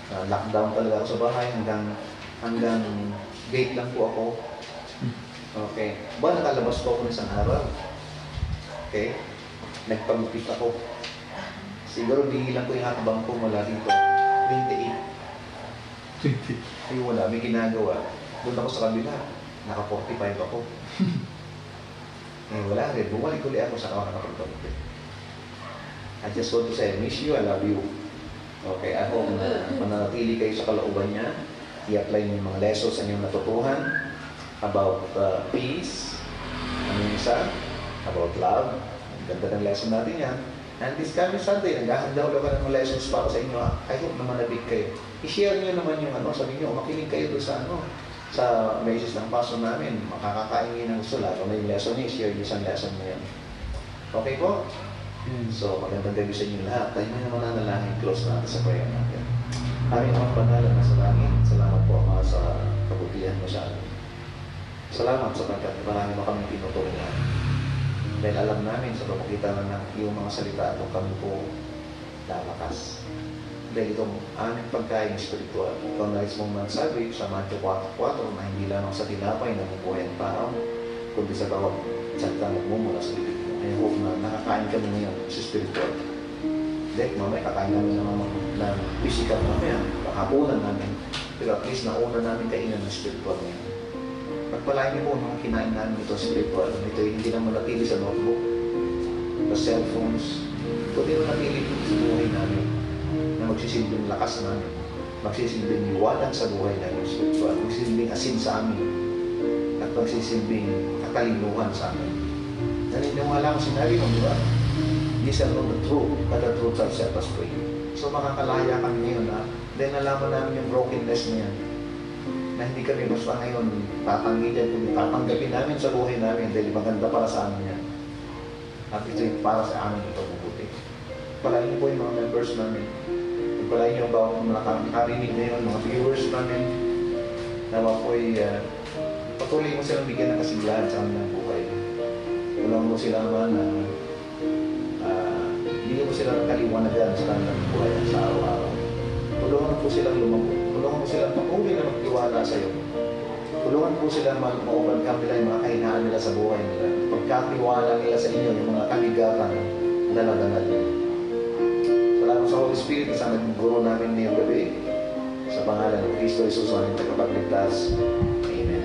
Lockdown talaga ako sa bahay hanggang gate lang po ako. Okay. Ba, nakalabas po ako ng isang araw. Okay. Nagpagupit ako. Siguro bihilang ko yung hakbang ko mula dito. 28. Ay wala, may ginagawa. Doon ako sa kabila. Naka 45 ako. Wala rin. Bumalik ulit ako sa kawan nakapagpagupit. I just want to say, I miss you, I love you. Okay, I hope na mananatili kayo sa kalooban niya. I-apply niyo yung mga lessons na inyong natutuhan about peace. Ano yung isa? About love. Ang ganda ng lesson natin yan. And this coming Sunday, naghahanda ulit ka ng mga lessons para sa inyo. I hope na manabig kayo. I-share niyo naman yung sabi niyo, makinig kayo doon sa message ng pastor namin. Makakakaingin ng gusto lahat. Kung may lesson niyo, i-share niyo isang lesson niyo yan. Okay po? So, magandang gabi sa inyo lahat. Tayo na naman nanalangin, close natin sa prayer natin. Aming mga banal na sa langit, salamat po Ama sa kabutihan mo sa amin. Salamat sapagkat marami mo kami tinutulungan. Dahil alam namin sa pamamagitan ng iyong mga salita kung kami po lalakas. Dahil itong aming pagkain spiritual, ikaw nais mong magsabi sa Matthew 4:4 na hindi lamang sa tinapay na bubuhay ang tao, kundi sa bawat salita mula sa bibig mo. I hope na nakakain kami ngayon sa spiritual. Dahil mamaya kakain namin ng physical mamaya, hapunan namin. Pero at least nauna namin kainan ng spiritual ngayon. Pagpalain niyo po mga kinain namin ito spiritual. Ito hindi na manatili sa notebook, sa cellphones. Kundi manatili ito sa buhay namin na magsisilbing lakas namin, magsisilbing liwanag sa buhay namin spiritual, magsisilbing asin sa amin, at magsisilbing katalinuhan sa amin. Naniniwala ko sinabi mo, di ba? Ye shall know the truth, but the truth shall set us free. So makakalaya kami ngayon na dahil nalaman namin yung brokenness niya, na hindi kami basta ngayon tatanggihan, kundi tatanggapin namin sa buhay namin dahil maganda para sa amin yan. At ito yung para sa amin ito mabuti. Palain niyo po yung mga members namin. Palain niyo ba mga nakarinig ngayon, mga viewers namin, na po'y patuloy mo silang bigyan ng kasiglahan sa kanilang buhay. Walang mo sila man na hindi mo silang kaliwanagan sa kanilang buhay sa araw-araw. Tulungan po silang lumabot. Tulungan po silang patuloy na magtiwala sa iyo. Tulungan po silang ma-overcome nila yung mga kahinaan nila sa buhay nila. Pagkatiwala nila sa inyo yung mga kabigatan na dala nila. Salamat sa Holy Spirit na sa naging guro namin ngayong gabi. Sa pangalan ng Kristo Jesus, aming tagapagligtas. Amen.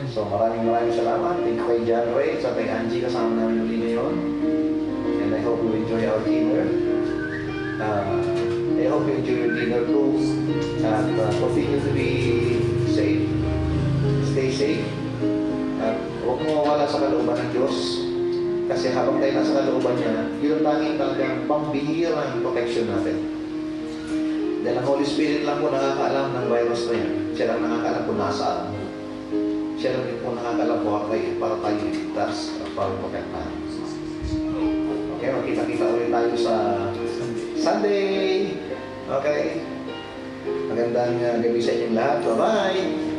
So maraming salamat. Thank you kay John Ray, sa kay Angie kasama namin uli ngayon. And I hope you enjoy our dinner. I hope you enjoy your dinner too. And continue to be safe. Stay safe. At huwag mo mawala sa kalooban ng Diyos. Kasi habang tayo nasa kalooban niya, yun ang tanging talagang pambihirang protection natin. Dahil ang Holy Spirit lang po nakakaalam ng virus na yan. Siya lang nakakaalam kung nasaan. Siya lang din po nakakaalam po para tayo iligtas at para protektahan. Okay, magkita-kita ulit tayo sa Sunday. Okay. Magandang gabi sa inyong lahat. Bye-bye!